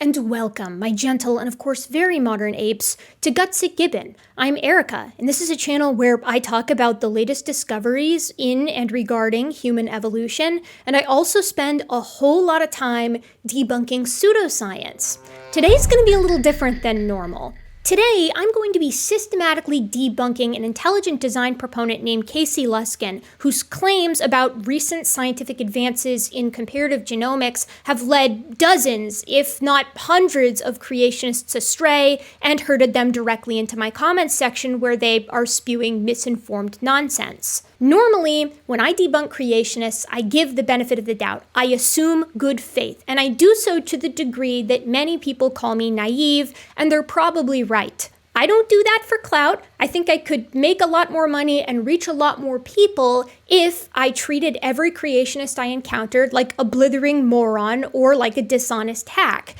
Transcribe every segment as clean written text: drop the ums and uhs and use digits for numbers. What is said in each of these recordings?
and welcome, my gentle and of course very modern apes, to Gutsick. I'm Erica, and this is a channel where I talk about the latest discoveries in and regarding human evolution, and I also spend a whole lot of time debunking pseudoscience. Today's going to be a little different than normal. Today, I'm going to be systematically debunking an intelligent design proponent named Casey Luskin, whose claims about recent scientific advances in comparative genomics have led dozens, if not hundreds, of creationists astray and herded them directly into my comments section where they are spewing misinformed nonsense. Normally, when I debunk creationists, I give the benefit of the doubt. I assume good faith, and I do so to the degree that many people call me naive, and they're probably right. I don't do that for clout. I think I could make a lot more money and reach a lot more people if I treated every creationist I encountered like a blithering moron or like a dishonest hack.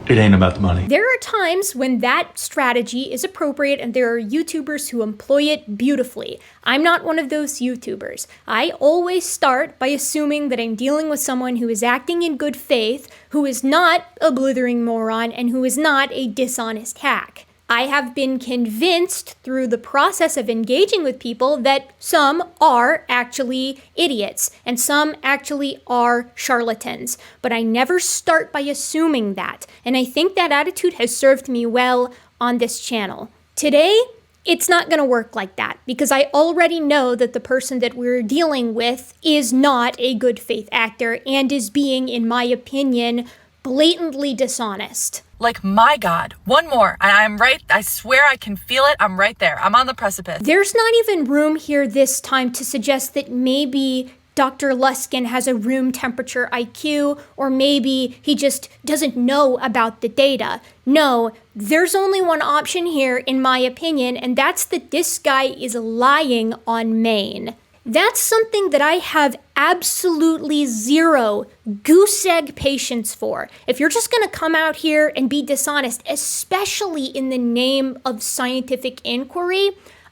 It ain't about the money. There are times when that strategy is appropriate, and there are YouTubers who employ it beautifully. I'm not one of those YouTubers. I always start by assuming that I'm dealing with someone who is acting in good faith, who is not a blithering moron, and who is not a dishonest hack. I have been convinced through the process of engaging with people that some are actually idiots and some actually are charlatans. But I never start by assuming that. And I think that attitude has served me well on this channel. Today, it's not going to work like that because I already know that the person that we're dealing with is not a good faith actor and is being, in my opinion, blatantly dishonest. Like, my God, one more, and I'm right, I swear I can feel it, I'm right there, I'm on the precipice. There's not even room here this time to suggest that maybe Dr. Luskin has a room temperature IQ, or maybe he just doesn't know about the data. No, there's only one option here, in my opinion, and that's that this guy is lying on main. That's something that I have absolutely zero goose egg patience for. If you're just gonna come out here and be dishonest, especially in the name of scientific inquiry,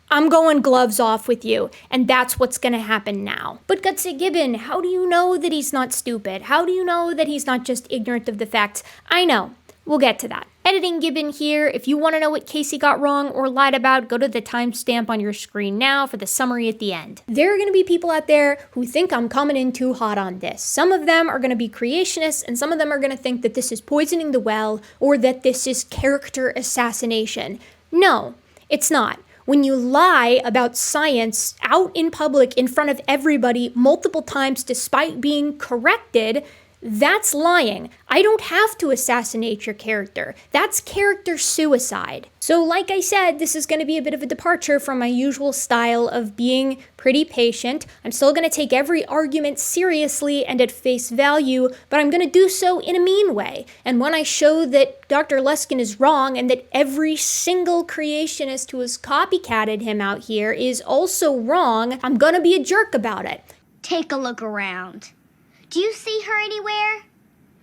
I'm going gloves off with you, and that's what's gonna happen now. But gutsickgibbon, how do you know that he's not stupid? How do you know that he's not just ignorant of the facts? I know. We'll get to that. Editing Gibbon here. If you want to know what Casey got wrong or lied about, go to the timestamp on your screen now for the summary at the end. There are going to be people out there who think I'm coming in too hot on this. Some of them are going to be creationists, and some of them are going to think that this is poisoning the well or that this is character assassination. No, it's not. When you lie about science out in public in front of everybody multiple times despite being corrected, that's lying. I don't have to assassinate your character. That's character suicide. So like I said, this is going to be a bit of a departure from my usual style of being pretty patient. I'm still going to take every argument seriously and at face value, but I'm going to do so in a mean way. And when I show that Dr. Luskin is wrong and that every single creationist who has copycatted him out here is also wrong, I'm going to be a jerk about it. Take a look around. Do you see her anywhere?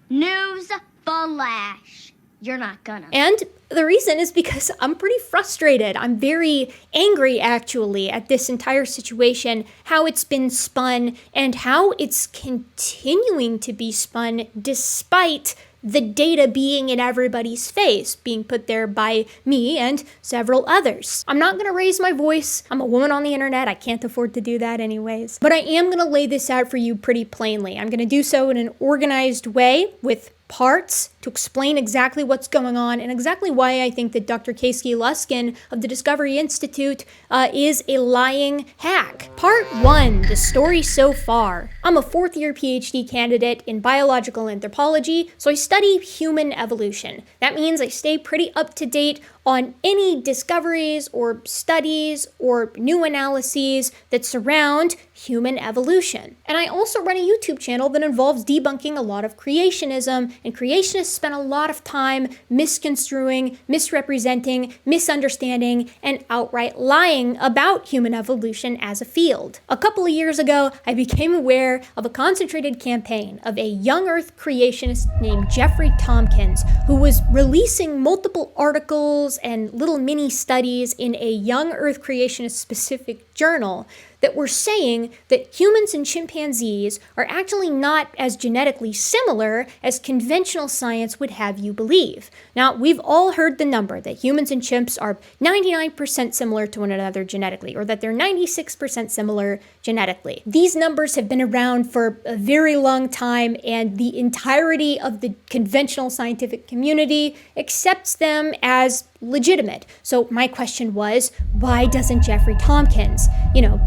News flash. You're not gonna. And the reason is because I'm pretty frustrated. I'm very angry, actually, at this entire situation, how it's been spun, and how it's continuing to be spun despite the data being in everybody's face, being put there by me and several others. I'm not gonna raise my voice. I'm a woman on the internet. I can't afford to do that anyways. But I am gonna lay this out for you pretty plainly. I'm gonna do so in an organized way with parts to explain exactly what's going on and exactly why I think that Dr. Casey Luskin of the Discovery Institute is a lying hack. Part 1, the story so far. I'm a fourth-year PhD candidate in biological anthropology, so I study human evolution. That means I stay pretty up to date on any discoveries or studies or new analyses that surround human evolution. And I also run a YouTube channel that involves debunking a lot of creationism, and creationists spend a lot of time misconstruing, misrepresenting, misunderstanding, and outright lying about human evolution as a field. A couple of years ago, I became aware of a concentrated campaign of a young Earth creationist named Jeffrey Tompkins, who was releasing multiple articles and little mini studies in a young Earth creationist specific journal that we're saying that humans and chimpanzees are actually not as genetically similar as conventional science would have you believe. Now, we've all heard the number that humans and chimps are 99% similar to one another genetically, or that they're 96% similar genetically. These numbers have been around for a very long time, and the entirety of the conventional scientific community accepts them as legitimate. So my question was, why doesn't Jeffrey Tompkins,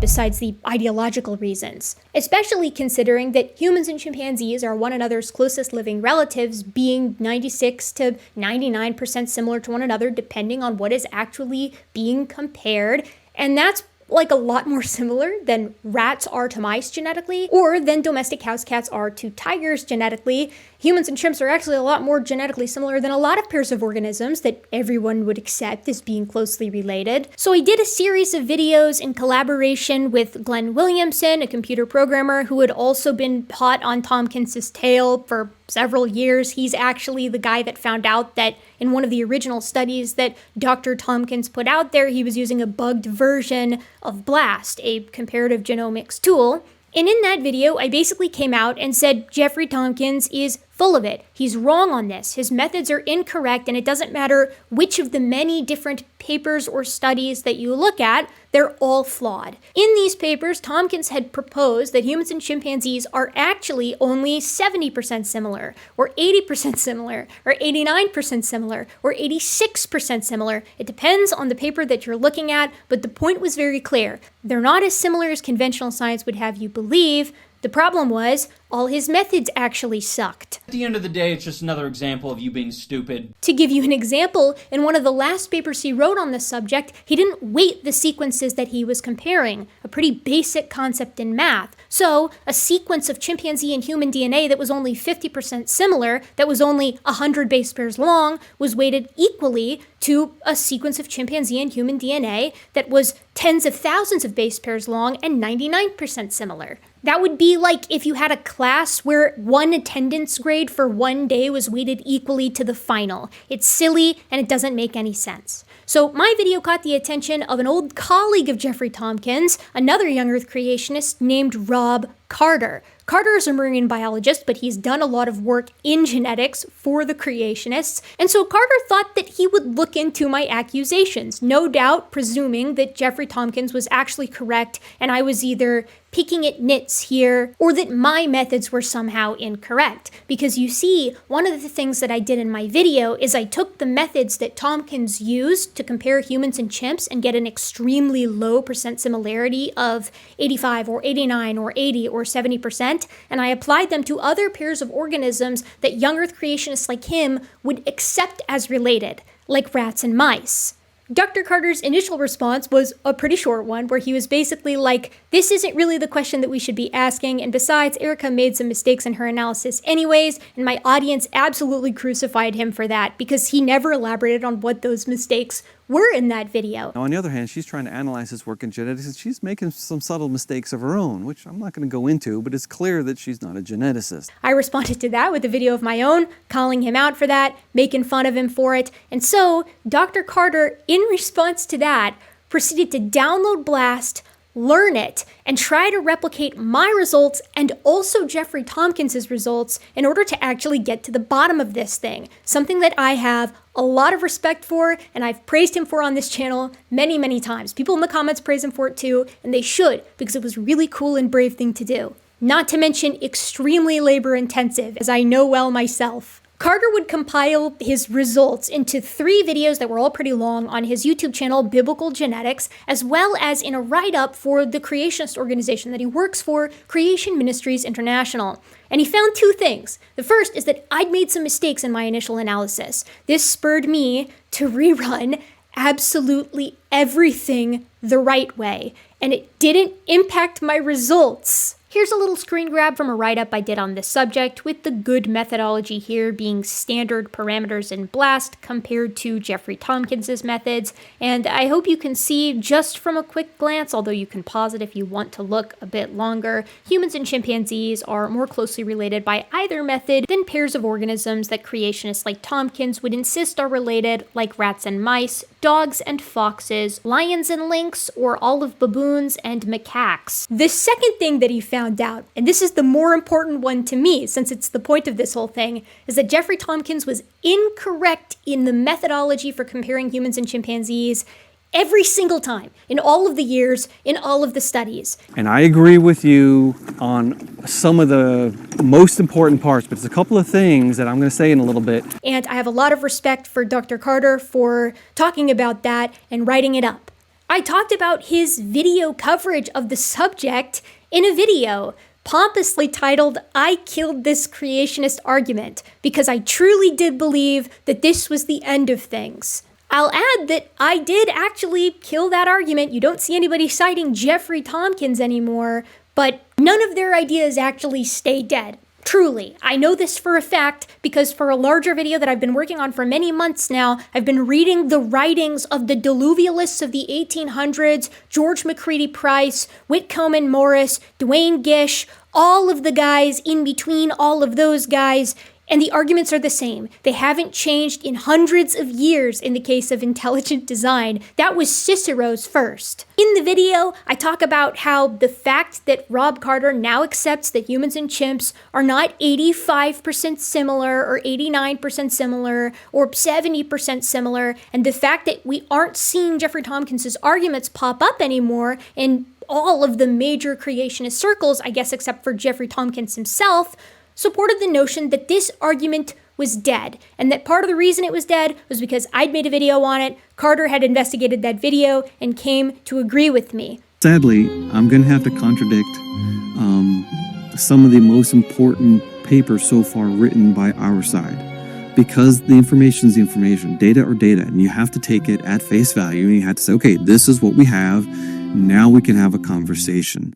besides the ideological reasons? Especially considering that humans and chimpanzees are one another's closest living relatives, being 96 to 99% similar to one another, depending on what is actually being compared. And that's like a lot more similar than rats are to mice genetically, or than domestic house cats are to tigers genetically. Humans and chimps are actually a lot more genetically similar than a lot of pairs of organisms that everyone would accept as being closely related. So I did a series of videos in collaboration with Glenn Williamson, a computer programmer who had also been hot on Tompkins' tail for several years. He's actually the guy that found out that in one of the original studies that Dr. Tompkins put out there, he was using a bugged version of BLAST, a comparative genomics tool. And in that video, I basically came out and said Jeffrey Tompkins is full of it. He's wrong on this. His methods are incorrect, and it doesn't matter which of the many different papers or studies that you look at, they're all flawed. In these papers, Tompkins had proposed that humans and chimpanzees are actually only 70% similar, or 80% similar, or 89% similar, or 86% similar. It depends on the paper that you're looking at, but the point was very clear. They're not as similar as conventional science would have you believe. The problem was, all his methods actually sucked. At the end of the day, it's just another example of you being stupid. To give you an example, in one of the last papers he wrote on this subject, he didn't weight the sequences that he was comparing, a pretty basic concept in math. So, a sequence of chimpanzee and human DNA that was only 50% similar, that was only 100 base pairs long, was weighted equally to a sequence of chimpanzee and human DNA that was tens of thousands of base pairs long and 99% similar. That would be like if you had a class where one attendance grade for one day was weighted equally to the final. It's silly and it doesn't make any sense. So my video caught the attention of an old colleague of Jeffrey Tompkins, another young Earth creationist named Rob Carter. Carter is a marine biologist, but he's done a lot of work in genetics for the creationists, and so Carter thought that he would look into my accusations, no doubt presuming that Jeffrey Tompkins was actually correct and I was either picking at nits here, or that my methods were somehow incorrect. Because you see, one of the things that I did in my video is I took the methods that Tompkins used to compare humans and chimps and get an extremely low percent similarity of 85 or 89 or 80 or 70%, and I applied them to other pairs of organisms that young Earth creationists like him would accept as related, like rats and mice. Dr. Carter's initial response was a pretty short one, where he was basically like, this isn't really the question that we should be asking, and besides, Erica made some mistakes in her analysis anyways, and my audience absolutely crucified him for that, because he never elaborated on what those mistakes were in that video. Now, on the other hand, she's trying to analyze his work in genetics, and she's making some subtle mistakes of her own, which I'm not going to go into, but it's clear that she's not a geneticist. I responded to that with a video of my own, calling him out for that, making fun of him for it, and so Dr. Carter, in response to that, proceeded to download BLAST, learn it, and try to replicate my results and also Jeffrey Tompkins' results in order to actually get to the bottom of this thing. Something that I have a lot of respect for, and I've praised him for on this channel many, many times. People in the comments praise him for it too, and they should, because it was a really cool and brave thing to do. Not to mention extremely labor intensive, as I know well myself. Carter would compile his results into 3 videos that were all pretty long on his YouTube channel, Biblical Genetics, as well as in a write-up for the creationist organization that he works for, Creation Ministries International. And he found 2 things. The first is that I'd made some mistakes in my initial analysis. This spurred me to rerun absolutely everything the right way, and it didn't impact my results. Here's a little screen grab from a write-up I did on this subject, with the good methodology here being standard parameters in BLAST compared to Jeffrey Tompkins' methods, and I hope you can see just from a quick glance, although you can pause it if you want to look a bit longer, humans and chimpanzees are more closely related by either method than pairs of organisms that creationists like Tompkins would insist are related, like rats and mice, dogs and foxes, lions and lynx, or all of baboons and macaques. The second thing that he found out, and this is the more important one to me since it's the point of this whole thing, is that Jeffrey Tompkins was incorrect in the methodology for comparing humans and chimpanzees every single time, in all of the years, in all of the studies. And I agree with you on some of the most important parts, but there's a couple of things that I'm going to say in a little bit. And I have a lot of respect for Dr. Carter for talking about that and writing it up. I talked about his video coverage of the subject in a video, pompously titled, "I Killed This Creationist Argument," because I truly did believe that this was the end of things. I'll add that I did actually kill that argument. You don't see anybody citing Jeffrey Tompkins anymore, but none of their ideas actually stay dead. Truly. I know this for a fact because for a larger video that I've been working on for many months now, I've been reading the writings of the diluvialists of the 1800s, George McCready Price, Whitcomb and Morris, Duane Gish, all of the guys in between all of those guys, and the arguments are the same. They haven't changed in hundreds of years in the case of intelligent design. That was Cicero's first. In the video, I talk about how the fact that Rob Carter now accepts that humans and chimps are not 85% similar or 89% similar or 70% similar, and the fact that we aren't seeing Jeffrey Tompkins' arguments pop up anymore in all of the major creationist circles, I guess except for Jeffrey Tompkins himself, supported the notion that this argument was dead, and that part of the reason it was dead was because I'd made a video on it, Carter had investigated that video, and came to agree with me. Sadly, I'm going to have to contradict some of the most important papers so far written by our side. Because the information is the information, data or data, and you have to take it at face value, and you have to say, okay, this is what we have, now we can have a conversation.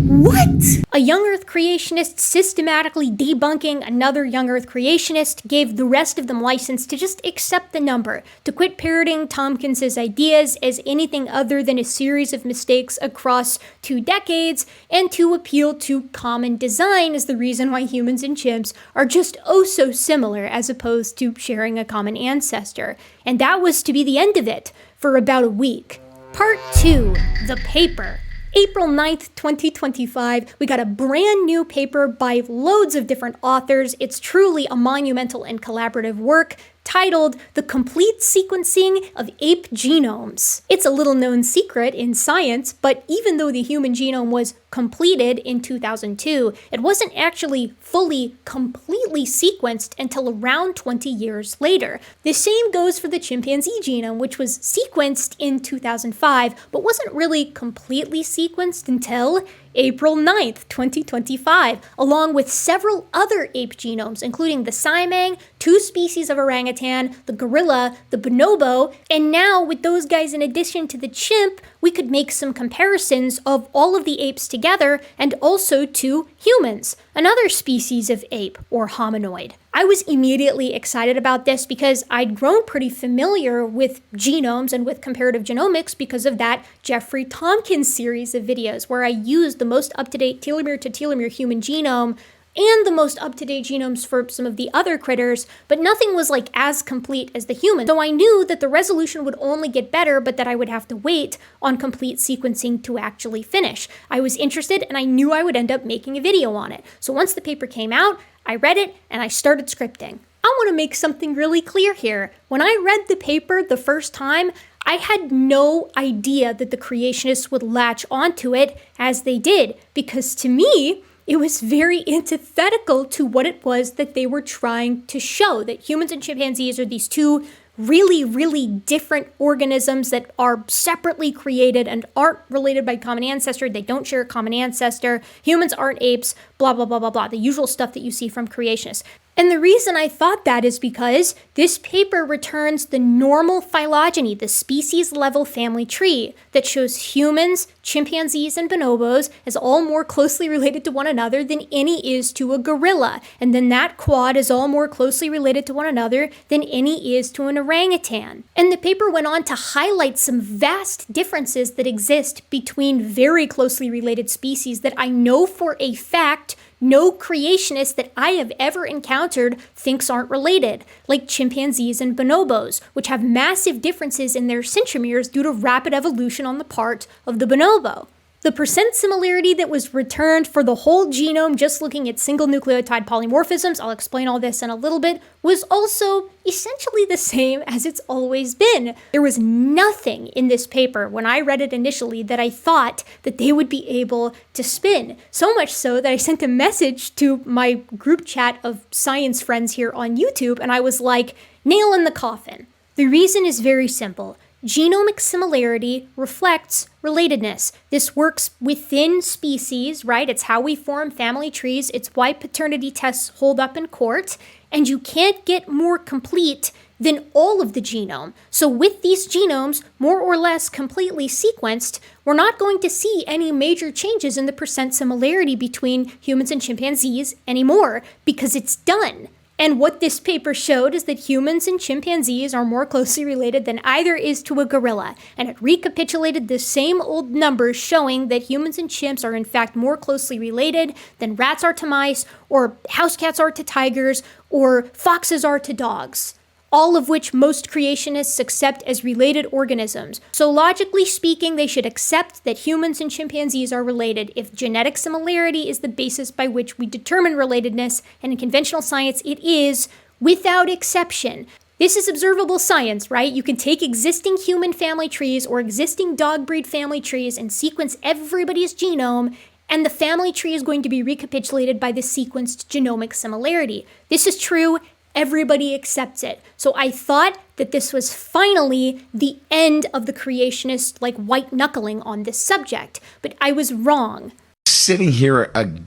What? A young Earth creationist systematically debunking another young Earth creationist gave the rest of them license to just accept the number, to quit parroting Tompkins' ideas as anything other than a series of mistakes across 2 decades, and to appeal to common design as the reason why humans and chimps are just oh so similar as opposed to sharing a common ancestor. And that was to be the end of it for about a week. Part 2, the paper. April 9th, 2025, we got a brand new paper by loads of different authors. It's truly a monumental and collaborative work titled The Complete Sequencing of Ape Genomes. It's a little known secret in science, but even though the human genome was completed in 2002, it wasn't actually fully, completely sequenced until around 20 years later. The same goes for the chimpanzee genome, which was sequenced in 2005, but wasn't really completely sequenced until April 9th, 2025, along with several other ape genomes, including the Saimang, 2 species of orangutan, the gorilla, the bonobo, and now with those guys in addition to the chimp, we could make some comparisons of all of the apes together and also to humans, another species of ape or hominoid. I was immediately excited about this because I'd grown pretty familiar with genomes and with comparative genomics because of that Jeffrey Tompkins series of videos where I used the most up-to-date telomere to telomere human genome and the most up-to-date genomes for some of the other critters, but nothing was like as complete as the human. So I knew that the resolution would only get better, but that I would have to wait on complete sequencing to actually finish. I was interested and I knew I would end up making a video on it. So once the paper came out, I read it and I started scripting. I want to make something really clear here. When I read the paper the first time, I had no idea that the creationists would latch onto it as they did, because to me, it was very antithetical to what it was that they were trying to show, that humans and chimpanzees are these two really, really different organisms that are separately created and aren't related by common ancestor. They don't share a common ancestor. Humans aren't apes, blah, blah, blah, blah, blah. The usual stuff that you see from creationists. And the reason I thought that is because this paper returns the normal phylogeny, the species-level family tree that shows humans, chimpanzees, and bonobos as all more closely related to one another than any is to a gorilla. And then that quad is all more closely related to one another than any is to an orangutan. And the paper went on to highlight some vast differences that exist between very closely related species that I know for a fact no creationist that I have ever encountered thinks aren't related, like chimpanzees and bonobos, which have massive differences in their centromeres due to rapid evolution on the part of the bonobo. The percent similarity that was returned for the whole genome, just looking at single nucleotide polymorphisms, I'll explain all this in a little bit, was also essentially the same as it's always been. There was nothing in this paper when I read it initially that I thought that they would be able to spin. So much so that I sent a message to my group chat of science friends here on YouTube, and I was like, nail in the coffin. The reason is very simple. Genomic similarity reflects relatedness. This works within species, right? It's how we form family trees. It's why paternity tests hold up in court. And you can't get more complete than all of the genome. So with these genomes, more or less completely sequenced, we're not going to see any major changes in the percent similarity between humans and chimpanzees anymore because it's done. And what this paper showed is that humans and chimpanzees are more closely related than either is to a gorilla. And it recapitulated the same old numbers showing that humans and chimps are in fact more closely related than rats are to mice, or house cats are to tigers, or foxes are to dogs. All of which most creationists accept as related organisms. So logically speaking, they should accept that humans and chimpanzees are related if genetic similarity is the basis by which we determine relatedness, and in conventional science it is, without exception. This is observable science, right? You can take existing human family trees or existing dog breed family trees and sequence everybody's genome, and the family tree is going to be recapitulated by the sequenced genomic similarity. This is true. Everybody accepts it. So I thought that this was finally the end of the creationist, white knuckling on this subject, but I was wrong. We're sitting here again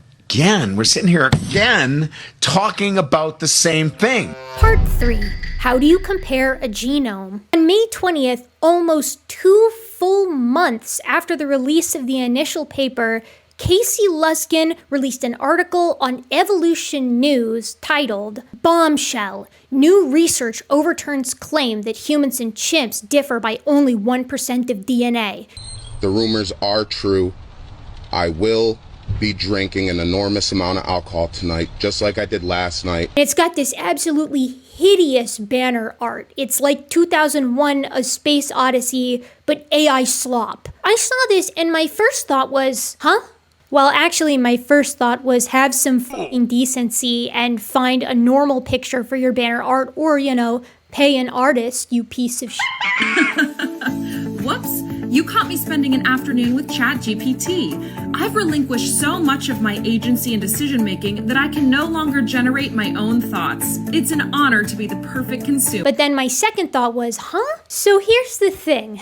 talking about the same thing. Part 3. How do you compare a genome? On May 20th, almost 2 full months after the release of the initial paper, Casey Luskin released an article on Evolution News titled, "Bombshell, New Research Overturns Claim That Humans and Chimps Differ by Only 1% of DNA." The rumors are true. I will be drinking an enormous amount of alcohol tonight, just like I did last night. It's got this absolutely hideous banner art. It's like 2001 A Space Odyssey, but AI slop. I saw this and my first thought was, huh? Well, actually, my first thought was have some fucking decency and find a normal picture for your banner art, or, pay an artist, you piece of shit. Whoops, you caught me spending an afternoon with ChatGPT. I've relinquished so much of my agency and decision making that I can no longer generate my own thoughts. It's an honor to be the perfect consumer. But then my second thought was, huh? So here's the thing.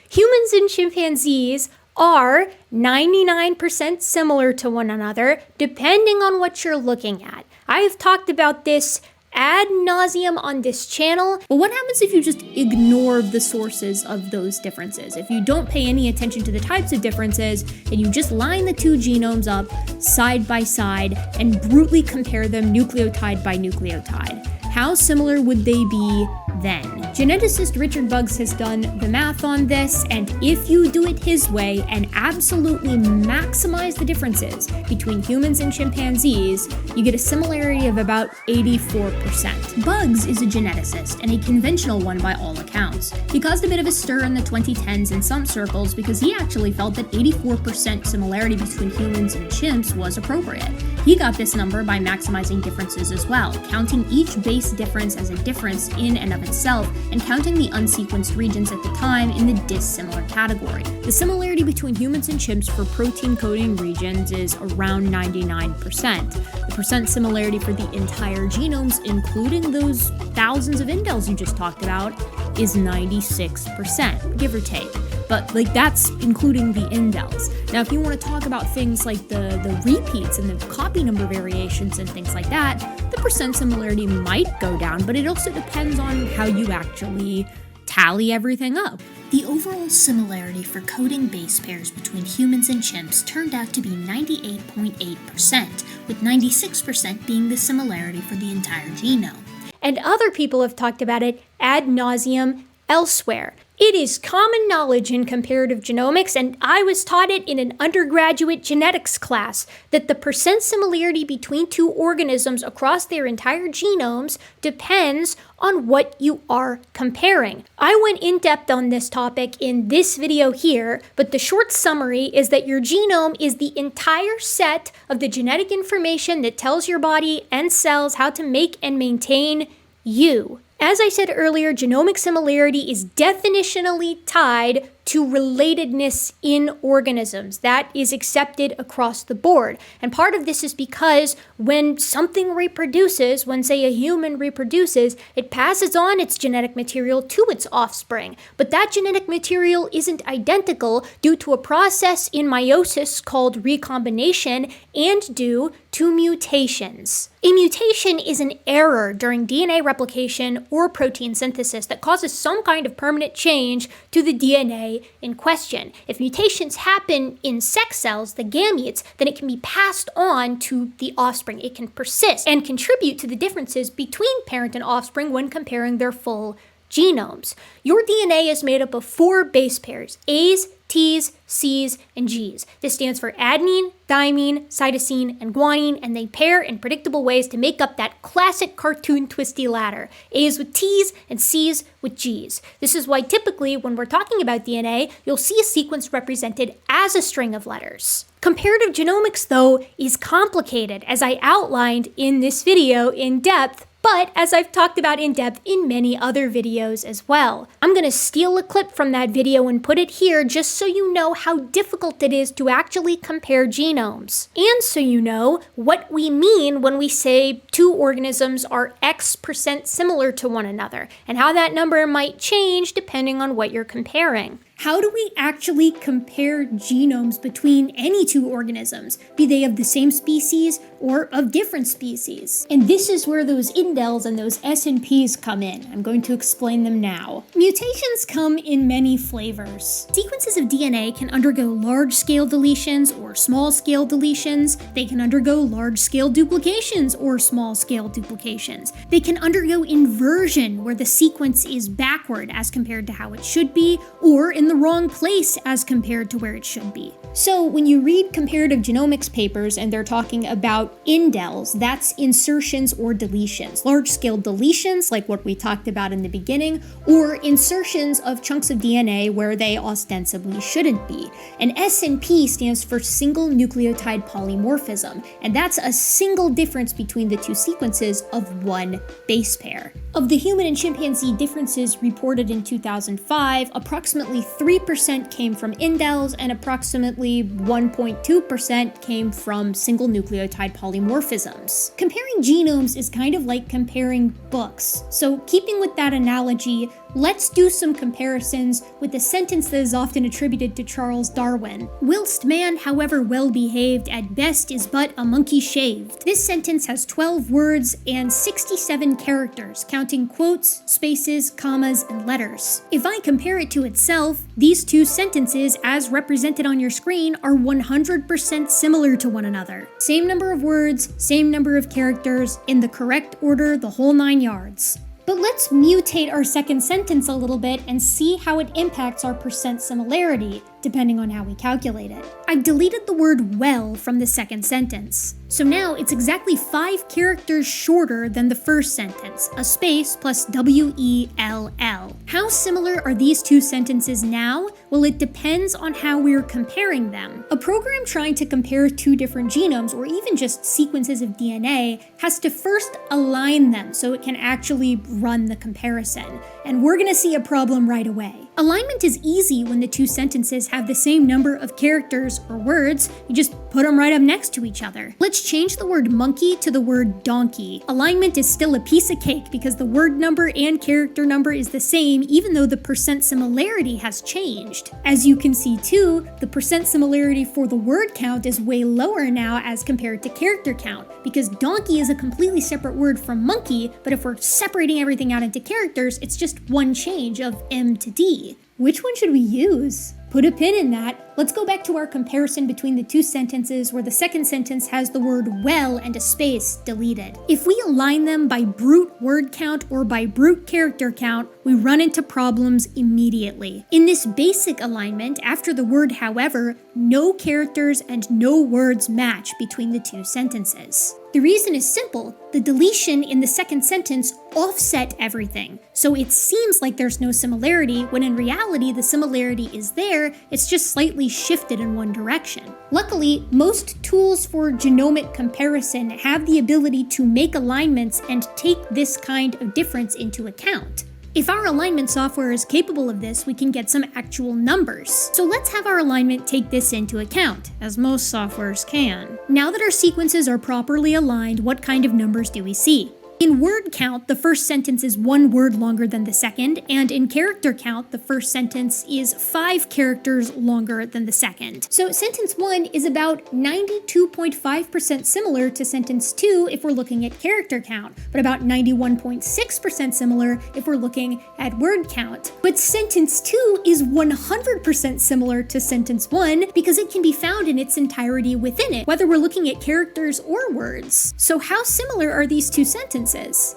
Humans and chimpanzees are 99% similar to one another, depending on what you're looking at. I have talked about this ad nauseum on this channel. But what happens if you just ignore the sources of those differences? If you don't pay any attention to the types of differences, and you just line the two genomes up side by side and brutally compare them nucleotide by nucleotide? How similar would they be then? Geneticist Richard Buggs has done the math on this, and if you do it his way and absolutely maximize the differences between humans and chimpanzees, you get a similarity of about 84%. Buggs is a geneticist, and a conventional one by all accounts. He caused a bit of a stir in the 2010s in some circles because he actually felt that 84% similarity between humans and chimps was appropriate. He got this number by maximizing differences as well, counting each base difference as a difference in and of itself, and counting the unsequenced regions at the time in the dissimilar category. The similarity between humans and chimps for protein coding regions is around 99%. The percent similarity for the entire genomes, including those thousands of indels you just talked about, is 96%, give or take. But that's including the indels. Now, if you want to talk about things like the repeats and the copy number variations and things like that, the percent similarity might go down, but it also depends on how you actually tally everything up. The overall similarity for coding base pairs between humans and chimps turned out to be 98.8%, with 96% being the similarity for the entire genome. And other people have talked about it ad nauseum elsewhere. It is common knowledge in comparative genomics, and I was taught it in an undergraduate genetics class, that the percent similarity between two organisms across their entire genomes depends on what you are comparing. I went in depth on this topic in this video here, but the short summary is that your genome is the entire set of the genetic information that tells your body and cells how to make and maintain you. As I said earlier, genomic similarity is definitionally tied to relatedness in organisms. That is accepted across the board. And part of this is because when something reproduces, when say a human reproduces, it passes on its genetic material to its offspring. But that genetic material isn't identical due to a process in meiosis called recombination and due to mutations. A mutation is an error during DNA replication or protein synthesis that causes some kind of permanent change to the DNA in question. If mutations happen in sex cells, the gametes, then it can be passed on to the offspring. It can persist and contribute to the differences between parent and offspring when comparing their full genomes. Your DNA is made up of 4 base pairs: A's, T's, C's, and G's. This stands for adenine, thymine, cytosine, and guanine, and they pair in predictable ways to make up that classic cartoon twisty ladder. A's with T's and C's with G's. This is why typically when we're talking about DNA, you'll see a sequence represented as a string of letters. Comparative genomics, though, is complicated, as I outlined in this video in depth, but as I've talked about in depth in many other videos as well. I'm going to steal a clip from that video and put it here just so you know how difficult it is to actually compare genomes. And so you know what we mean when we say two organisms are X% similar to one another, and how that number might change depending on what you're comparing. How do we actually compare genomes between any two organisms, be they of the same species or of different species? And this is where those indels and those S&Ps come in. I'm going to explain them now. Mutations come in many flavors. Sequences of DNA can undergo large-scale deletions or small-scale deletions. They can undergo large-scale duplications or small-scale duplications. They can undergo inversion, where the sequence is backward as compared to how it should be, or in the wrong place as compared to where it should be. So when you read comparative genomics papers and they're talking about indels, that's insertions or deletions. Large-scale deletions, like what we talked about in the beginning, or insertions of chunks of DNA where they ostensibly shouldn't be. And S&P stands for single nucleotide polymorphism, and that's a single difference between the two sequences of one base pair. Of the human and chimpanzee differences reported in 2005, approximately 3% came from indels and approximately 1.2% came from single nucleotide polymorphisms. Comparing genomes is kind of like comparing books. So keeping with that analogy, let's do some comparisons with a sentence that is often attributed to Charles Darwin. Whilst man, however well behaved, at best is but a monkey shaved. This sentence has 12 words and 67 characters, counting quotes, spaces, commas, and letters. If I compare it to itself, these two sentences, as represented on your screen, are 100% similar to one another. Same number of words, same number of characters, in the correct order, the whole 9 yards. But let's mutate our second sentence a little bit and see how it impacts our percent similarity, depending on how we calculate it. I've deleted the word well from the second sentence. So now it's exactly 5 characters shorter than the first sentence, a space plus W-E-L-L. How similar are these two sentences now? Well, it depends on how we're comparing them. A program trying to compare two different genomes, or even just sequences of DNA, has to first align them so it can actually run the comparison. And we're gonna see a problem right away. Alignment is easy when the two sentences have the same number of characters or words. You just put them right up next to each other. Let's change the word monkey to the word donkey. Alignment is still a piece of cake because the word number and character number is the same, even though the percent similarity has changed. As you can see too, the percent similarity for the word count is way lower now as compared to character count, because donkey is a completely separate word from monkey, but if we're separating everything out into characters, it's just one change of M to D. Which one should we use? Put a pin in that. Let's go back to our comparison between the two sentences where the second sentence has the word well and a space deleted. If we align them by brute word count or by brute character count, we run into problems immediately. In this basic alignment, after the word however, no characters and no words match between the two sentences. The reason is simple. The deletion in the second sentence offset everything, so it seems like there's no similarity, when in reality the similarity is there, it's just slightly shifted in one direction. Luckily, most tools for genomic comparison have the ability to make alignments and take this kind of difference into account. If our alignment software is capable of this, we can get some actual numbers. So let's have our alignment take this into account, as most softwares can. Now that our sequences are properly aligned, what kind of numbers do we see? In word count, the first sentence is 1 word longer than the second, and in character count, the first sentence is 5 characters longer than the second. So sentence 1 is about 92.5% similar to sentence 2 if we're looking at character count, but about 91.6% similar if we're looking at word count. But sentence 2 is 100% similar to sentence 1 because it can be found in its entirety within it, whether we're looking at characters or words. So how similar are these two sentences?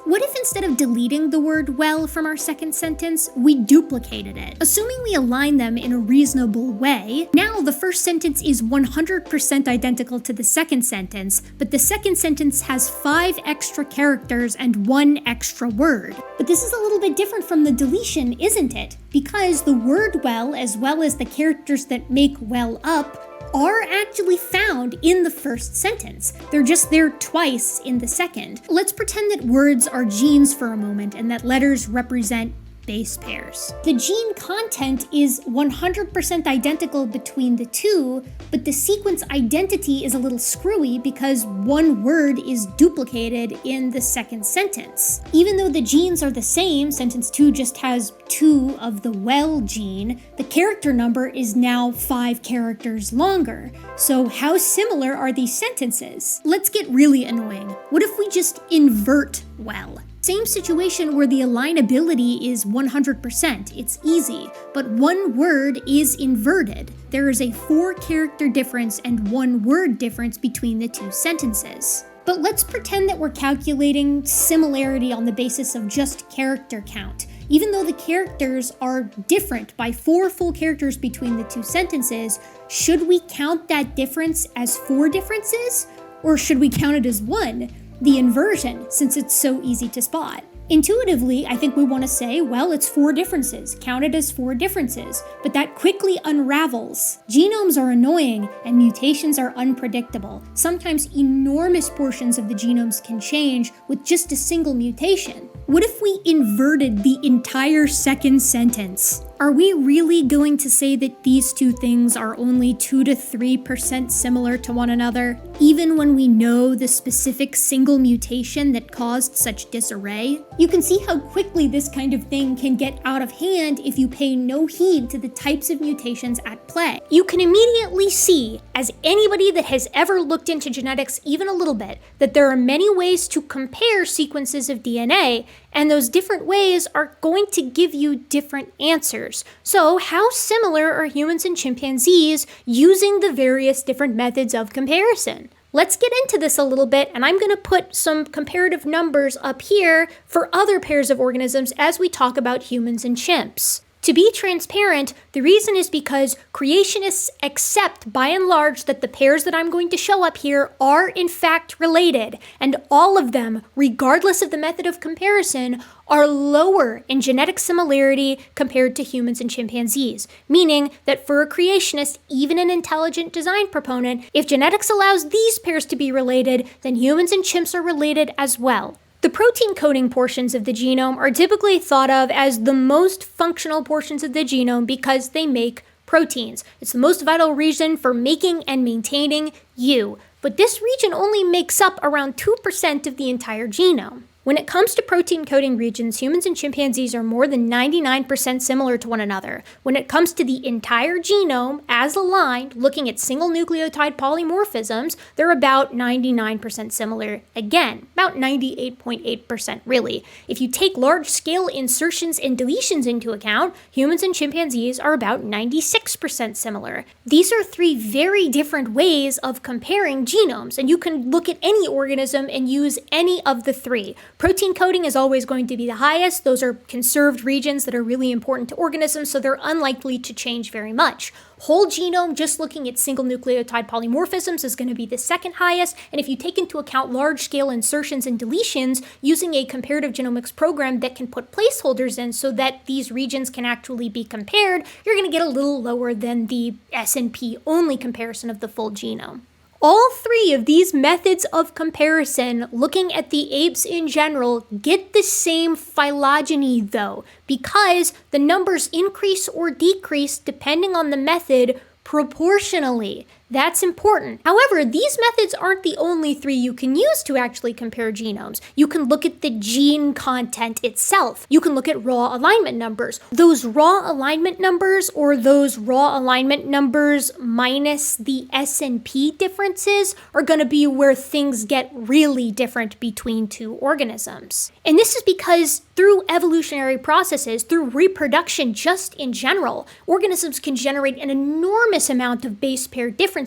What if instead of deleting the word well from our second sentence, we duplicated it? Assuming we align them in a reasonable way, now the first sentence is 100% identical to the second sentence, but the second sentence has 5 extra characters and 1 extra word. But this is a little bit different from the deletion, isn't it? Because the word well, as well as the characters that make well up, are actually found in the first sentence. They're just there twice in the second. Let's pretend that words are genes for a moment and that letters represent base pairs. The gene content is 100% identical between the two, but the sequence identity is a little screwy because 1 word is duplicated in the second sentence. Even though the genes are the same, sentence 2 just has 2 of the well gene, the character number is now 5 characters longer. So how similar are these sentences? Let's get really annoying. What if we just invert well? Same situation where the alignability is 100%, it's easy, but 1 word is inverted. There is a 4-character difference and 1 word difference between the two sentences. But let's pretend that we're calculating similarity on the basis of just character count. Even though the characters are different by 4 full characters between the two sentences, should we count that difference as 4 differences? Or should we count it as 1? The inversion, since it's so easy to spot. Intuitively, I think we want to say, well, it's 4 differences, count it as 4 differences, but that quickly unravels. Genomes are annoying, and mutations are unpredictable. Sometimes enormous portions of the genomes can change with just a single mutation. What if we inverted the entire second sentence? Are we really going to say that these two things are only 2 to 3% similar to one another, even when we know the specific single mutation that caused such disarray? You can see how quickly this kind of thing can get out of hand if you pay no heed to the types of mutations at play. You can immediately see, as anybody that has ever looked into genetics even a little bit, that there are many ways to compare sequences of DNA, and those different ways are going to give you different answers. So how similar are humans and chimpanzees using the various different methods of comparison? Let's get into this a little bit, and I'm going to put some comparative numbers up here for other pairs of organisms as we talk about humans and chimps. To be transparent, the reason is because creationists accept by and large that the pairs that I'm going to show up here are in fact related, and all of them, regardless of the method of comparison, are lower in genetic similarity compared to humans and chimpanzees, meaning that for a creationist, even an intelligent design proponent, if genetics allows these pairs to be related, then humans and chimps are related as well. The protein coding portions of the genome are typically thought of as the most functional portions of the genome because they make proteins. It's the most vital region for making and maintaining you. But this region only makes up around 2% of the entire genome. When it comes to protein coding regions, humans and chimpanzees are more than 99% similar to one another. When it comes to the entire genome, as aligned, looking at single nucleotide polymorphisms, they're about 99% similar. Again, about 98.8% really. If you take large-scale insertions and deletions into account, humans and chimpanzees are about 96% similar. These are three very different ways of comparing genomes, and you can look at any organism and use any of the three. Protein coding is always going to be the highest. Those are conserved regions that are really important to organisms, so they're unlikely to change very much. Whole genome, just looking at single nucleotide polymorphisms, is going to be the second highest, and if you take into account large-scale insertions and deletions, using a comparative genomics program that can put placeholders in so that these regions can actually be compared, you're going to get a little lower than the SNP only comparison of the full genome. All three of these methods of comparison, looking at the apes in general, get the same phylogeny though, because the numbers increase or decrease depending on the method proportionally. That's important. However, these methods aren't the only three you can use to actually compare genomes. You can look at the gene content itself. You can look at raw alignment numbers. Those raw alignment numbers, or those raw alignment numbers minus the SNP differences, are going to be where things get really different between two organisms. And this is because through evolutionary processes, through reproduction just in general, organisms can generate an enormous amount of base pair differences,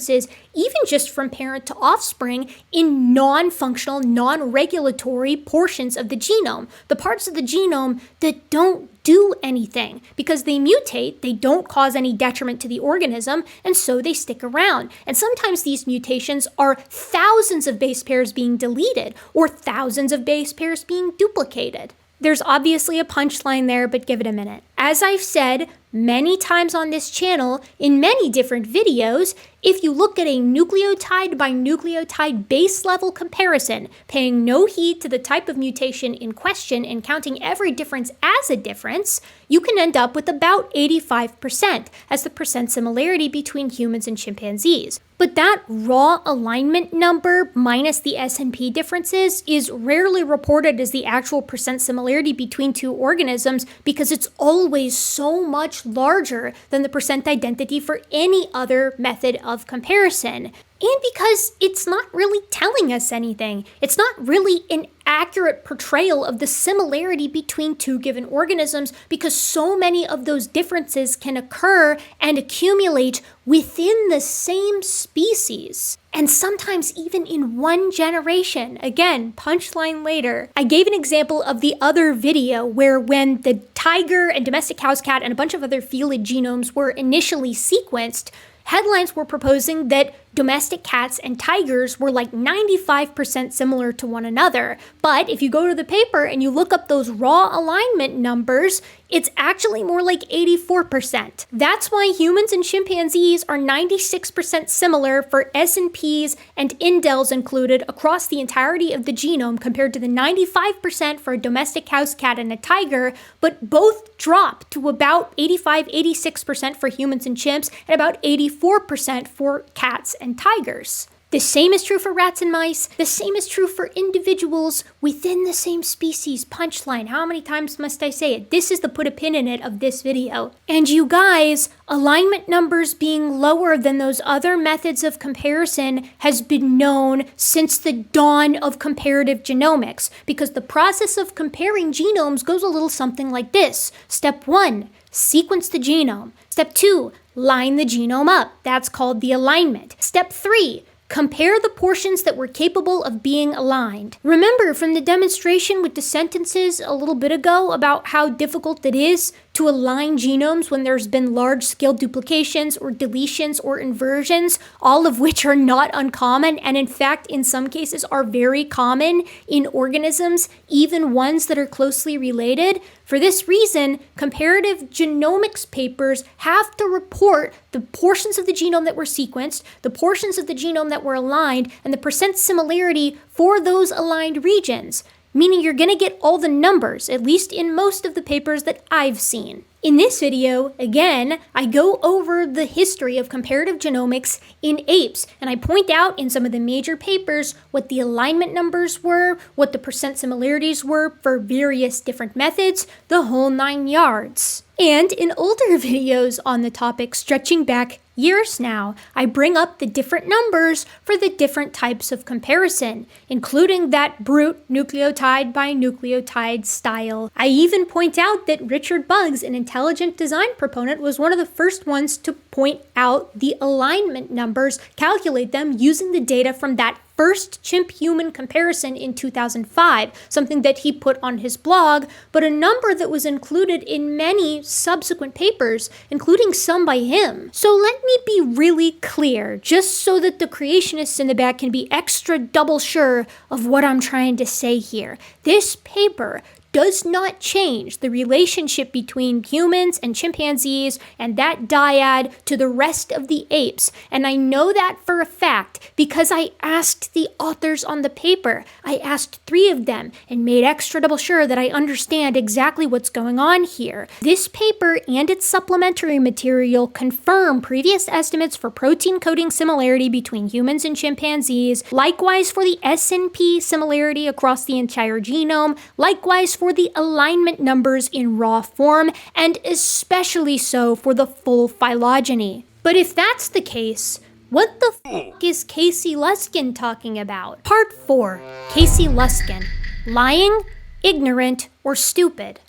even just from parent to offspring, in non-functional, non-regulatory portions of the genome. The parts of the genome that don't do anything. Because they mutate, they don't cause any detriment to the organism, and so they stick around. And sometimes these mutations are thousands of base pairs being deleted, or thousands of base pairs being duplicated. There's obviously a punchline there, but give it a minute. As I've said many times on this channel, in many different videos, if you look at a nucleotide by nucleotide base level comparison, paying no heed to the type of mutation in question and counting every difference as a difference, you can end up with about 85% as the percent similarity between humans and chimpanzees. But that raw alignment number minus the SNP differences is rarely reported as the actual percent similarity between two organisms because it's always so much larger than the percent identity for any other method of comparison. And because it's not really telling us anything. It's not really an accurate portrayal of the similarity between two given organisms because so many of those differences can occur and accumulate within the same species. And sometimes even in one generation. Again, punchline later. I gave an example of the other video where when the tiger and domestic house cat and a bunch of other felid genomes were initially sequenced, headlines were proposing that domestic cats and tigers were like 95% similar to one another. But if you go to the paper and you look up those raw alignment numbers, it's actually more like 84%. That's why humans and chimpanzees are 96% similar for SNPs and indels included across the entirety of the genome compared to the 95% for a domestic house cat and a tiger, but both drop to about 85-86% for humans and chimps and about 84% for cats and tigers. The same is true for rats and mice. The same is true for individuals within the same species. Punchline. How many times must I say it? This is the put a pin in it of this video. And you guys, alignment numbers being lower than those other methods of comparison has been known since the dawn of comparative genomics, because the process of comparing genomes goes a little something like this. Step 1, sequence the genome. Step 2, line the genome up. That's called the alignment. Step 3, compare the portions that were capable of being aligned. Remember from the demonstration with the sentences a little bit ago about how difficult it is to align genomes when there's been large-scale duplications or deletions or inversions, all of which are not uncommon and in fact in some cases are very common in organisms, even ones that are closely related. For this reason, comparative genomics papers have to report the portions of the genome that were sequenced, the portions of the genome that were aligned, and the percent similarity for those aligned regions. meaning you're gonna get all the numbers, at least in most of the papers that I've seen. In this video, again, I go over the history of comparative genomics in apes, and I point out in some of the major papers what the alignment numbers were, what the percent similarities were for various different methods, the whole 9 yards. And in older videos on the topic, stretching back years now, I bring up the different numbers for the different types of comparison, including that brute nucleotide by nucleotide style. I even point out that Richard Buggs, an intelligent design proponent, was one of the first ones to point out the alignment numbers, calculate them using the data from that first chimp-human comparison in 2005, something that he put on his blog, but a number that was included in many subsequent papers, including some by him. So let me be really clear, just so that the creationists in the back can be extra double sure of what I'm trying to say here. This paper does not change the relationship between humans and chimpanzees and that dyad to the rest of the apes. And I know that for a fact because I asked the authors on the paper. I asked 3 of them and made extra double sure that I understand exactly what's going on here. This paper and its supplementary material confirm previous estimates for protein coding similarity between humans and chimpanzees, likewise for the SNP similarity across the entire genome, likewise for the alignment numbers in raw form, and especially so for the full phylogeny. But if that's the case, what the f*** is Casey Luskin talking about? Part 4. Casey Luskin. Lying, ignorant, or stupid?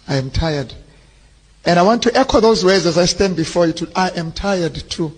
I am tired. And I want to echo those words as I stand before you too. I am tired too.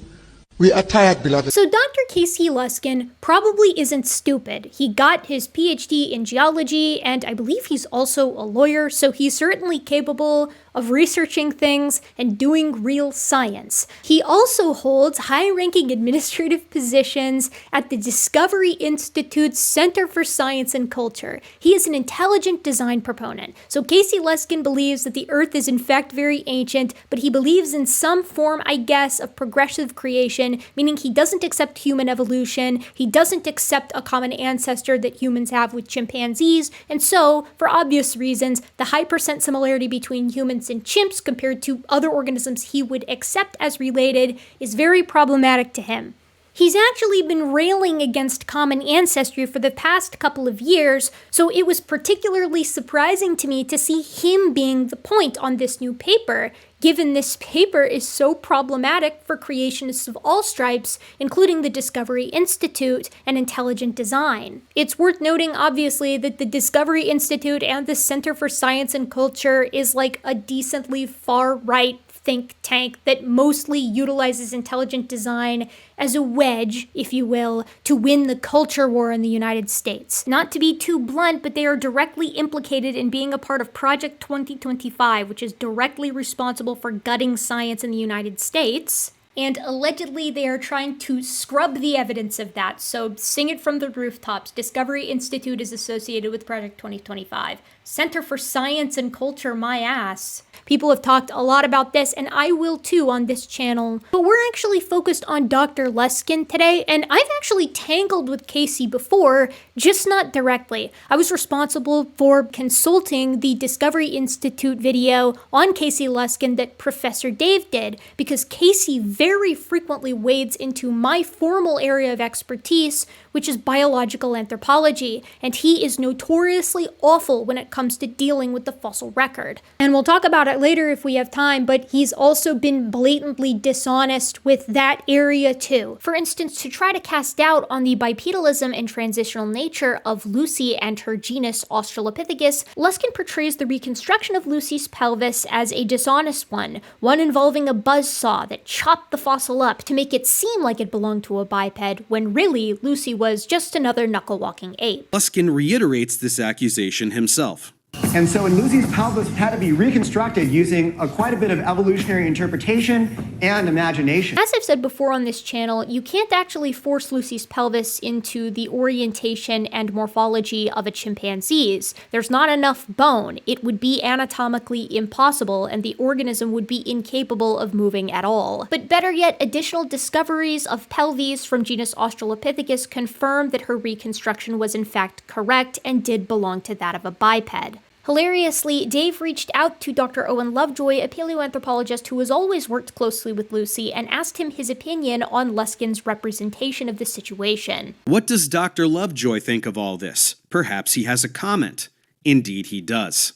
We are tired, beloved. So Dr. Casey Luskin probably isn't stupid. He got his PhD in geology, and I believe he's also a lawyer, so he's certainly capable of researching things and doing real science. He also holds high-ranking administrative positions at the Discovery Institute's Center for Science and Culture. He is an intelligent design proponent. So Casey Luskin believes that the Earth is in fact very ancient, but he believes in some form, I guess, of progressive creation, meaning he doesn't accept human evolution, he doesn't accept a common ancestor that humans have with chimpanzees, and so, for obvious reasons, the high percent similarity between humans and chimps compared to other organisms he would accept as related is very problematic to him. He's actually been railing against common ancestry for the past couple of years, so it was particularly surprising to me to see him being the point on this new paper, given this paper is so problematic for creationists of all stripes, including the Discovery Institute and intelligent design. It's worth noting, obviously, that the Discovery Institute and the Center for Science and Culture is like a decently far-right think tank that mostly utilizes intelligent design as a wedge, if you will, to win the culture war in the United States. Not to be too blunt, but they are directly implicated in being a part of Project 2025, which is directly responsible for gutting science in the United States. And allegedly they are trying to scrub the evidence of that, so sing it from the rooftops. Discovery Institute is associated with Project 2025. Center for Science and Culture, my ass. People have talked a lot about this, and I will too on this channel. But we're actually focused on Dr. Luskin today, and I've actually tangled with Casey before, just not directly. I was responsible for consulting the Discovery Institute video on Casey Luskin that Professor Dave did, because Casey very frequently wades into my formal area of expertise, which is biological anthropology, and he is notoriously awful when it comes to dealing with the fossil record. And we'll talk about it later if we have time, but he's also been blatantly dishonest with that area too. For instance, to try to cast doubt on the bipedalism and transitional nature of Lucy and her genus Australopithecus, Luskin portrays the reconstruction of Lucy's pelvis as a dishonest one involving a buzzsaw that chopped the fossil up to make it seem like it belonged to a biped, when really Lucy was just another knuckle-walking ape. Luskin reiterates this accusation himself. And so in Lucy's pelvis had to be reconstructed using quite a bit of evolutionary interpretation and imagination. As I've said before on this channel, you can't actually force Lucy's pelvis into the orientation and morphology of a chimpanzee's. There's not enough bone. It would be anatomically impossible, and the organism would be incapable of moving at all. But better yet, additional discoveries of pelvis from genus Australopithecus confirm that her reconstruction was in fact correct and did belong to that of a biped. Hilariously, Dave reached out to Dr. Owen Lovejoy, a paleoanthropologist who has always worked closely with Lucy, and asked him his opinion on Luskin's representation of the situation. What does Dr. Lovejoy think of all this? Perhaps he has a comment. Indeed he does.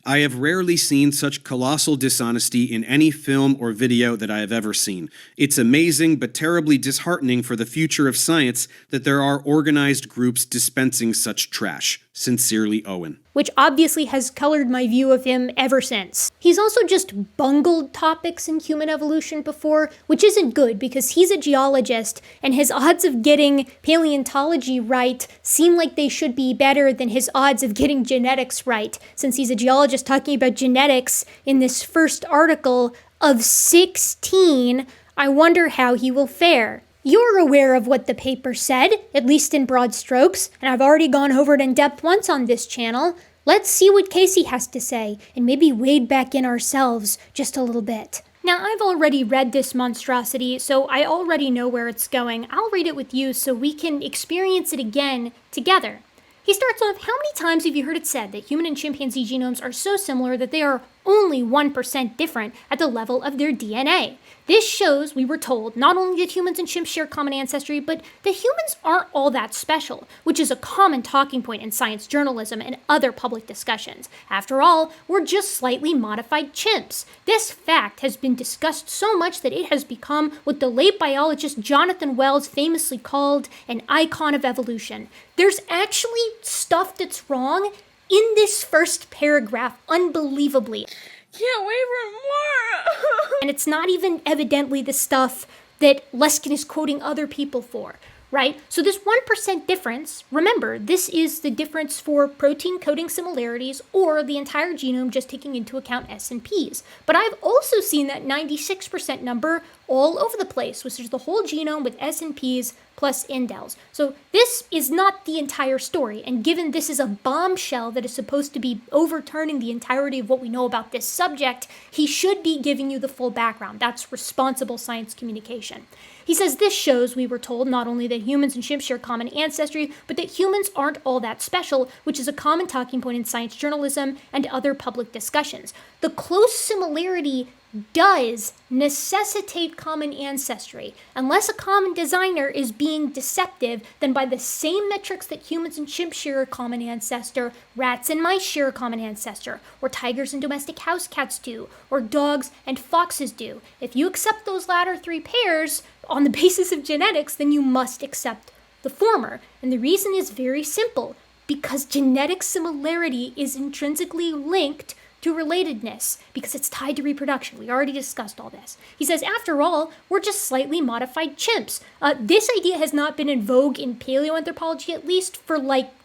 I have rarely seen such colossal dishonesty in any film or video that I have ever seen. It's amazing but terribly disheartening for the future of science that there are organized groups dispensing such trash. Sincerely, Owen. Which obviously has colored my view of him ever since. He's also just bungled topics in human evolution before, which isn't good because he's a geologist and his odds of getting paleontology right seem like they should be better than his odds of getting genetics right, since he's a geologist talking about genetics in this first article of 16. I wonder how he will fare. You're aware of what the paper said, at least in broad strokes, and I've already gone over it in depth once on this channel. Let's see what Casey has to say, and maybe wade back in ourselves just a little bit. Now, I've already read this monstrosity, so I already know where it's going. I'll read it with you so we can experience it again together. He starts off, how many times have you heard it said that human and chimpanzee genomes are so similar that they are only 1% different at the level of their DNA? This shows, we were told, not only that humans and chimps share common ancestry, but that humans aren't all that special, which is a common talking point in science journalism and other public discussions. After all, we're just slightly modified chimps. This fact has been discussed so much that it has become what the late biologist Jonathan Wells famously called an icon of evolution. There's actually stuff that's wrong in this first paragraph, unbelievably. Can't wait for more! And it's not even evidently the stuff that Luskin is quoting other people for, right? So this 1% difference, remember, this is the difference for protein coding similarities or the entire genome just taking into account S and Ps. But I've also seen that 96% number all over the place, which is the whole genome with S and Ps plus indels. So this is not the entire story, and given this is a bombshell that is supposed to be overturning the entirety of what we know about this subject, he should be giving you the full background. That's responsible science communication. He says this shows, we were told, not only that humans and chimps share common ancestry, but that humans aren't all that special, which is a common talking point in science journalism and other public discussions. The close similarity does necessitate common ancestry. Unless a common designer is being deceptive, then by the same metrics that humans and chimps share a common ancestor, rats and mice share a common ancestor, or tigers and domestic house cats do, or dogs and foxes do. If you accept those latter three pairs on the basis of genetics, then you must accept the former. And the reason is very simple, because genetic similarity is intrinsically linked to relatedness, because it's tied to reproduction. We already discussed all this. He says, after all, we're just slightly modified chimps. This idea has not been in vogue in paleoanthropology, at least for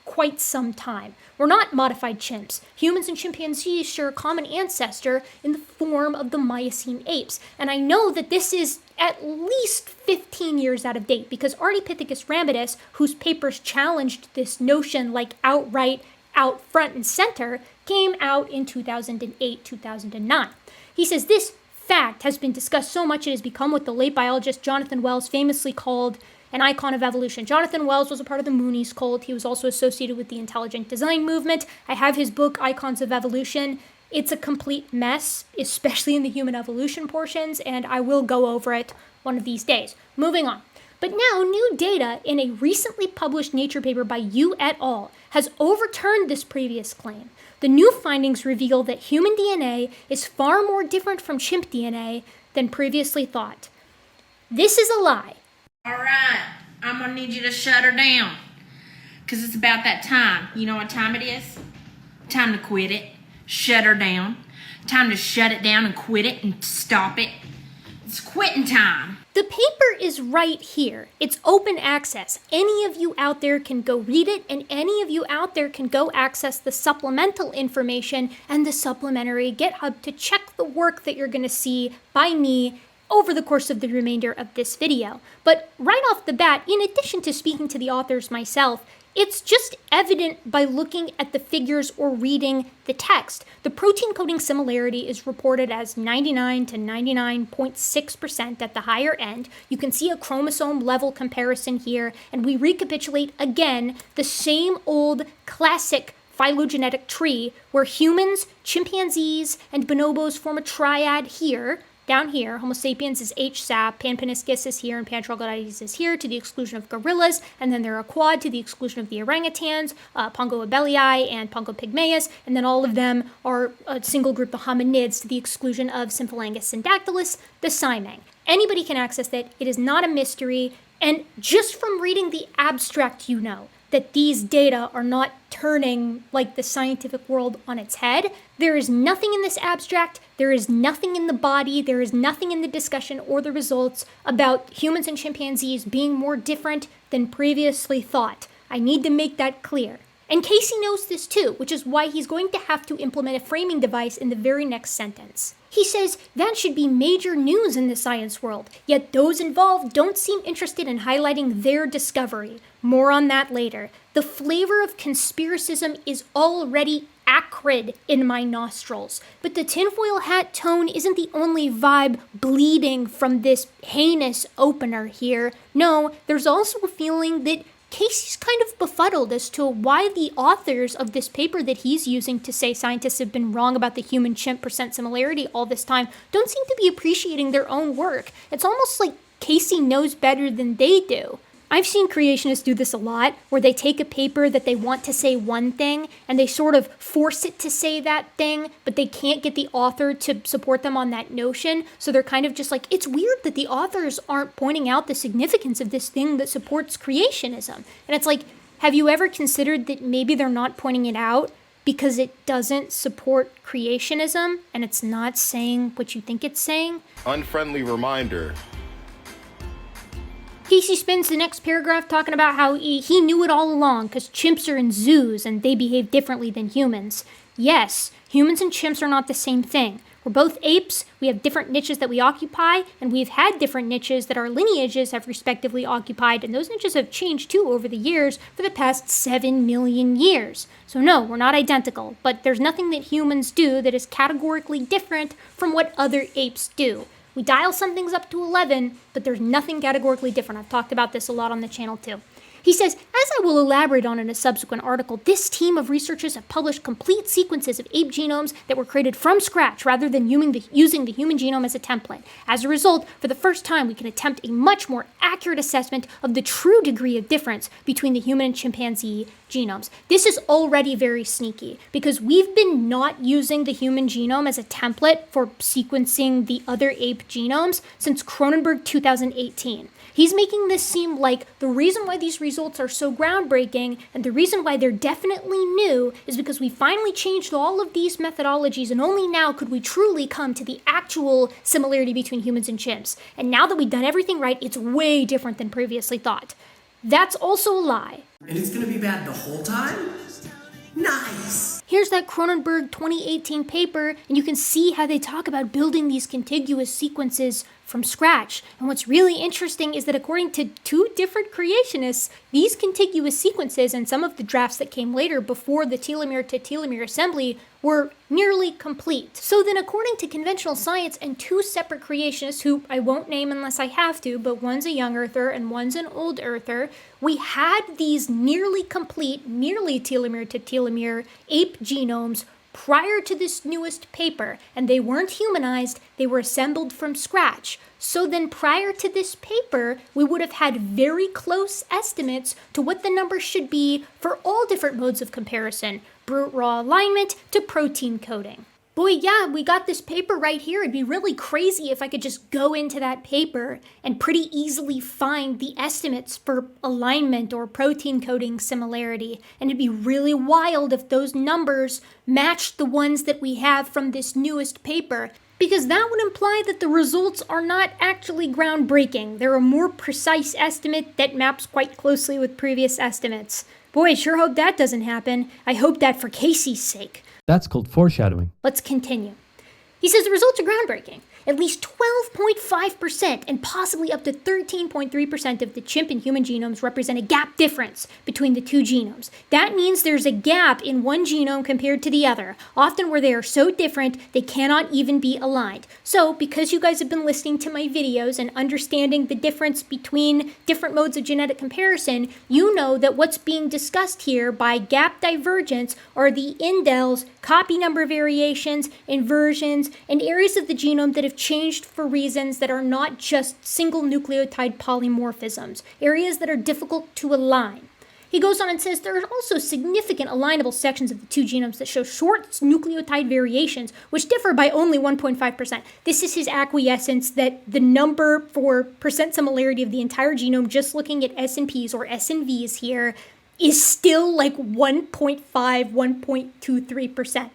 quite some time. We're not modified chimps. Humans and chimpanzees share a common ancestor in the form of the Miocene apes. And I know that this is at least 15 years out of date, because Ardipithecus ramidus, whose papers challenged this notion outright, out front and center, came out in 2008, 2009. He says this fact has been discussed so much it has become what the late biologist Jonathan Wells famously called an icon of evolution. Jonathan Wells was a part of the Moonies cult. He was also associated with the intelligent design movement. I have his book, Icons of Evolution. It's a complete mess, especially in the human evolution portions, and I will go over it one of these days. Moving on. But now, new data in a recently published Nature paper by Yu et al. Has overturned this previous claim. The new findings reveal that human DNA is far more different from chimp DNA than previously thought. This is a lie. All right, I'm gonna need you to shut her down, because it's about that time. You know what time it is? Time to quit it. Shut her down. Time to shut it down and quit it and stop it. It's quitting time. The paper is right here. It's open access. Any of you out there can go read it, and any of you out there can go access the supplemental information and the supplementary GitHub to check the work that you're going to see by me over the course of the remainder of this video. But right off the bat, in addition to speaking to the authors myself, it's just evident by looking at the figures or reading the text. The protein coding similarity is reported as 99 to 99.6% at the higher end. You can see a chromosome level comparison here, and we recapitulate again the same old classic phylogenetic tree where humans, chimpanzees, and bonobos form a triad here. Down here, Homo sapiens is H. sap, Pan paniscus is here, and Pan troglodytes is here, to the exclusion of gorillas, and then they're a quad to the exclusion of the orangutans, Pongo abellii and Pongo pygmaeus, and then all of them are a single group of hominids to the exclusion of Symphalangus syndactylus, the Simang. Anybody can access that. It is not a mystery, and just from reading the abstract, you know that these data are not turning like the scientific world on its head. There is nothing in this abstract, there is nothing in the body, there is nothing in the discussion or the results about humans and chimpanzees being more different than previously thought. I need to make that clear. And Casey knows this too, which is why he's going to have to implement a framing device in the very next sentence. He says that should be major news in the science world, yet those involved don't seem interested in highlighting their discovery. More on that later. The flavor of conspiracism is already acrid in my nostrils, but the tinfoil hat tone isn't the only vibe bleeding from this heinous opener here. No, there's also a feeling that Casey's kind of befuddled as to why the authors of this paper that he's using to say scientists have been wrong about the human-chimp percent similarity all this time don't seem to be appreciating their own work. It's almost like Casey knows better than they do. I've seen creationists do this a lot, where they take a paper that they want to say one thing, and they sort of force it to say that thing, but they can't get the author to support them on that notion, so they're kind of just like, it's weird that the authors aren't pointing out the significance of this thing that supports creationism. And it's like, have you ever considered that maybe they're not pointing it out because it doesn't support creationism, and it's not saying what you think it's saying? Unfriendly reminder. Casey spends the next paragraph talking about how he knew it all along because chimps are in zoos and they behave differently than humans. Yes, humans and chimps are not the same thing. We're both apes, we have different niches that we occupy, and we've had different niches that our lineages have respectively occupied, and those niches have changed too over the years for the past 7 million years. So no, we're not identical, but there's nothing that humans do that is categorically different from what other apes do. We dial some things up to 11, but there's nothing categorically different. I've talked about this a lot on the channel too. He says, as I will elaborate on in a subsequent article, this team of researchers have published complete sequences of ape genomes that were created from scratch rather than using the human genome as a template. As a result, for the first time, we can attempt a much more accurate assessment of the true degree of difference between the human and chimpanzee genomes. This is already very sneaky because we've been not using the human genome as a template for sequencing the other ape genomes since Cronenberg 2018. He's making this seem like the reason why these results are so groundbreaking and the reason why they're definitely new is because we finally changed all of these methodologies and only now could we truly come to the actual similarity between humans and chimps. And now that we've done everything right, it's way different than previously thought. That's also a lie. And it's gonna be bad the whole time? Nice! Here's that Cronenberg 2018 paper, and you can see how they talk about building these contiguous sequences from scratch. And what's really interesting is that according to two different creationists, these contiguous sequences and some of the drafts that came later before the telomere to telomere assembly were nearly complete. So then according to conventional science and two separate creationists, who I won't name unless I have to, but one's a young earther and one's an old earther, we had these nearly complete, nearly telomere to telomere ape genomes prior to this newest paper, and they weren't humanized, they were assembled from scratch. So then prior to this paper, we would have had very close estimates to what the numbers should be for all different modes of comparison, brute raw alignment to protein coding. boy, yeah, we got this paper right here. It'd be really crazy if I could just go into that paper and pretty easily find the estimates for alignment or protein coding similarity. And it'd be really wild if those numbers matched the ones that we have from this newest paper, because that would imply that the results are not actually groundbreaking. They're a more precise estimate that maps quite closely with previous estimates. Boy, I sure hope that doesn't happen. I hope that for Casey's sake. That's called foreshadowing. Let's continue. He says the results are groundbreaking. At least 12.5% and possibly up to 13.3% of the chimp and human genomes represent a gap difference between the two genomes. That means there's a gap in one genome compared to the other, often where they are so different they cannot even be aligned. So, because you guys have been listening to my videos and understanding the difference between different modes of genetic comparison, you know that what's being discussed here by gap divergence are the indels, copy number variations, inversions, and areas of the genome that have changed for reasons that are not just single nucleotide polymorphisms, areas that are difficult to align. He goes on and says there are also significant alignable sections of the two genomes that show short nucleotide variations, which differ by only 1.5%. This is his acquiescence that the number for percent similarity of the entire genome, just looking at SNPs or SNVs here, is still like 1.5, 1.23%.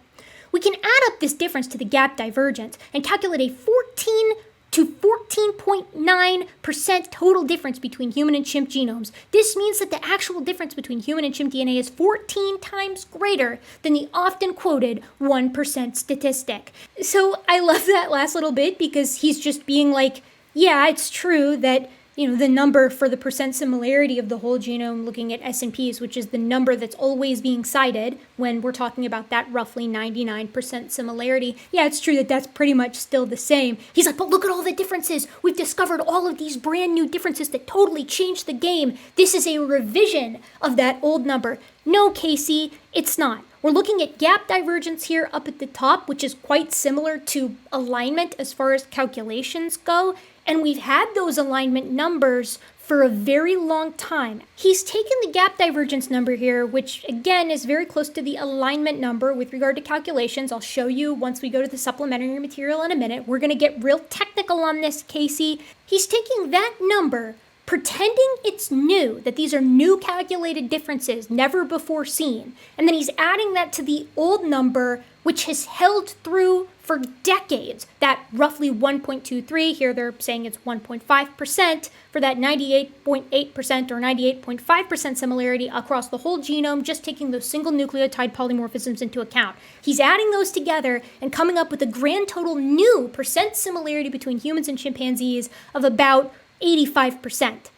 We can add up this difference to the gap divergence and calculate a 14 to 14.9% total difference between human and chimp genomes. This means that the actual difference between human and chimp DNA is 14 times greater than the often quoted 1% statistic. So I love that last little bit because he's just being like, yeah, it's true that the number for the percent similarity of the whole genome looking at SNPs, which is the number that's always being cited when we're talking about that roughly 99% similarity. Yeah, it's true that that's pretty much still the same. He's like, but look at all the differences. We've discovered all of these brand new differences that totally changed the game. This is a revision of that old number. No, Casey, it's not. We're looking at gap divergence here up at the top, which is quite similar to alignment as far as calculations go. And we've had those alignment numbers for a very long time. He's taken the gap divergence number here, which again is very close to the alignment number with regard to calculations. I'll show you once we go to the supplementary material in a minute. We're gonna get real technical on this, Casey. He's taking that number, pretending it's new, that these are new calculated differences never before seen. And then he's adding that to the old number, which has held through for decades, that roughly 1.23, here they're saying it's 1.5%, for that 98.8% or 98.5% similarity across the whole genome, just taking those single nucleotide polymorphisms into account. He's adding those together and coming up with a grand total new percent similarity between humans and chimpanzees of about 85%.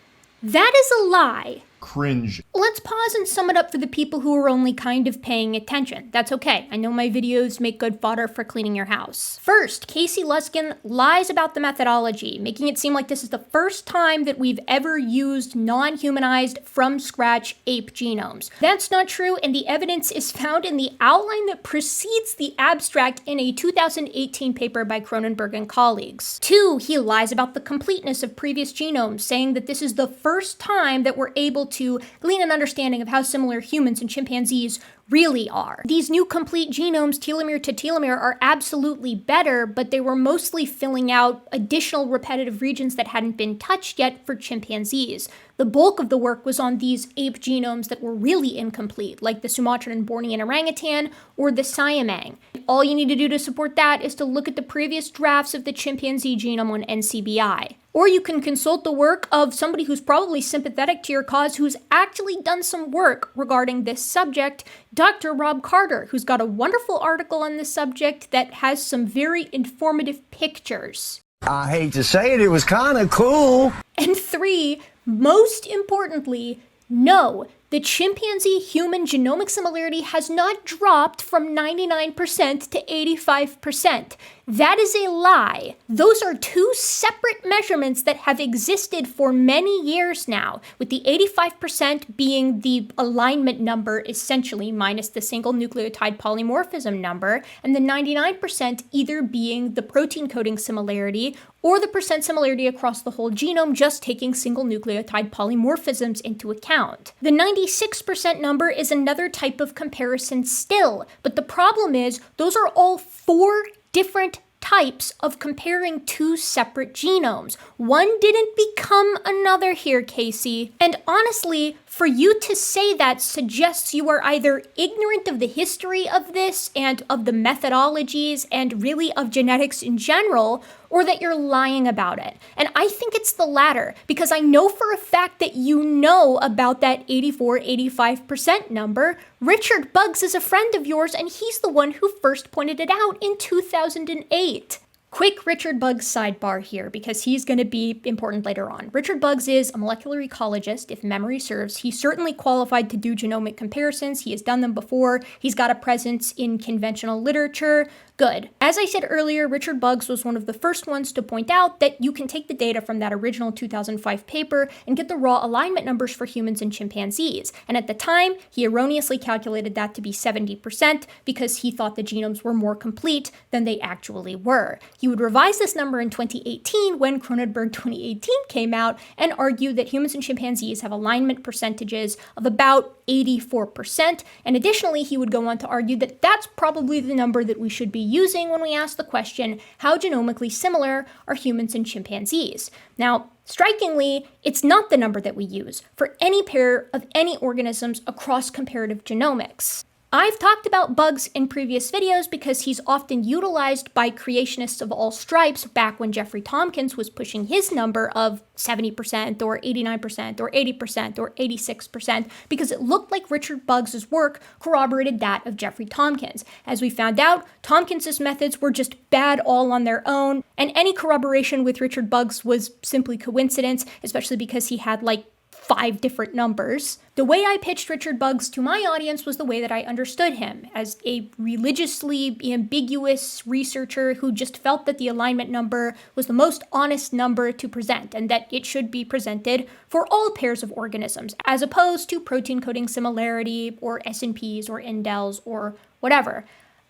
That is a lie. Cringe. Let's pause and sum it up for the people who are only kind of paying attention. That's okay. I know my videos make good fodder for cleaning your house. First, Casey Luskin lies about the methodology, making it seem like this is the first time that we've ever used non-humanized, from-scratch ape genomes. That's not true, and the evidence is found in the outline that precedes the abstract in a 2018 paper by Cronenberg and colleagues. 2, he lies about the completeness of previous genomes, saying that this is the first time that we're able to glean an understanding of how similar humans and chimpanzees really are. These new complete genomes, telomere to telomere, are absolutely better, but they were mostly filling out additional repetitive regions that hadn't been touched yet for chimpanzees. The bulk of the work was on these ape genomes that were really incomplete, like the Sumatran and Bornean orangutan or the Siamang. All you need to do to support that is to look at the previous drafts of the chimpanzee genome on NCBI. Or you can consult the work of somebody who's probably sympathetic to your cause, who's actually done some work regarding this subject, Dr. Rob Carter, who's got a wonderful article on this subject that has some very informative pictures. I hate to say it, it was kind of cool. And 3, most importantly, no, the chimpanzee-human genomic similarity has not dropped from 99% to 85%. That is a lie. Those are 2 separate measurements that have existed for many years now, with the 85% being the alignment number, essentially, minus the single nucleotide polymorphism number, and the 99% either being the protein coding similarity or the percent similarity across the whole genome, just taking single nucleotide polymorphisms into account. The 96% number is another type of comparison still, but the problem is those are all 4 different types of comparing 2 separate genomes. One didn't become another here, Casey. And honestly, for you to say that suggests you are either ignorant of the history of this and of the methodologies and really of genetics in general, or that you're lying about it. And I think it's the latter, because I know for a fact that you know about that 84-85% number. Richard Buggs is a friend of yours, and he's the one who first pointed it out in 2008. Quick Richard Buggs sidebar here, because he's going to be important later on. Richard Buggs is a molecular ecologist, if memory serves. He's certainly qualified to do genomic comparisons. He has done them before. He's got a presence in conventional literature. Good. As I said earlier, Richard Buggs was one of the first ones to point out that you can take the data from that original 2005 paper and get the raw alignment numbers for humans and chimpanzees. And at the time, he erroneously calculated that to be 70% because he thought the genomes were more complete than they actually were. He would revise this number in 2018 when Cronenberg 2018 came out and argue that humans and chimpanzees have alignment percentages of about 84%. And additionally, he would go on to argue that that's probably the number that we should be using when we ask the question, how genomically similar are humans and chimpanzees? Now, strikingly, it's not the number that we use for any pair of any organisms across comparative genomics. I've talked about Buggs in previous videos because he's often utilized by creationists of all stripes back when Jeffrey Tompkins was pushing his number of 70% or 89% or 80% or 86% because it looked like Richard Buggs' work corroborated that of Jeffrey Tompkins. As we found out, Tompkins' methods were just bad all on their own, and any corroboration with Richard Buggs was simply coincidence, especially because he had like 5 different numbers. The way I pitched Richard Buggs to my audience was the way that I understood him, as a religiously ambiguous researcher who just felt that the alignment number was the most honest number to present, and that it should be presented for all pairs of organisms, as opposed to protein coding similarity, or SNPs, or indels, or whatever.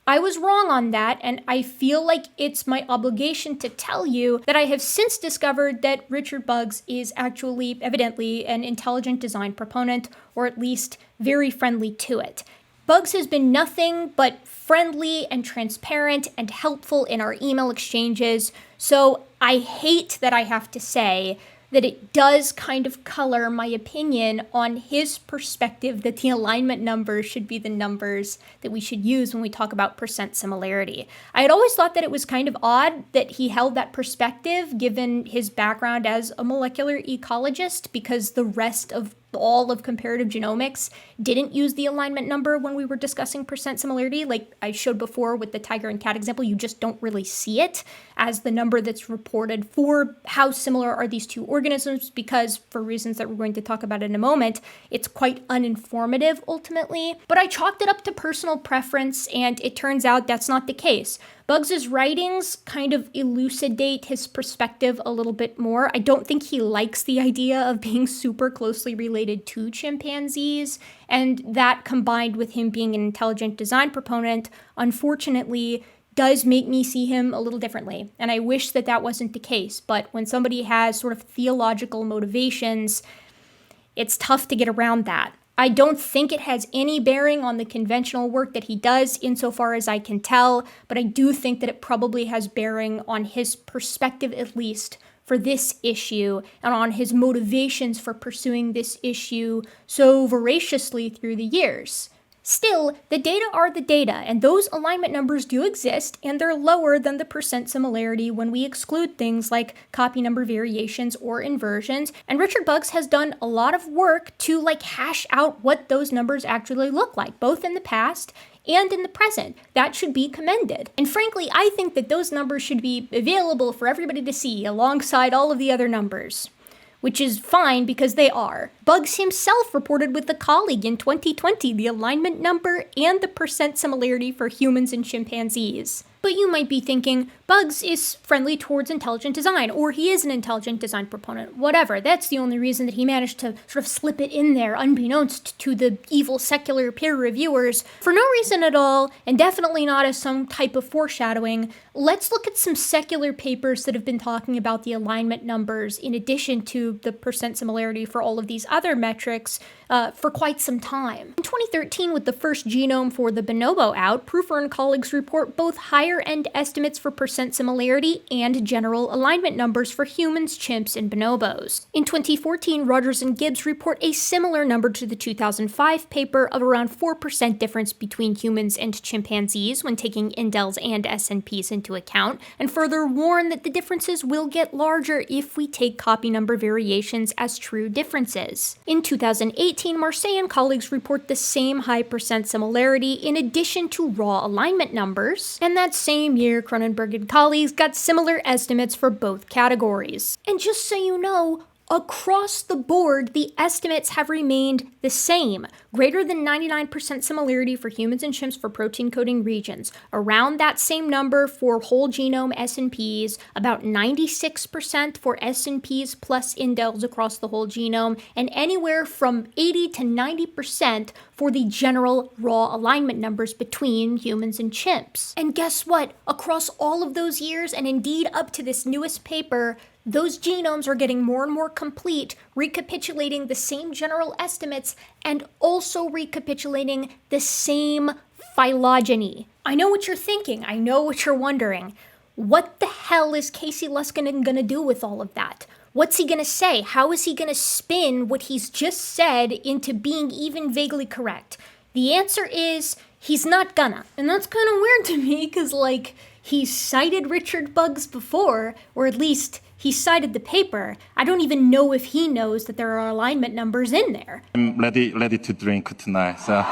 I was wrong on that, and I feel like it's my obligation to tell you that I have since discovered that Richard Buggs is actually, evidently, an intelligent design proponent, or at least very friendly to it. Buggs has been nothing but friendly and transparent and helpful in our email exchanges, so I hate that I have to say that it does kind of color my opinion on his perspective that the alignment numbers should be the numbers that we should use when we talk about percent similarity. I had always thought that it was kind of odd that he held that perspective given his background as a molecular ecologist, because the rest of all of comparative genomics didn't use the alignment number when we were discussing percent similarity. Like I showed before with the tiger and cat example, you just don't really see it as the number that's reported for how similar are these two organisms, because for reasons that we're going to talk about in a moment, it's quite uninformative ultimately. But I chalked it up to personal preference, and it turns out that's not the case. Buggs' writings kind of elucidate his perspective a little bit more. I don't think he likes the idea of being super closely related to chimpanzees, and that combined with him being an intelligent design proponent, unfortunately, does make me see him a little differently. And I wish that that wasn't the case, but when somebody has sort of theological motivations, it's tough to get around that. I don't think it has any bearing on the conventional work that he does insofar as I can tell, but I do think that it probably has bearing on his perspective, at least for this issue, and on his motivations for pursuing this issue so voraciously through the years. Still, the data are the data, and those alignment numbers do exist, and they're lower than the percent similarity when we exclude things like copy number variations or inversions, and Richard Buggs has done a lot of work to hash out what those numbers actually look like, both in the past and in the present. That should be commended. And frankly, I think that those numbers should be available for everybody to see alongside all of the other numbers. Which is fine because they are. Buggs himself reported with a colleague in 2020 the alignment number and the percent similarity for humans and chimpanzees. But you might be thinking, Bugs is friendly towards intelligent design, or he is an intelligent design proponent, whatever. That's the only reason that he managed to sort of slip it in there, unbeknownst to the evil secular peer reviewers, for no reason at all, and definitely not as some type of foreshadowing. Let's look at some secular papers that have been talking about the alignment numbers in addition to the percent similarity for all of these other metrics for quite some time. In 2013, with the first genome for the bonobo out, Proofer and colleagues report both higher-end estimates for percent similarity and general alignment numbers for humans, chimps, and bonobos. In 2014, Rogers and Gibbs report a similar number to the 2005 paper of around 4% difference between humans and chimpanzees when taking indels and SNPs into account, and further warn that the differences will get larger if we take copy number variations as true differences. In 2018, Marseille and colleagues report the same high percent similarity in addition to raw alignment numbers, and that same year, Cronenberg and colleagues got similar estimates for both categories. And just so you know, across the board, the estimates have remained the same. Greater than 99% similarity for humans and chimps for protein coding regions. Around that same number for whole genome SNPs, about 96% for SNPs plus indels across the whole genome, and anywhere from 80 to 90% for the general raw alignment numbers between humans and chimps. And guess what? Across all of those years, and indeed up to this newest paper, those genomes are getting more and more complete, recapitulating the same general estimates and also recapitulating the same phylogeny. I know what you're thinking. I know what you're wondering. What the hell is Casey Luskin gonna do with all of that? What's he gonna say? How is he gonna spin what he's just said into being even vaguely correct? The answer is he's not gonna. And that's kind of weird to me because, like, he cited Richard Bugs before, or at least he cited the paper. I don't even know if he knows that there are alignment numbers in there. I'm ready to drink tonight, so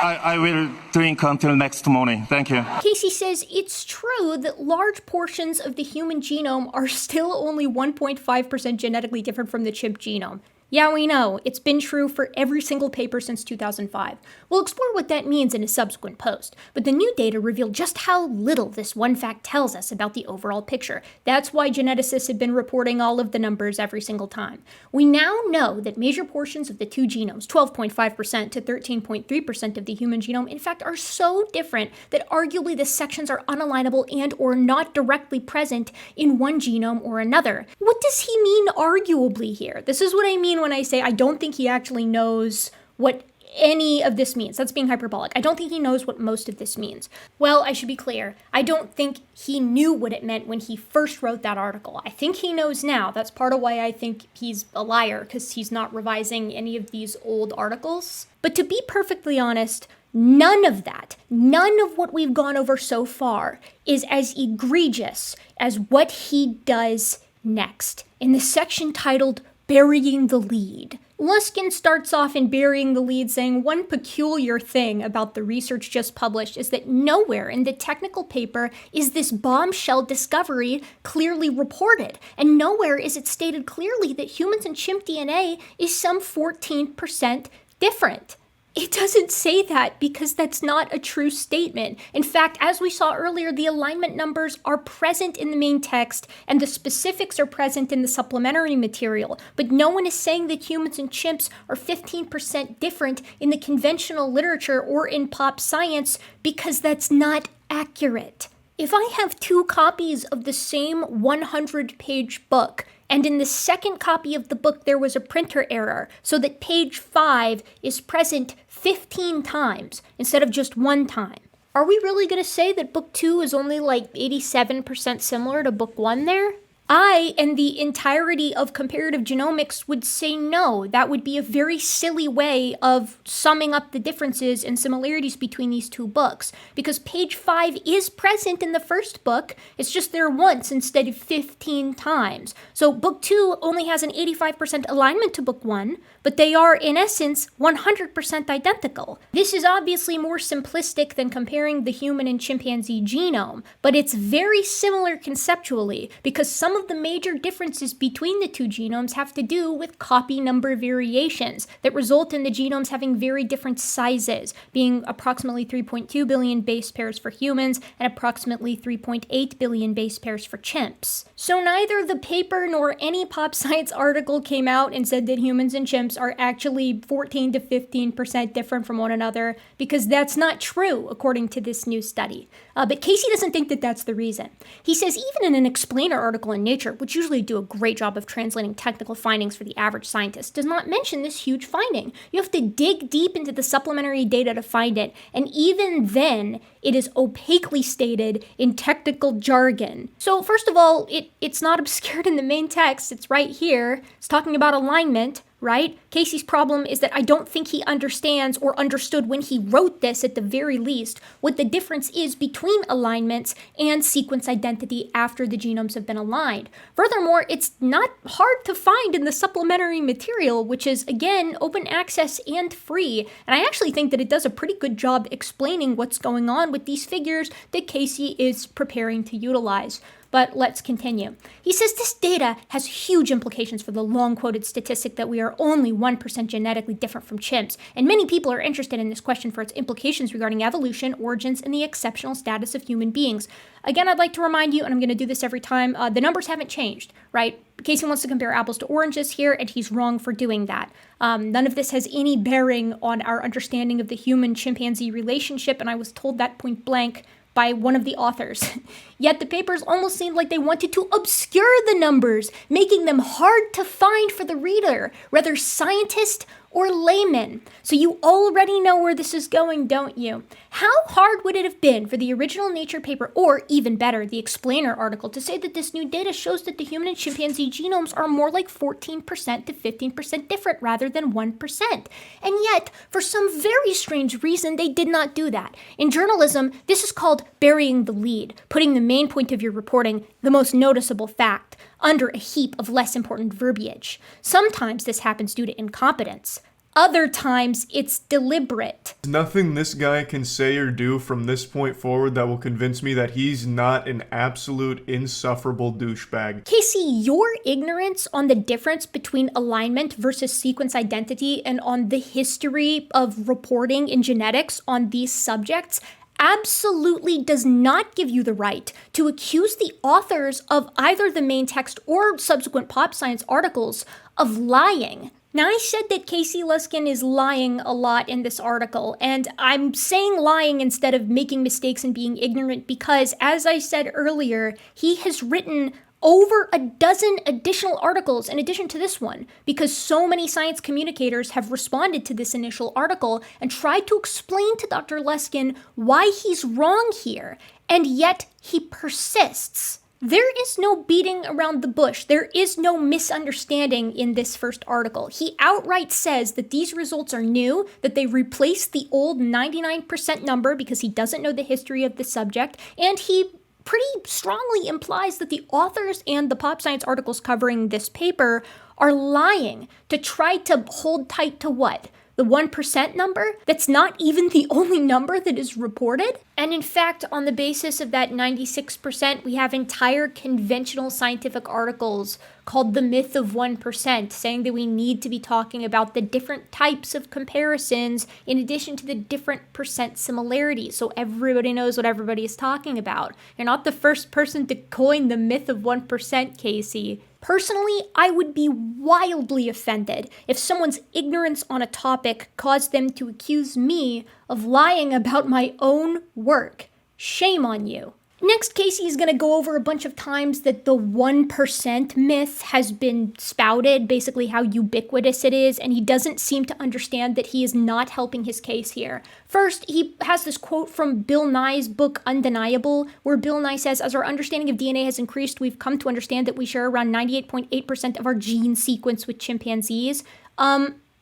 I will drink until next morning. Thank you. Casey says it's true that large portions of the human genome are still only 1.5% genetically different from the chimp genome. Yeah, we know. It's been true for every single paper since 2005. We'll explore what that means in a subsequent post, but the new data reveal just how little this one fact tells us about the overall picture. That's why geneticists have been reporting all of the numbers every single time. We now know that major portions of the two genomes, 12.5% to 13.3% of the human genome, in fact, are so different that arguably the sections are unalignable and or not directly present in one genome or another. What does he mean arguably here? This is what I mean when I say I don't think he actually knows what any of this means. That's being hyperbolic. I don't think he knows what most of this means. Well, I should be clear. I don't think he knew what it meant when he first wrote that article. I think he knows now. That's part of why I think he's a liar, because he's not revising any of these old articles. But to be perfectly honest, none of that, none of what we've gone over so far is as egregious as what he does next. In the section titled Burying the Lead. Luskin starts off in Burying the Lead saying one peculiar thing about the research just published is that nowhere in the technical paper is this bombshell discovery clearly reported, and nowhere is it stated clearly that humans and chimp DNA is some 14% different. It doesn't say that because that's not a true statement. In fact, as we saw earlier, the alignment numbers are present in the main text and the specifics are present in the supplementary material. But no one is saying that humans and chimps are 15% different in the conventional literature or in pop science because that's not accurate. If I have two copies of the same 100-page book, and in the second copy of the book there was a printer error, so that page 5 is present 15 times instead of just one time, are we really going to say that book 2 is only like 87% similar to book 1 there? I and the entirety of comparative genomics would say no. That would be a very silly way of summing up the differences and similarities between these two books, because page 5 is present in the first book, it's just there once instead of 15 times. So book 2 only has an 85% alignment to book 1, but they are, in essence, 100% identical. This is obviously more simplistic than comparing the human and chimpanzee genome, but it's very similar conceptually because some of the major differences between the two genomes have to do with copy number variations that result in the genomes having very different sizes, being approximately 3.2 billion base pairs for humans and approximately 3.8 billion base pairs for chimps. So neither the paper nor any pop science article came out and said that humans and chimps are actually 14 to 15% different from one another, because that's not true, according to this new study. But Casey doesn't think that that's the reason. He says even in an explainer article in Nature, which usually do a great job of translating technical findings for the average scientist, does not mention this huge finding. You have to dig deep into the supplementary data to find it, and even then, it is opaquely stated in technical jargon. So first of all, it's not obscured in the main text, it's right here. It's talking about alignment, right? Casey's problem is that I don't think he understands or understood when he wrote this, at the very least, what the difference is between alignments and sequence identity after the genomes have been aligned. Furthermore, it's not hard to find in the supplementary material, which is, again, open access and free. And I actually think that it does a pretty good job explaining what's going on with these figures that Casey is preparing to utilize. But let's continue. He says this data has huge implications for the long-quoted statistic that we are only 1% genetically different from chimps, and many people are interested in this question for its implications regarding evolution, origins, and the exceptional status of human beings. Again, I'd like to remind you, and I'm going to do this every time, the numbers haven't changed, right? Casey wants to compare apples to oranges here, and he's wrong for doing that. None of this has any bearing on our understanding of the human-chimpanzee relationship, and I was told that point blank by one of the authors. Yet the papers almost seemed like they wanted to obscure the numbers, making them hard to find for the reader, whether scientist or layman. So you already know where this is going, don't you? How hard would it have been for the original Nature paper, or even better, the explainer article, to say that this new data shows that the human and chimpanzee genomes are more like 14% to 15% different rather than 1%? And yet, for some very strange reason, they did not do that. In journalism, this is called burying the lead, putting the main point of your reporting, the most noticeable fact, under a heap of less important verbiage. Sometimes this happens due to incompetence. Other times, it's deliberate. Nothing this guy can say or do from this point forward that will convince me that he's not an absolute insufferable douchebag. Casey, your ignorance on the difference between alignment versus sequence identity and on the history of reporting in genetics on these subjects absolutely does not give you the right to accuse the authors of either the main text or subsequent pop science articles of lying. Now, I said that Casey Luskin is lying a lot in this article, and I'm saying lying instead of making mistakes and being ignorant because, as I said earlier, he has written over a dozen additional articles in addition to this one, because so many science communicators have responded to this initial article and tried to explain to Dr. Luskin why he's wrong here, and yet he persists. There is no beating around the bush. There is no misunderstanding in this first article. He outright says that these results are new, that they replace the old 99% number because he doesn't know the history of the subject, and he pretty strongly implies that the authors and the pop science articles covering this paper are lying to try to hold tight to what? The 1% number? That's not even the only number that is reported? And in fact, on the basis of that 96%, we have entire conventional scientific articles called The Myth of 1%, saying that we need to be talking about the different types of comparisons in addition to the different percent similarities, so everybody knows what everybody is talking about. You're not the first person to coin the myth of 1%, Casey. Personally, I would be wildly offended if someone's ignorance on a topic caused them to accuse me of lying about my own work. Shame on you. Next, Casey is going to go over a bunch of times that the 1% myth has been spouted, basically how ubiquitous it is, and he doesn't seem to understand that he is not helping his case here. First, he has this quote from Bill Nye's book Undeniable, where Bill Nye says, as our understanding of DNA has increased, we've come to understand that we share around 98.8% of our gene sequence with chimpanzees.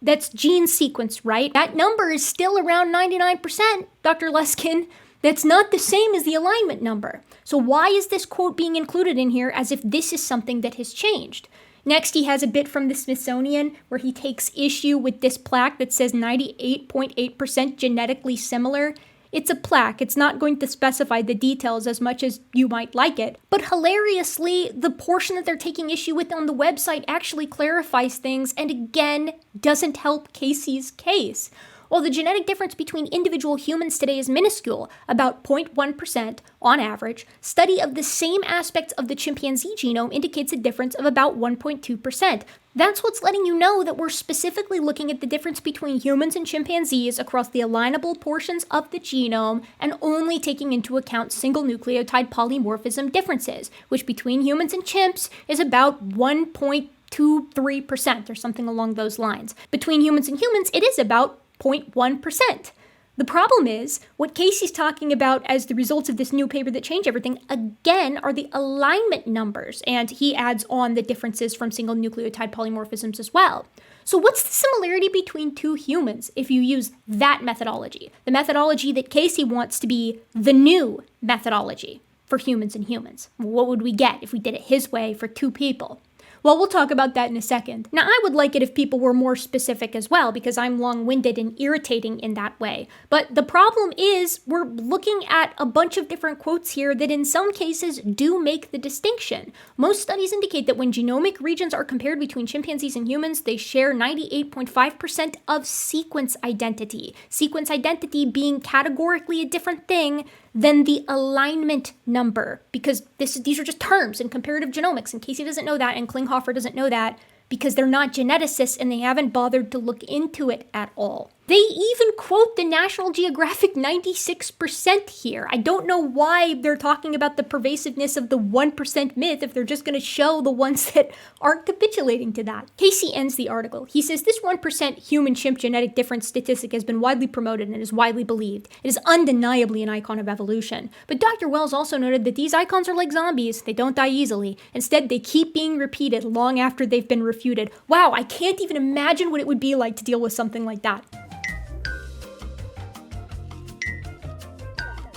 That's gene sequence, right? That number is still around 99%, Dr. Luskin. That's not the same as the alignment number. So why is this quote being included in here as if this is something that has changed? Next, he has a bit from the Smithsonian where he takes issue with this plaque that says 98.8% genetically similar. It's a plaque. It's not going to specify the details as much as you might like it. But hilariously, the portion that they're taking issue with on the website actually clarifies things and again doesn't help Casey's case. While the genetic difference between individual humans today is minuscule, about 0.1% on average, study of the same aspects of the chimpanzee genome indicates a difference of about 1.2%. That's what's letting you know that we're specifically looking at the difference between humans and chimpanzees across the alignable portions of the genome and only taking into account single nucleotide polymorphism differences, which between humans and chimps is about 1.23% or something along those lines. Between humans and humans, it is about 0.1%. The problem is, what Casey's talking about as the results of this new paper that change everything, again, are the alignment numbers, and he adds on the differences from single nucleotide polymorphisms as well. So what's the similarity between two humans if you use that methodology? The methodology that Casey wants to be the new methodology for humans and humans. What would we get if we did it his way for two people? Well, we'll talk about that in a second. Now, I would like it if people were more specific as well, because I'm long-winded and irritating in that way. But the problem is, we're looking at a bunch of different quotes here that in some cases do make the distinction. Most studies indicate that when genomic regions are compared between chimpanzees and humans, they share 98.5% of sequence identity. Sequence identity being categorically a different thing than the alignment number, because these are just terms in comparative genomics, and Casey doesn't know that, and Klinghoffer doesn't know that, because they're not geneticists and they haven't bothered to look into it at all. They even quote the National Geographic 96% here. I don't know why they're talking about the pervasiveness of the 1% myth if they're just going to show the ones that aren't capitulating to that. Casey ends the article. He says, this 1% human-chimp genetic difference statistic has been widely promoted and is widely believed. It is undeniably an icon of evolution. But Dr. Wells also noted that these icons are like zombies. They don't die easily. Instead, they keep being repeated long after they've been refuted. Wow, I can't even imagine what it would be like to deal with something like that.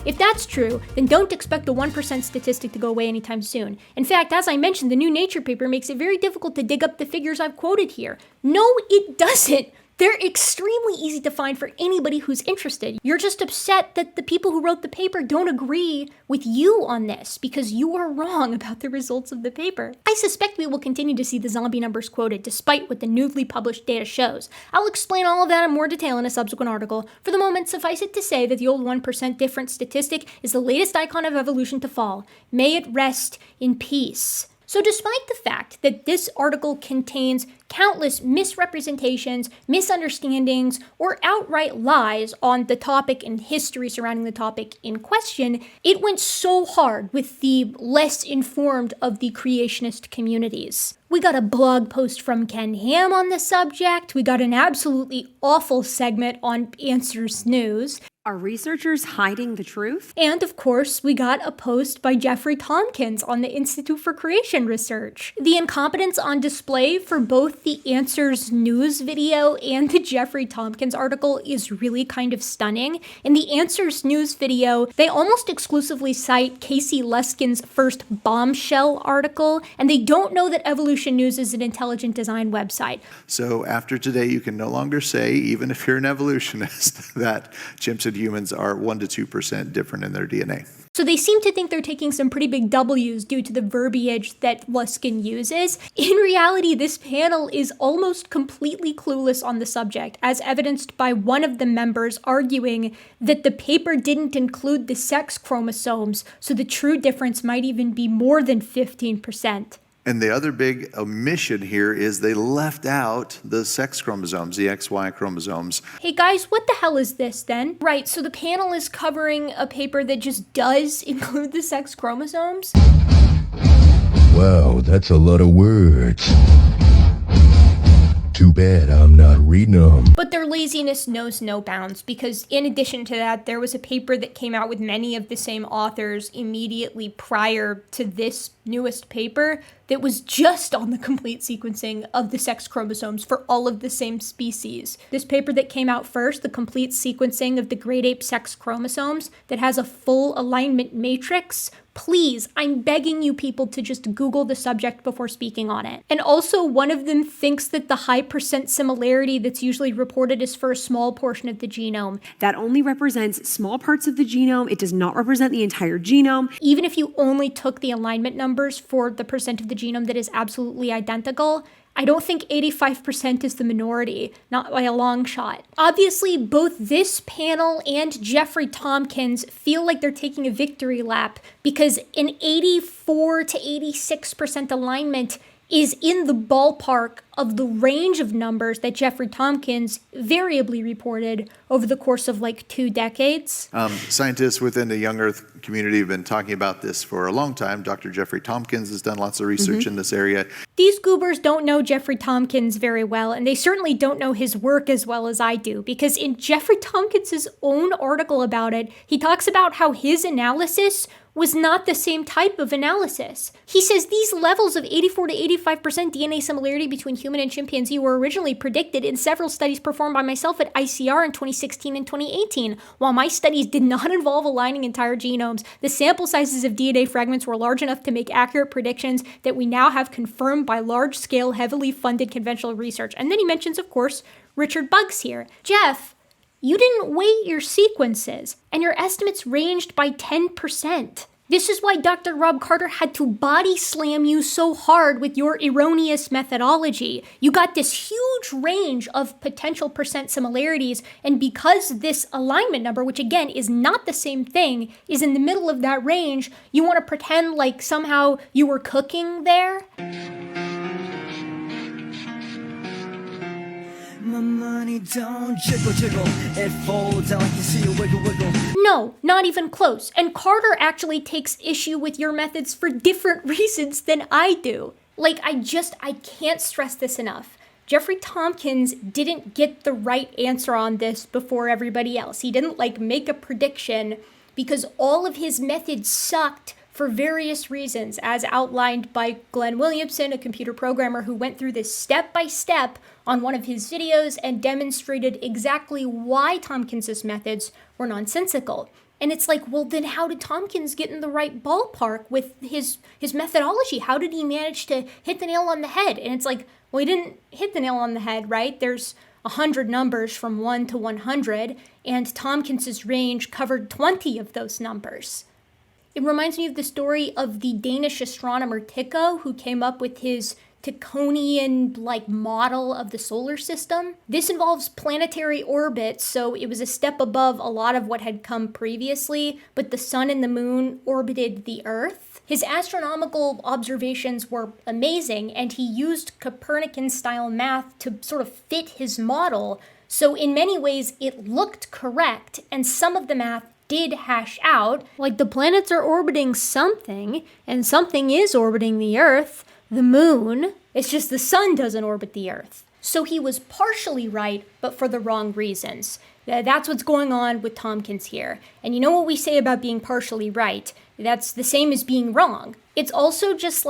If that's true, then don't expect the 1% statistic to go away anytime soon. In fact, as I mentioned, the new Nature paper makes it very difficult to dig up the figures I've quoted here. No, it doesn't. They're extremely easy to find for anybody who's interested. You're just upset that the people who wrote the paper don't agree with you on this because you are wrong about the results of the paper. I suspect we will continue to see the zombie numbers quoted despite what the newly published data shows. I'll explain all of that in more detail in a subsequent article. For the moment, suffice it to say that the old 1% difference statistic is the latest icon of evolution to fall. May it rest in peace. So despite the fact that this article contains countless misrepresentations, misunderstandings, or outright lies on the topic and history surrounding the topic in question, it went so hard with the less informed of the creationist communities. We got a blog post from Ken Ham on the subject, we got an absolutely awful segment on Answers News. Are researchers hiding the truth? And of course, we got a post by Jeffrey Tompkins on the Institute for Creation Research. The incompetence on display for both the Answers News video and the Jeffrey Tompkins article is really kind of stunning. In the Answers News video, they almost exclusively cite Casey Luskin's first bombshell article, and they don't know that Evolution News is an intelligent design website. So after today, you can no longer say, even if you're an evolutionist, that chimps and humans are 1 to 2% different in their DNA. So they seem to think they're taking some pretty big W's due to the verbiage that Luskin uses. In reality, this panel is almost completely clueless on the subject, as evidenced by one of the members arguing that the paper didn't include the sex chromosomes, so the true difference might even be more than 15%. And the other big omission here is they left out the sex chromosomes, the XY chromosomes. Hey guys, what the hell is this then? Right, so the panel is covering a paper that just does include the sex chromosomes? Wow, that's a lot of words. Too bad I'm not reading them. But their laziness knows no bounds, because in addition to that, there was a paper that came out with many of the same authors immediately prior to this newest paper that was just on the complete sequencing of the sex chromosomes for all of the same species. This paper that came out first, the complete sequencing of the great ape sex chromosomes that has a full alignment matrix, please, I'm begging you people to just Google the subject before speaking on it. And also, one of them thinks that the high percent similarity that's usually reported is for a small portion of the genome. That only represents small parts of the genome. It does not represent the entire genome. Even if you only took the alignment numbers for the percent of the genome that is absolutely identical, I don't think 85% is the minority, not by a long shot. Obviously, both this panel and Jeffrey Tompkins feel like they're taking a victory lap because an 84 to 86% alignment is in the ballpark of the range of numbers that Jeffrey Tompkins variably reported over the course of like 2 decades. Scientists within the young Earth community have been talking about this for a long time. Dr. Jeffrey Tompkins has done lots of research in this area. These goobers don't know Jeffrey Tompkins very well, and they certainly don't know his work as well as I do, because in Jeffrey Tompkins' own article about it, he talks about how his analysis was not the same type of analysis. He says these levels of 84 to 85% DNA similarity between human and chimpanzee were originally predicted in several studies performed by myself at ICR in 2016 and 2018. While my studies did not involve aligning entire genomes, the sample sizes of DNA fragments were large enough to make accurate predictions that we now have confirmed by large-scale, heavily funded conventional research. And then he mentions, of course, Richard Buggs here. Jeff, you didn't weight your sequences, and your estimates ranged by 10%. This is why Dr. Rob Carter had to body slam you so hard with your erroneous methodology. You got this huge range of potential percent similarities, and because this alignment number, which again is not the same thing, is in the middle of that range, you want to pretend like somehow you were cooking there? My money don't jiggle jiggle, it folds out like you see a wiggle wiggle. No, not even close. And Carter actually takes issue with your methods for different reasons than I do. Like, I can't stress this enough. Jeffrey Tompkins didn't get the right answer on this before everybody else. He didn't, make a prediction because all of his methods sucked for various reasons, as outlined by Glenn Williamson, a computer programmer who went through this step by step on one of his videos and demonstrated exactly why Tompkins' methods were nonsensical. And it's like, well, then how did Tompkins get in the right ballpark with his methodology? How did he manage to hit the nail on the head? And it's like, well, he didn't hit the nail on the head, right? There's 100 numbers from 1 to 100, and Tompkins' range covered 20 of those numbers. It reminds me of the story of the Danish astronomer Tycho, who came up with his Tychonian model of the solar system. This involves planetary orbits, so it was a step above a lot of what had come previously, but the sun and the moon orbited the Earth. His astronomical observations were amazing, and he used Copernican-style math to sort of fit his model, so in many ways it looked correct, and some of the math did hash out, like the planets are orbiting something, and something is orbiting the Earth, the moon. It's just the sun doesn't orbit the Earth. So he was partially right, but for the wrong reasons. That's what's going on with Tompkins here. And you know what we say about being partially right? That's the same as being wrong. It's also just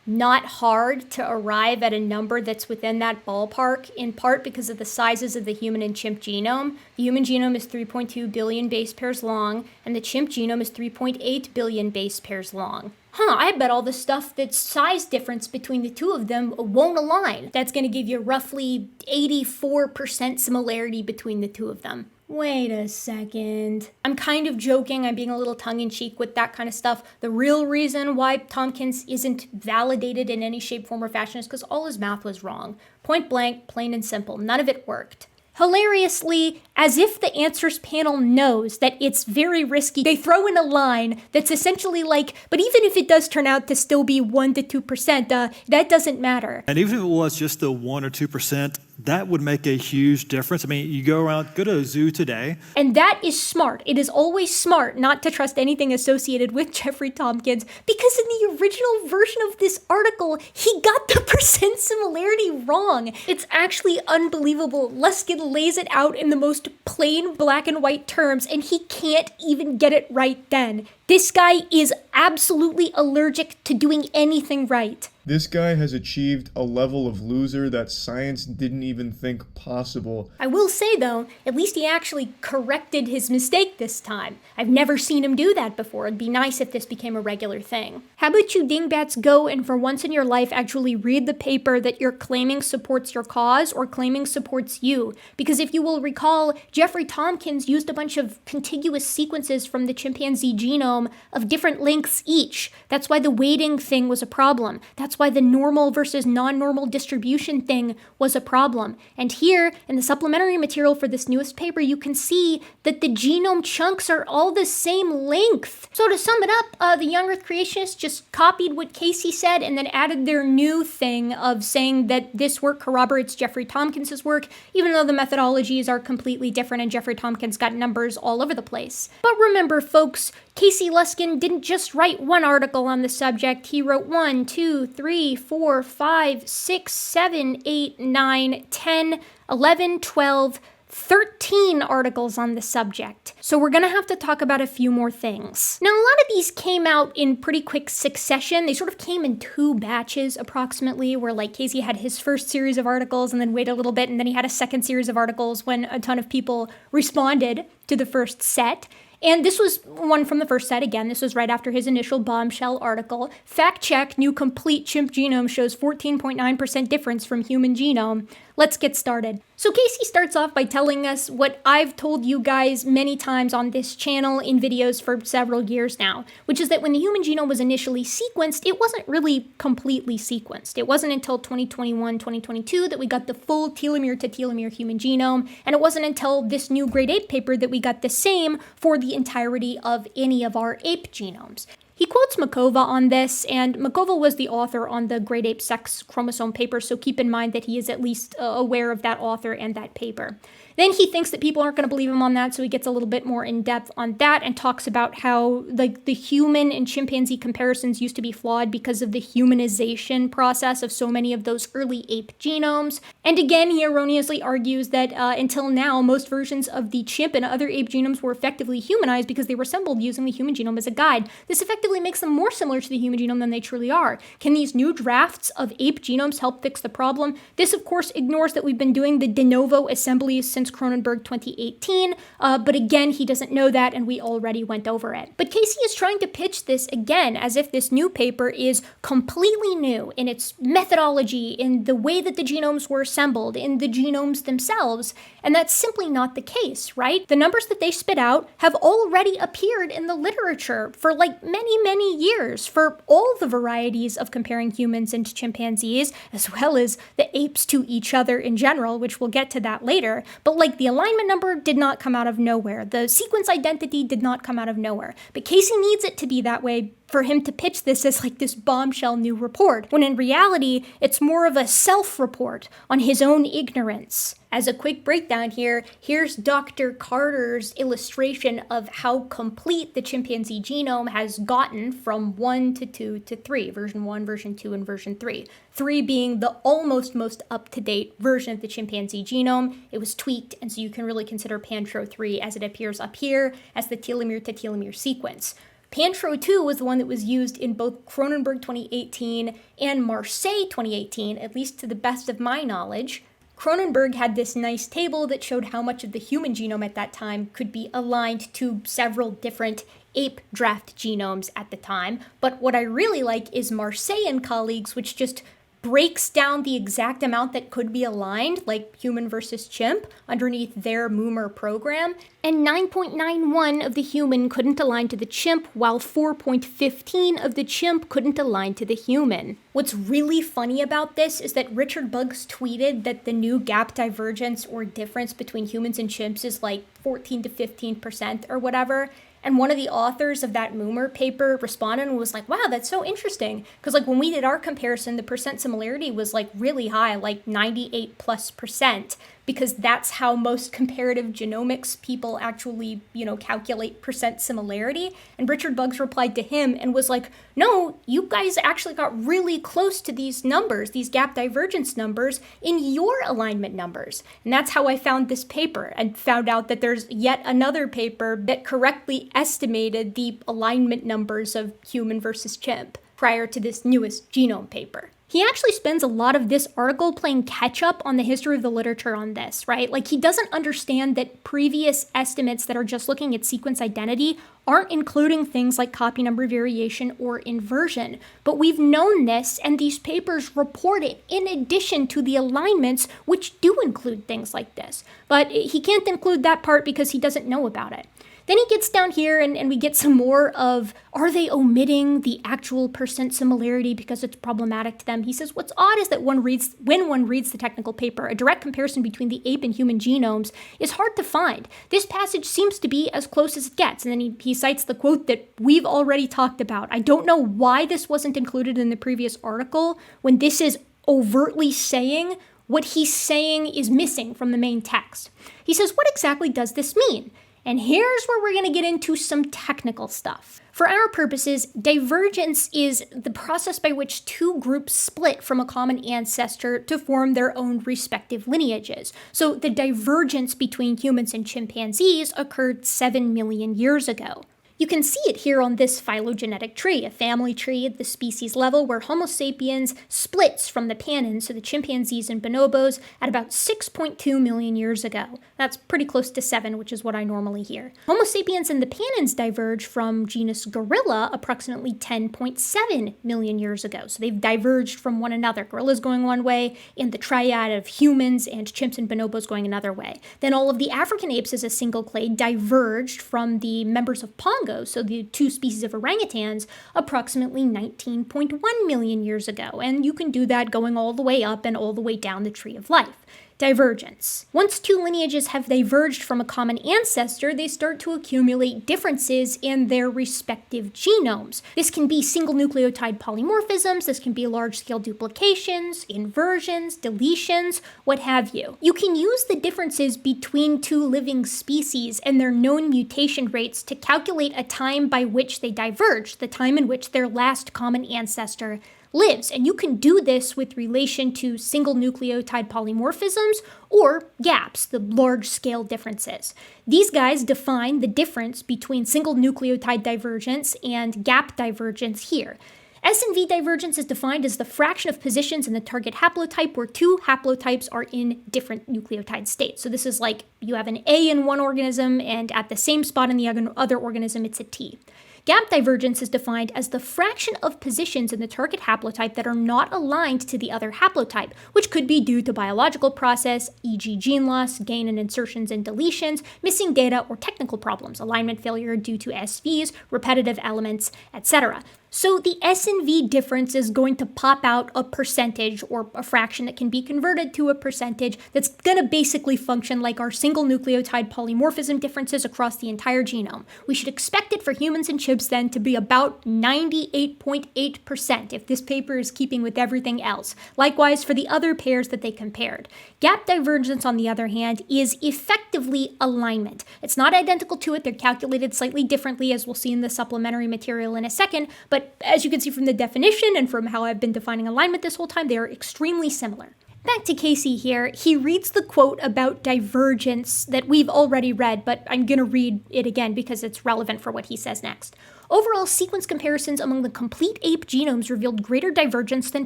not hard to arrive at a number that's within that ballpark, in part because of the sizes of the human and chimp genome. The human genome is 3.2 billion base pairs long, and the chimp genome is 3.8 billion base pairs long. I bet all the stuff that's size difference between the two of them won't align. That's going to give you roughly 84% similarity between the two of them. Wait a second. I'm kind of joking. I'm being a little tongue-in-cheek with that kind of stuff. The real reason why Tompkins isn't validated in any shape, form, or fashion is because all his math was wrong. Point blank, plain and simple. None of it worked. Hilariously, as if the answers panel knows that it's very risky, they throw in a line that's essentially but even if it does turn out to still be 1 to 2%, that doesn't matter. And even if it was just the 1 or 2%, that would make a huge difference. I mean, you go to a zoo today. And that is smart. It is always smart not to trust anything associated with Jeffrey Tompkins, because in the original version of this article, he got the percent similarity wrong. It's actually unbelievable. Luskin lays it out in the most plain black and white terms, and he can't even get it right then. This guy is absolutely allergic to doing anything right. This guy has achieved a level of loser that science didn't even think possible. I will say, though, at least he actually corrected his mistake this time. I've never seen him do that before. It'd be nice if this became a regular thing. How about you dingbats go and for once in your life actually read the paper that you're claiming supports your cause or claiming supports you? Because if you will recall, Jeffrey Tompkins used a bunch of contiguous sequences from the chimpanzee genome of different lengths each. That's why the weighting thing was a problem. That's why the normal versus non-normal distribution thing was a problem. And here, in the supplementary material for this newest paper, you can see that the genome chunks are all the same length. So to sum it up, the young Earth creationists just copied what Casey said and then added their new thing of saying that this work corroborates Jeffrey Tompkins' work, even though the methodologies are completely different and Jeffrey Tompkins got numbers all over the place. But remember, folks, Casey Luskin didn't just write one article on the subject. He wrote 1, 2, 3, 4, 5, 6, 7, 8, 9, 10, 11, 12, 13 articles on the subject. So we're gonna have to talk about a few more things. Now, a lot of these came out in pretty quick succession. They sort of came in 2 batches approximately, where like Casey had his first series of articles and then waited a little bit, and then he had a second series of articles when a ton of people responded to the first set. And this was one from the first set. Again, this was right after his initial bombshell article. Fact check, new complete chimp genome shows 14.9% difference from human genome. Let's get started. So Casey starts off by telling us what I've told you guys many times on this channel in videos for several years now, which is that when the human genome was initially sequenced, it wasn't really completely sequenced. It wasn't until 2021, 2022 that we got the full telomere to telomere human genome, and it wasn't until this new grade 8 paper that we got the same for the entirety of any of our ape genomes. He quotes Makova on this, and Makova was the author on the grade 8 sex chromosome paper, so keep in mind that he is at least aware of that author and that paper. Then he thinks that people aren't going to believe him on that, so he gets a little bit more in depth on that and talks about how like the human and chimpanzee comparisons used to be flawed because of the humanization process of so many of those early ape genomes. And again, he erroneously argues that until now, most versions of the chimp and other ape genomes were effectively humanized because they were assembled using the human genome as a guide. This effectively makes them more similar to the human genome than they truly are. Can these new drafts of ape genomes help fix the problem? This, of course, ignores that we've been doing the de novo assemblies since Cronenberg 2018, but again, he doesn't know that, and we already went over it. But Casey is trying to pitch this again as if this new paper is completely new in its methodology, in the way that the genomes were assembled, in the genomes themselves, and that's simply not the case, right? The numbers that they spit out have already appeared in the literature for like many years for all the varieties of comparing humans and chimpanzees, as well as the apes to each other in general, which we'll get to that later. But like the alignment number did not come out of nowhere. The sequence identity did not come out of nowhere. But Casey needs it to be that way for him to pitch this as like this bombshell new report, when in reality, it's more of a self-report on his own ignorance. As a quick breakdown here, here's Dr. Carter's illustration of how complete the chimpanzee genome has gotten from 1 to 2 to 3, version 1, version 2, and version 3. 3 being the almost most up-to-date version of the chimpanzee genome. It was tweaked, and so you can really consider Pantro 3 as it appears up here as the telomere to telomere sequence. Pantro 2 was the one that was used in both Cronenberg 2018 and Marseille 2018, at least to the best of my knowledge. Cronenberg had this nice table that showed how much of the human genome at that time could be aligned to several different ape draft genomes at the time. But what I really like is Marseille and colleagues, which just breaks down the exact amount that could be aligned, like human versus chimp, underneath their Moomer program. And 9.91 of the human couldn't align to the chimp, while 4.15 of the chimp couldn't align to the human. What's really funny about this is that Richard Buggs tweeted that the new gap divergence or difference between humans and chimps is like 14 to 15% or whatever. And one of the authors of that Moomer paper responded and was like, wow, that's so interesting. Because like when we did our comparison, the percent similarity was like really high, like 98+%, because that's how most comparative genomics people actually, calculate percent similarity. And Richard Buggs replied to him and was like, no, you guys actually got really close to these numbers, these gap divergence numbers in your alignment numbers. And that's how I found this paper and found out that there's yet another paper that correctly estimated the alignment numbers of human versus chimp prior to this newest genome paper. He actually spends a lot of this article playing catch up on the history of the literature on this, right? Like, he doesn't understand that previous estimates that are just looking at sequence identity aren't including things like copy number variation or inversion. But we've known this, and these papers report it in addition to the alignments, which do include things like this. But he can't include that part because he doesn't know about it. Then he gets down here and we get some more of, are they omitting the actual percent similarity because it's problematic to them? He says, what's odd is that when one reads the technical paper, a direct comparison between the ape and human genomes is hard to find. This passage seems to be as close as it gets. And then he cites the quote that we've already talked about. I don't know why this wasn't included in the previous article when this is overtly saying what he's saying is missing from the main text. He says, what exactly does this mean? And here's where we're going to get into some technical stuff. For our purposes, divergence is the process by which two groups split from a common ancestor to form their own respective lineages. So the divergence between humans and chimpanzees occurred 7 million years ago. You can see it here on this phylogenetic tree, a family tree at the species level where Homo sapiens splits from the panins, so the chimpanzees and bonobos, at about 6.2 million years ago. That's pretty close to 7, which is what I normally hear. Homo sapiens and the panins diverge from genus gorilla approximately 10.7 million years ago. So they've diverged from one another. Gorillas going one way, and the triad of humans and chimps and bonobos going another way. Then all of the African apes as a single clade diverged from the members of Pongo, so the two species of orangutans, approximately 19.1 million years ago. And you can do that going all the way up and all the way down the tree of life. Divergence. Once two lineages have diverged from a common ancestor, they start to accumulate differences in their respective genomes. This can be single nucleotide polymorphisms, this can be large-scale duplications, inversions, deletions, what have you. You can use the differences between two living species and their known mutation rates to calculate a time by which they diverged, the time in which their last common ancestor lives. And you can do this with relation to single nucleotide polymorphisms or gaps, the large-scale differences. These guys define the difference between single nucleotide divergence and gap divergence here. S&V divergence is defined as the fraction of positions in the target haplotype where two haplotypes are in different nucleotide states. So this is like you have an A in one organism, and at the same spot in the other organism, it's a T. Gap divergence is defined as the fraction of positions in the target haplotype that are not aligned to the other haplotype, which could be due to biological process, e.g. gene loss, gain and insertions and deletions, missing data, or technical problems, alignment failure due to SVs, repetitive elements, etc. So the S&V difference is going to pop out a percentage or a fraction that can be converted to a percentage that's going to basically function like our single nucleotide polymorphism differences across the entire genome. We should expect it for humans and chimps then to be about 98.8% if this paper is keeping with everything else. Likewise for the other pairs that they compared. Gap divergence, on the other hand, is effectively alignment. It's not identical to it. They're calculated slightly differently, as we'll see in the supplementary material in a second, but as you can see from the definition and from how I've been defining alignment this whole time, they are extremely similar. Back to Casey here. He reads the quote about divergence that we've already read, but I'm going to read it again because it's relevant for what he says next. Overall, sequence comparisons among the complete ape genomes revealed greater divergence than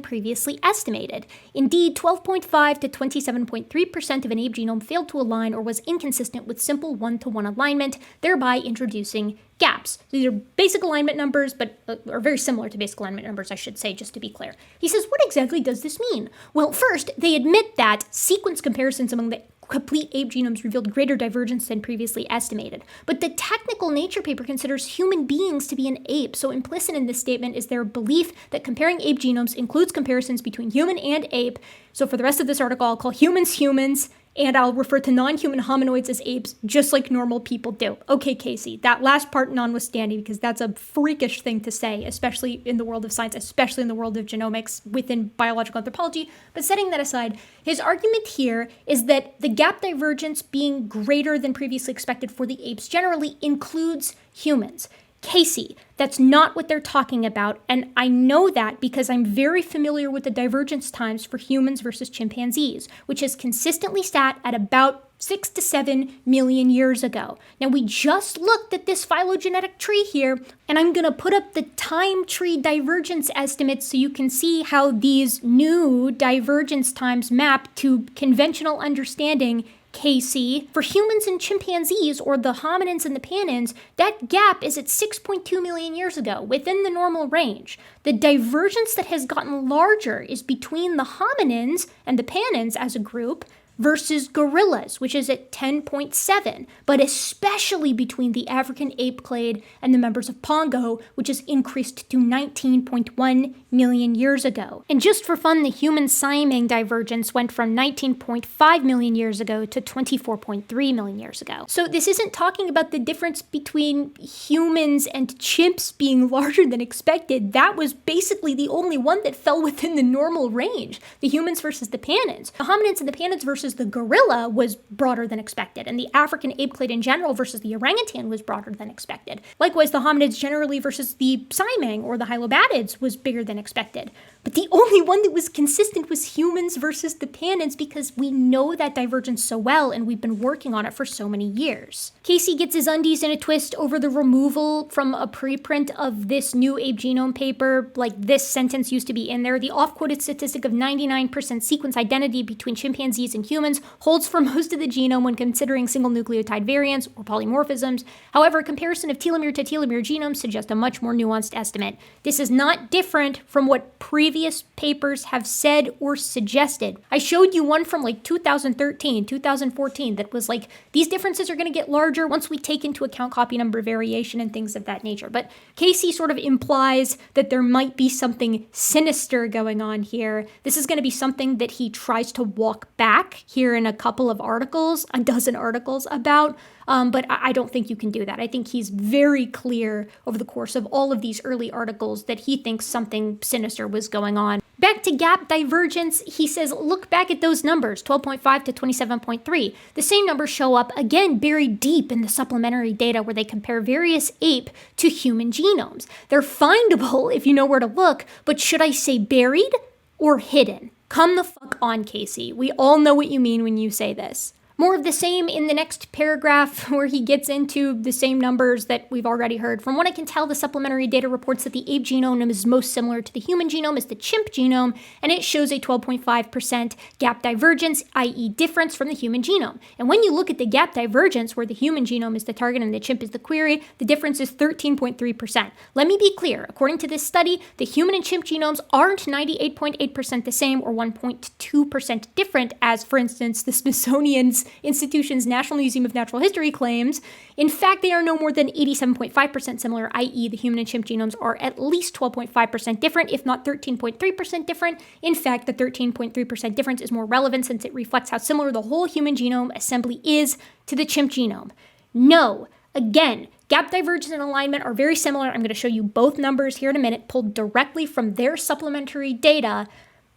previously estimated. Indeed, 12.5 to 27.3% of an ape genome failed to align or was inconsistent with simple one-to-one alignment, thereby introducing gaps. These are basic alignment numbers, but are very similar to basic alignment numbers, I should say, just to be clear. He says, what exactly does this mean? Well, first, they admit that sequence comparisons among the complete ape genomes revealed greater divergence than previously estimated. But the technical Nature paper considers human beings to be an ape, so implicit in this statement is their belief that comparing ape genomes includes comparisons between human and ape. So for the rest of this article, I'll call humans humans, and I'll refer to non-human hominoids as apes, just like normal people do. Okay, Casey, that last part notwithstanding, because that's a freakish thing to say, especially in the world of science, especially in the world of genomics within biological anthropology. But setting that aside, his argument here is that the gap divergence being greater than previously expected for the apes generally includes humans. Casey, that's not what they're talking about, and I know that because I'm very familiar with the divergence times for humans versus chimpanzees, which has consistently sat at about 6 to 7 million years ago. Now, we just looked at this phylogenetic tree here, and I'm going to put up the time tree divergence estimates so you can see how these new divergence times map to conventional understanding. Casey, for humans and chimpanzees, or the hominins and the panins, that gap is at 6.2 million years ago, within the normal range. The divergence that has gotten larger is between the hominins and the panins as a group versus gorillas, which is at 10.7, but especially between the African ape clade and the members of Pongo, which has increased to 19.1 million years ago. And just for fun, the human-Siamang divergence went from 19.5 million years ago to 24.3 million years ago. So this isn't talking about the difference between humans and chimps being larger than expected. That was basically the only one that fell within the normal range, the humans versus the panins. The hominids and the panins versus the gorilla was broader than expected, and the African ape clade in general versus the orangutan was broader than expected. Likewise, the hominids generally versus the Siamang or the hylobatids was bigger than expected. But the only one that was consistent was humans versus the panins because we know that divergence so well and we've been working on it for so many years. Casey gets his undies in a twist over the removal from a preprint of this new ape genome paper. Like, this sentence used to be in there. The off-quoted statistic of 99% sequence identity between chimpanzees and humans holds for most of the genome when considering single nucleotide variants or polymorphisms. However, a comparison of telomere to telomere genomes suggests a much more nuanced estimate. This is not different from what previous papers have said or suggested. I showed you one from like 2013, 2014 that was like, these differences are going to get larger once we take into account copy number variation and things of that nature. But Casey sort of implies that there might be something sinister going on here. This is going to be something that he tries to walk back here in a couple of articles, a dozen articles about. But I don't think you can do that. I think he's very clear over the course of all of these early articles that he thinks something sinister was going on. Back to gap divergence, he says, look back at those numbers, 12.5 to 27.3. The same numbers show up again buried deep in the supplementary data where they compare various ape to human genomes. They're findable if you know where to look, but should I say buried or hidden? Come the fuck on, Casey. We all know what you mean when you say this. More of the same in the next paragraph where he gets into the same numbers that we've already heard. From what I can tell, the supplementary data reports that the ape genome is most similar to the human genome as the chimp genome, and it shows a 12.5% gap divergence, i.e. difference from the human genome. And when you look at the gap divergence, where the human genome is the target and the chimp is the query, the difference is 13.3%. Let me be clear. According to this study, the human and chimp genomes aren't 98.8% the same or 1.2% different as, for instance, the Smithsonian's institution's National Museum of Natural History claims. In fact, they are no more than 87.5% similar, i.e. the human and chimp genomes are at least 12.5% different, if not 13.3% different. In fact, the 13.3% difference is more relevant since it reflects how similar the whole human genome assembly is to the chimp genome. No, again, gap divergence and alignment are very similar. I'm going to show you both numbers here in a minute, pulled directly from their supplementary data,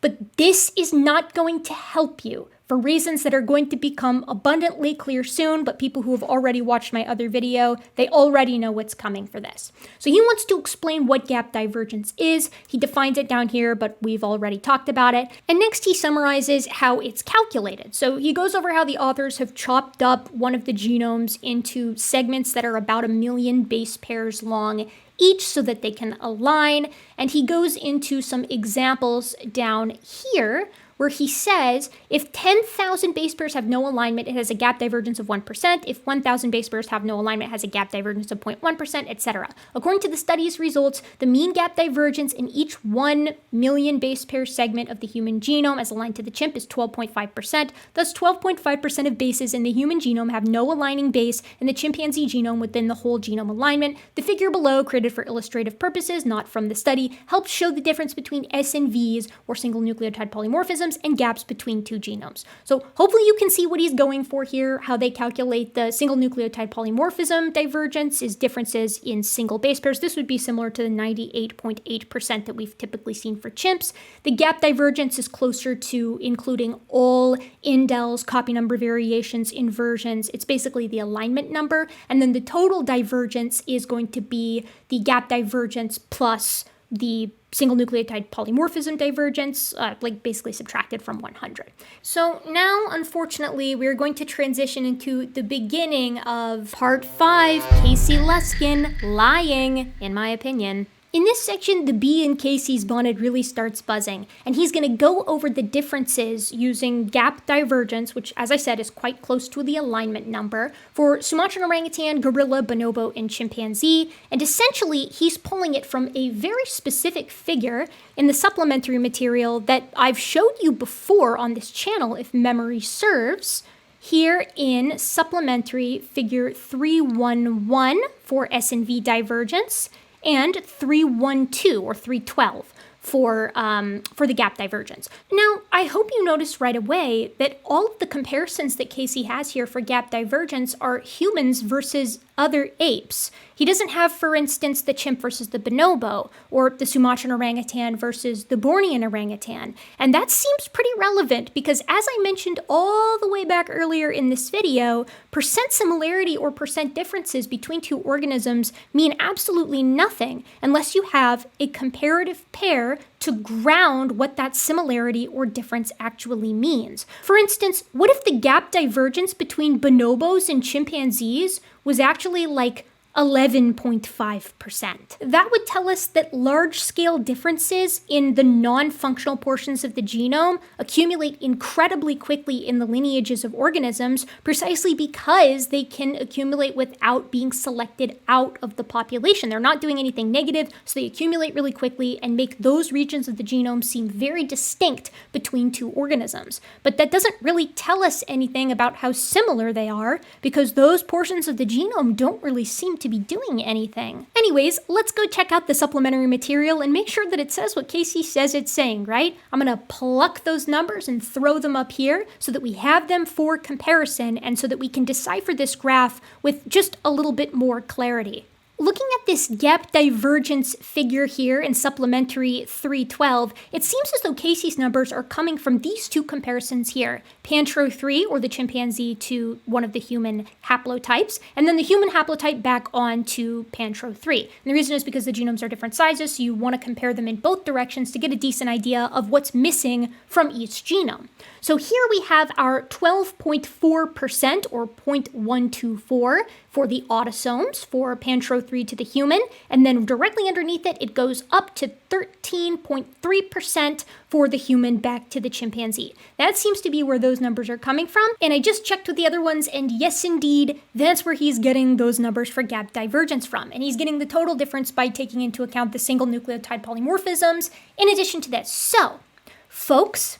but this is not going to help you for reasons that are going to become abundantly clear soon, but people who have already watched my other video, they already know what's coming for this. So he wants to explain what gap divergence is. He defines it down here, but we've already talked about it. And next he summarizes how it's calculated. So he goes over how the authors have chopped up one of the genomes into segments that are about 1 million base pairs long each so that they can align. And he goes into some examples down here where he says if 10,000 base pairs have no alignment, it has a gap divergence of 1%. If 1,000 base pairs have no alignment, it has a gap divergence of 0.1%, etc. According to the study's results, the mean gap divergence in each 1 million base pair segment of the human genome as aligned to the chimp is 12.5%. Thus, 12.5% of bases in the human genome have no aligning base in the chimpanzee genome within the whole genome alignment. The figure below, created for illustrative purposes, not from the study, helps show the difference between S and Vs, or single nucleotide polymorphisms, organisms and gaps between two genomes. So hopefully you can see what he's going for here, how they calculate the single nucleotide polymorphism divergence is differences in single base pairs. This would be similar to the 98.8% that we've typically seen for chimps. The gap divergence is closer to including all indels, copy number variations, inversions. It's basically the alignment number. And then the total divergence is going to be the gap divergence plus the single nucleotide polymorphism divergence, like basically subtracted from 100. So now, unfortunately, we're going to transition into the beginning of part 5, Casey Luskin lying, in my opinion. In this section, the bee in Casey's bonnet really starts buzzing, and he's going to go over the differences using gap divergence, which, as I said, is quite close to the alignment number, for Sumatran orangutan, gorilla, bonobo, and chimpanzee, and essentially, he's pulling it from a very specific figure in the supplementary material that I've showed you before on this channel, if memory serves, here in supplementary figure 311 for S&V divergence, and 312 or 312 for the gap divergence. Now, I hope you notice right away that all of the comparisons that Casey has here for gap divergence are humans versus other apes. He doesn't have, for instance, the chimp versus the bonobo, or the Sumatran orangutan versus the Bornean orangutan. And that seems pretty relevant because, as I mentioned all the way back earlier in this video, percent similarity or percent differences between two organisms mean absolutely nothing unless you have a comparative pair to ground what that similarity or difference actually means. For instance, what if the gap divergence between bonobos and chimpanzees was actually like 11.5%. That would tell us that large-scale differences in the non-functional portions of the genome accumulate incredibly quickly in the lineages of organisms precisely because they can accumulate without being selected out of the population. They're not doing anything negative, so they accumulate really quickly and make those regions of the genome seem very distinct between two organisms. But that doesn't really tell us anything about how similar they are because those portions of the genome don't really seem to be doing anything. Anyways, let's go check out the supplementary material and make sure that it says what Casey says it's saying, right? I'm gonna pluck those numbers and throw them up here so that we have them for comparison and so that we can decipher this graph with just a little bit more clarity. Looking at this gap divergence figure here in supplementary 312, it seems as though Casey's numbers are coming from these two comparisons here. Pantro 3, or the chimpanzee, to one of the human haplotypes, and then the human haplotype back on to Pantro 3. And the reason is because the genomes are different sizes, so you want to compare them in both directions to get a decent idea of what's missing from each genome. So here we have our 12.4% or 0.124 for the autosomes for Pantro 3 to the human, and then directly underneath it, it goes up to 13.3% for the human back to the chimpanzee. That seems to be where those numbers are coming from, and I just checked with the other ones, and yes, indeed, that's where he's getting those numbers for gap divergence from, and he's getting the total difference by taking into account the single nucleotide polymorphisms in addition to this. So, folks,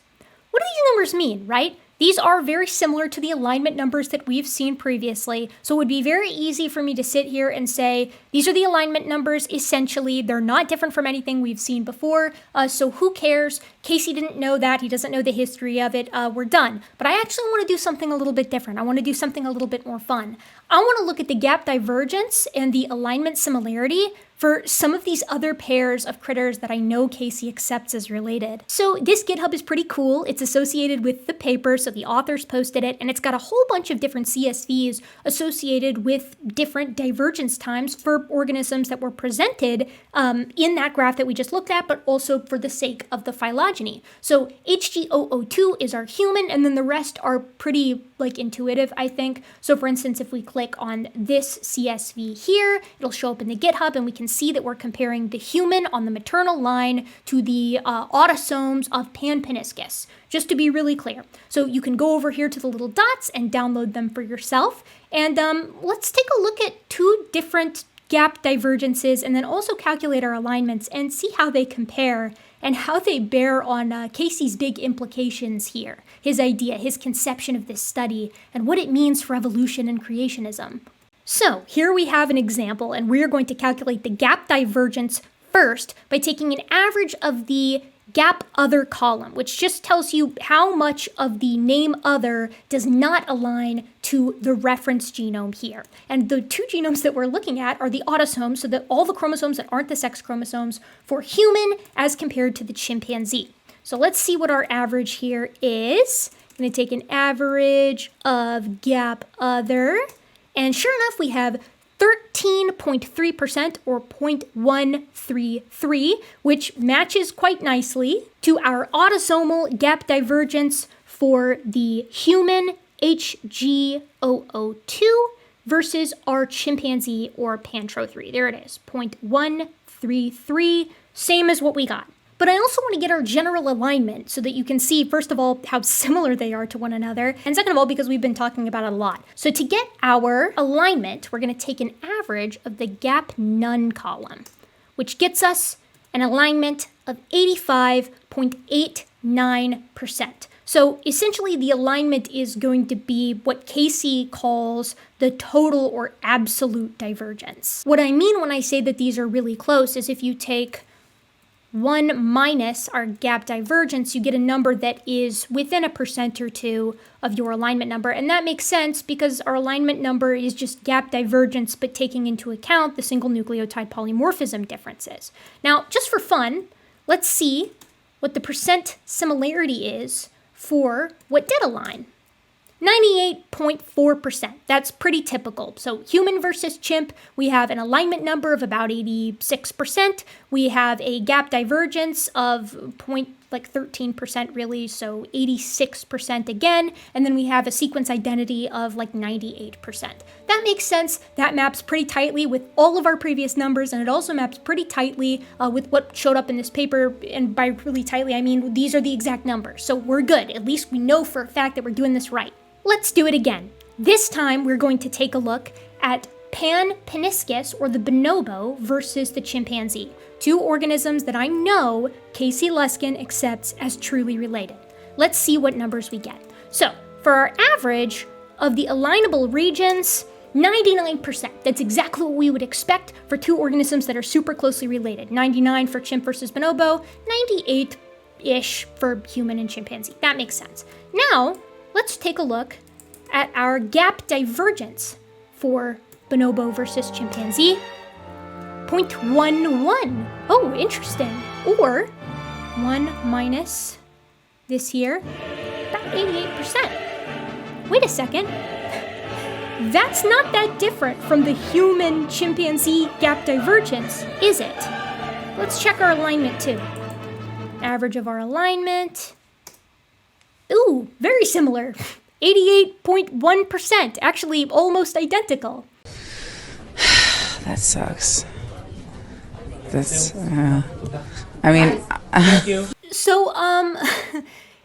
what do these numbers mean, right? These are very similar to the alignment numbers that we've seen previously, so it would be very easy for me to sit here and say, these are the alignment numbers, essentially. They're not different from anything we've seen before, so who cares? Casey didn't know that. He doesn't know the history of it. We're done. But I actually want to do something a little bit different. I want to do something a little bit more fun. I want to look at the gap divergence and the alignment similarity for some of these other pairs of critters that I know Casey accepts as related. So this GitHub is pretty cool. It's associated with the paper, so the authors posted it, and it's got a whole bunch of different CSVs associated with different divergence times for organisms that were presented in that graph that we just looked at, but also for the sake of the phylogeny. So HG002 is our human, and then the rest are pretty intuitive, I think. So for instance, if we click on this CSV here, it'll show up in the GitHub, and we can see that we're comparing the human on the maternal line to the autosomes of Panpeniscus, just to be really clear. So you can go over here to the little dots and download them for yourself. And let's take a look at two different gap divergences and then also calculate our alignments and see how they compare and how they bear on Casey's big implications here, his idea, his conception of this study, and what it means for evolution and creationism. So here we have an example, and we're going to calculate the gap divergence first by taking an average of the gap other column, which just tells you how much of the name other does not align to the reference genome here. And the two genomes that we're looking at are the autosomes, so that all the chromosomes that aren't the sex chromosomes for human as compared to the chimpanzee. So let's see what our average here is. I'm going to take an average of gap other, and sure enough, we have 13.3% or 0.133, which matches quite nicely to our autosomal gap divergence for the human HG002 versus our chimpanzee or Pantro3. There it is, 0.133, same as what we got. But I also want to get our general alignment so that you can see, first of all, how similar they are to one another, and second of all, because we've been talking about it a lot. So to get our alignment, we're going to take an average of the gap none column, which gets us an alignment of 85.89%. So essentially, the alignment is going to be what Casey calls the total or absolute divergence. What I mean when I say that these are really close is if you take 1 minus our gap divergence, you get a number that is within a percent or two of your alignment number. And that makes sense because our alignment number is just gap divergence, but taking into account the single nucleotide polymorphism differences. Now, just for fun, let's see what the percent similarity is for what did align. 98.4%. That's pretty typical. So human versus chimp, we have an alignment number of about 86%. We have a gap divergence of 13% really, so 86% again. And then we have a sequence identity of like 98%. That makes sense. That maps pretty tightly with all of our previous numbers, and it also maps pretty tightly with what showed up in this paper. And by really tightly, I mean these are the exact numbers. So we're good. At least we know for a fact that we're doing this right. Let's do it again. This time we're going to take a look at Pan-Peniscus, or the bonobo, versus the chimpanzee, two organisms that I know Casey Luskin accepts as truly related. Let's see what numbers we get. So, for our average of the alignable regions, 99%. That's exactly what we would expect for two organisms that are super closely related. 99 for chimp versus bonobo, 98-ish for human and chimpanzee. That makes sense. Now, let's take a look at our gap divergence for bonobo versus chimpanzee. 0.11. Oh, interesting. Or 1 minus this here, about 88%. Wait a second. That's not that different from the human chimpanzee gap divergence, is it? Let's check our alignment too. Average of our alignment. Ooh, very similar. 88.1%, actually almost identical. That sucks. That's, I mean... So,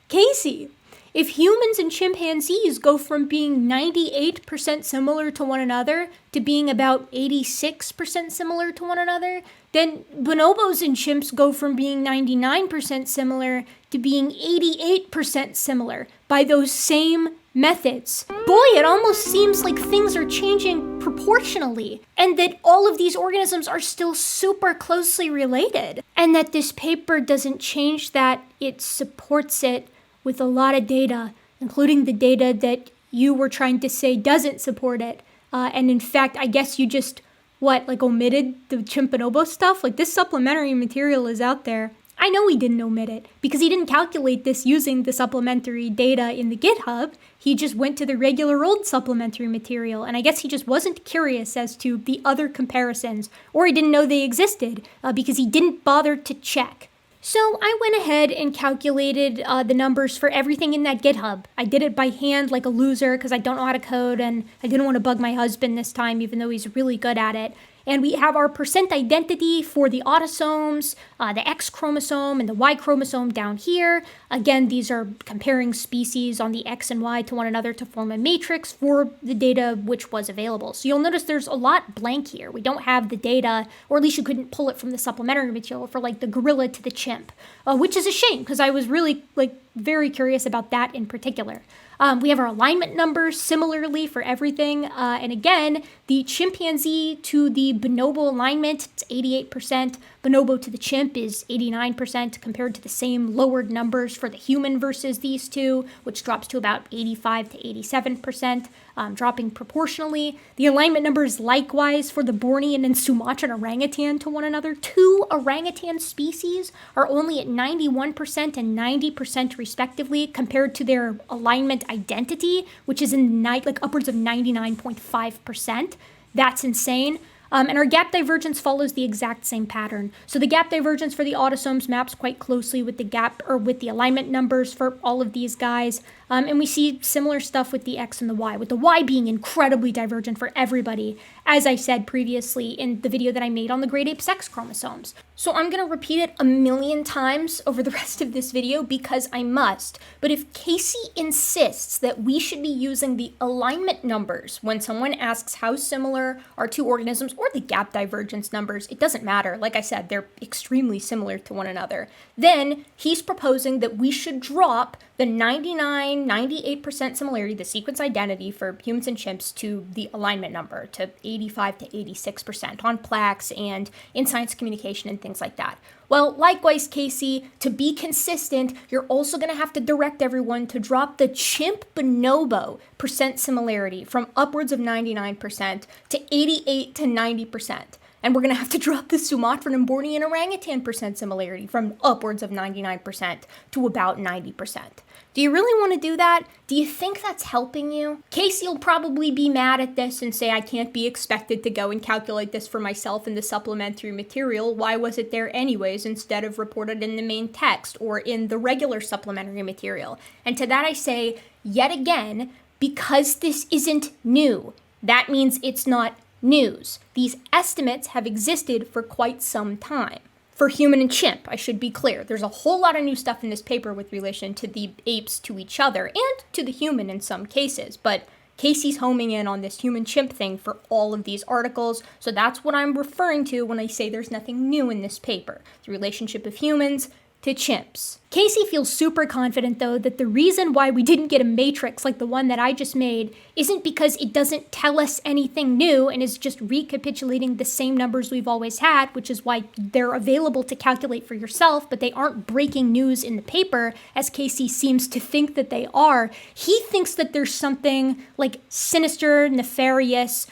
Casey, if humans and chimpanzees go from being 98% similar to one another to being about 86% similar to one another, then bonobos and chimps go from being 99% similar to being 88% similar by those same methods. Boy, it almost seems like things are changing proportionally, and that all of these organisms are still super closely related, and that this paper doesn't change that, it supports it with a lot of data, including the data that you were trying to say doesn't support it. And in fact, I guess you just, omitted the chimp bonobo stuff? Like, this supplementary material is out there. I know he didn't omit it, because he didn't calculate this using the supplementary data in the GitHub. He just went to the regular old supplementary material, and I guess he just wasn't curious as to the other comparisons, or he didn't know they existed, because he didn't bother to check. So I went ahead and calculated the numbers for everything in that GitHub. I did it by hand like a loser because I don't know how to code, and I didn't want to bug my husband this time, even though he's really good at it. And we have our percent identity for the autosomes, the X chromosome and the Y chromosome down here. Again, these are comparing species on the X and Y to one another to form a matrix for the data which was available. So you'll notice there's a lot blank here. We don't have the data, or at least you couldn't pull it from the supplementary material for the gorilla to the chimp, which is a shame because I was really very curious about that in particular. We have our alignment numbers similarly for everything. And again, the chimpanzee to the bonobo alignment, it's 88%. bonobo to the chimp is 89% compared to the same lowered numbers for the human versus these two, which drops to about 85 to 87%, dropping proportionally. The alignment numbers likewise for the Bornean and Sumatran orangutan to one another. Two orangutan species are only at 91% and 90% respectively compared to their alignment identity, which is in upwards of 99.5%. That's insane. And our gap divergence follows the exact same pattern. So the gap divergence for the autosomes maps quite closely with the alignment numbers for all of these guys. And we see similar stuff with the X and the Y, with the Y being incredibly divergent for everybody, as I said previously in the video that I made on the great ape sex chromosomes. So I'm going to repeat it a million times over the rest of this video because I must. But if Casey insists that we should be using the alignment numbers when someone asks how similar are two organisms, or the gap divergence numbers, it doesn't matter. Like I said, they're extremely similar to one another. Then he's proposing that we should drop the 98% similarity, the sequence identity for humans and chimps, to the alignment number, to 85 to 86% on plaques and in science communication and things like that. Well, likewise, Casey, to be consistent, you're also going to have to direct everyone to drop the chimp bonobo percent similarity from upwards of 99% to 88 to 90%. And we're going to have to drop the Sumatran and Bornean orangutan percent similarity from upwards of 99% to about 90%. Do you really want to do that? Do you think that's helping you? Casey will probably be mad at this and say I can't be expected to go and calculate this for myself in the supplementary material. Why was it there anyways instead of reported in the main text or in the regular supplementary material? And to that I say, yet again, because this isn't new, that means it's not news. These estimates have existed for quite some time. For human and chimp, I should be clear. There's a whole lot of new stuff in this paper with relation to the apes to each other and to the human in some cases, but Casey's homing in on this human-chimp thing for all of these articles, so that's what I'm referring to when I say there's nothing new in this paper. The relationship of humans to chimps. Casey feels super confident, though, that the reason why we didn't get a matrix like the one that I just made isn't because it doesn't tell us anything new and is just recapitulating the same numbers we've always had, which is why they're available to calculate for yourself, but they aren't breaking news in the paper, as Casey seems to think that they are. He thinks that there's something like sinister, nefarious,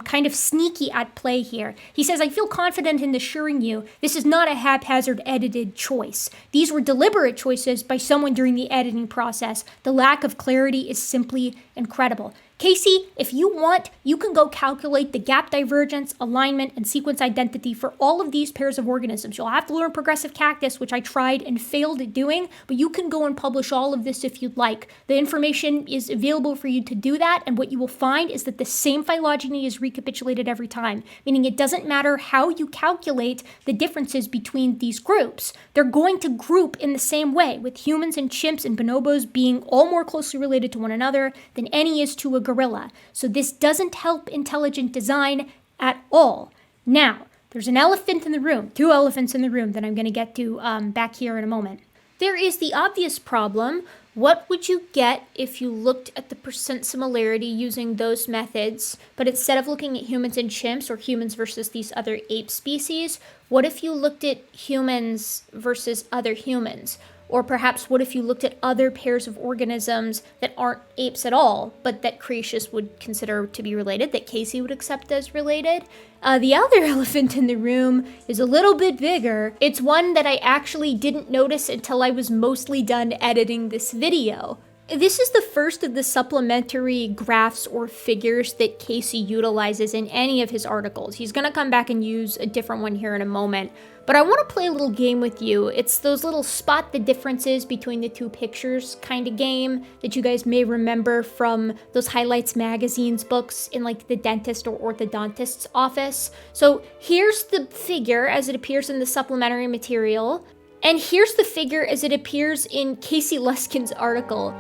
kind of sneaky at play here. He says, I feel confident in assuring you this is not a haphazard edited choice. These were deliberate choices by someone during the editing process. The lack of clarity is simply incredible. Casey, if you want, you can go calculate the gap divergence, alignment, and sequence identity for all of these pairs of organisms. You'll have to learn progressive cactus, which I tried and failed at doing, but you can go and publish all of this if you'd like. The information is available for you to do that, and what you will find is that the same phylogeny is recapitulated every time, meaning it doesn't matter how you calculate the differences between these groups. They're going to group in the same way, with humans and chimps and bonobos being all more closely related to one another than any is to a gorilla. So this doesn't help intelligent design at all. Now, there's an elephant in the room, two elephants in the room that I'm going to get to back here in a moment. There is the obvious problem. What would you get if you looked at the percent similarity using those methods, but instead of looking at humans and chimps or humans versus these other ape species, what if you looked at humans versus other humans? Or perhaps what if you looked at other pairs of organisms that aren't apes at all, but that creationists would consider to be related, that Casey would accept as related? The other elephant in the room is a little bit bigger. It's one that I actually didn't notice until I was mostly done editing this video. This is the first of the supplementary graphs or figures that Casey utilizes in any of his articles. He's going to come back and use a different one here in a moment. But I want to play a little game with you. It's those little spot the differences between the two pictures kind of game that you guys may remember from those Highlights magazines books in like the dentist or orthodontist's office. So here's the figure as it appears in the supplementary material. And here's the figure as it appears in Casey Luskin's article.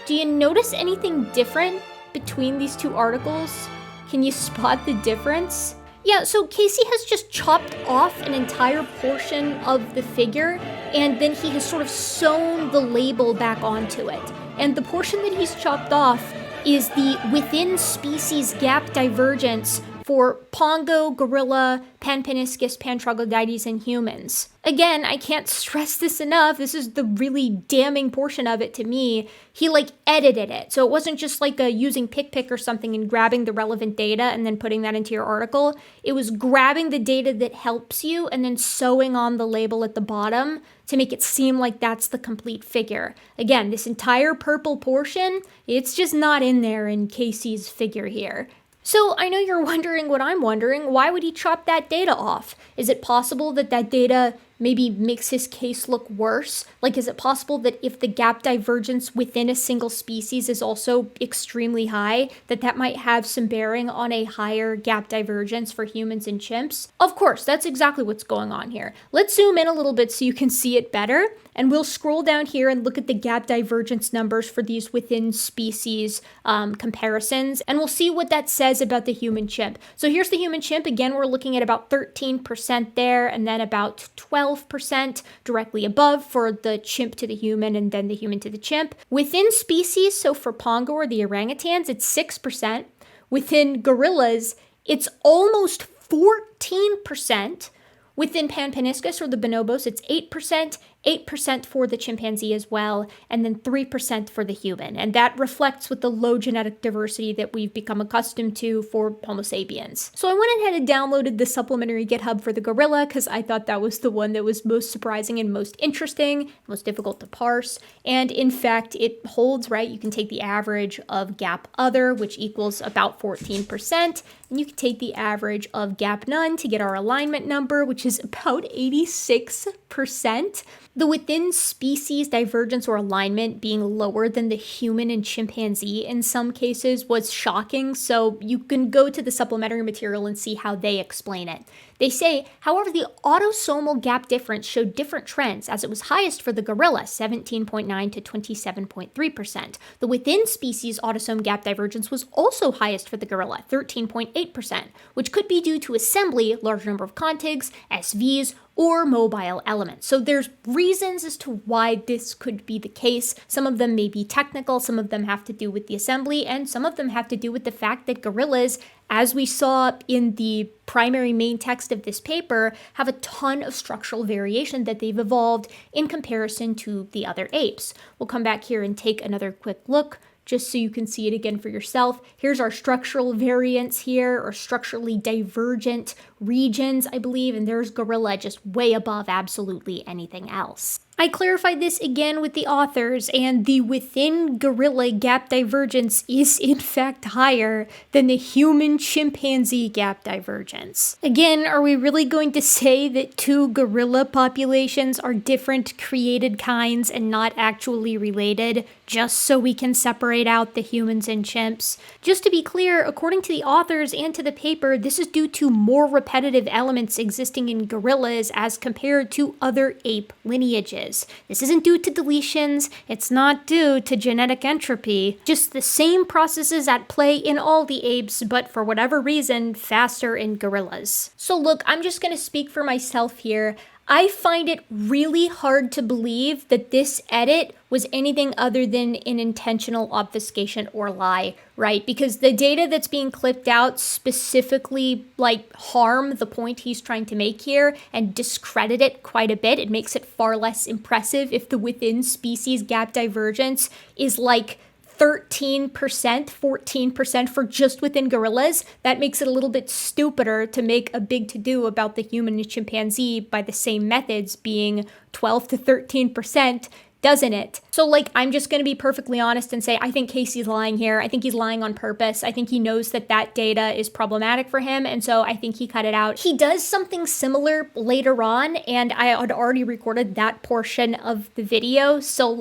Do you notice anything different between these two articles? Can you spot the difference? Yeah, so Casey has just chopped off an entire portion of the figure, and then he has sort of sewn the label back onto it. And the portion that he's chopped off is the within species gap divergence for pongo, gorilla, panpaniscus, pantroglodytes, and humans. Again, I can't stress this enough. This is the really damning portion of it to me. He edited it. So it wasn't just using PickPick or something and grabbing the relevant data and then putting that into your article. It was grabbing the data that helps you and then sewing on the label at the bottom to make it seem like that's the complete figure. Again, this entire purple portion, it's just not in there in Casey's figure here. So I know you're wondering what I'm wondering. Why would he chop that data off? Is it possible that that data maybe makes his case look worse? Is it possible that if the gap divergence within a single species is also extremely high, that might have some bearing on a higher gap divergence for humans and chimps? Of course, that's exactly what's going on here. Let's zoom in a little bit so you can see it better, and we'll scroll down here and look at the gap divergence numbers for these within species comparisons, and we'll see what that says about the human chimp. So here's the human chimp. Again, we're looking at about 13% there, and then about 12% directly above for the chimp to the human, and then the human to the chimp. Within species, so for pongo or the orangutans, it's 6%. Within gorillas, it's almost 14%. Within panpaniscus or the bonobos, it's 8%, 8% for the chimpanzee as well, and then 3% for the human. And that reflects with the low genetic diversity that we've become accustomed to for Homo sapiens. So I went ahead and downloaded the supplementary GitHub for the gorilla because I thought that was the one that was most surprising and most interesting, most difficult to parse. And in fact, it holds, right? You can take the average of gap other, which equals about 14%, and you can take the average of gap none to get our alignment number, which is about 86%. The within species divergence or alignment being lower than the human and chimpanzee in some cases was shocking, so you can go to the supplementary material and see how they explain it. They say, however, the autosomal gap difference showed different trends, as it was highest for the gorilla, 17.9 to 27.3%. The within species autosome gap divergence was also highest for the gorilla, 13.8%, which could be due to assembly, large number of contigs, SVs, or mobile elements. So there's reasons as to why this could be the case. Some of them may be technical, some of them have to do with the assembly, and some of them have to do with the fact that gorillas, as we saw in the primary main text of this paper, have a ton of structural variation that they've evolved in comparison to the other apes. We'll come back here and take another quick look just so you can see it again for yourself. Here's our structural variants here, or structurally divergent regions, I believe, and there's gorilla just way above absolutely anything else. I clarified this again with the authors, and the within gorilla gap divergence is in fact higher than the human chimpanzee gap divergence. Again, are we really going to say that two gorilla populations are different created kinds and not actually related, just so we can separate out the humans and chimps? Just to be clear, according to the authors and to the paper, this is due to more repetitive elements existing in gorillas as compared to other ape lineages. This isn't due to deletions, it's not due to genetic entropy, just the same processes at play in all the apes, but for whatever reason, faster in gorillas. So look, I'm just gonna speak for myself here. I find it really hard to believe that this edit was anything other than an intentional obfuscation or lie, right? Because the data that's being clipped out specifically harm the point he's trying to make here and discredit it quite a bit. It makes it far less impressive if the within species gap divergence is 13%, 14% for just within gorillas. That makes it a little bit stupider to make a big to-do about the human and chimpanzee by the same methods being 12 to 13%, doesn't it? So I'm just gonna be perfectly honest and say I think Casey's lying here. I think he's lying on purpose. I think he knows that that data is problematic for him, and so I think he cut it out. He does something similar later on, and I had already recorded that portion of the video, so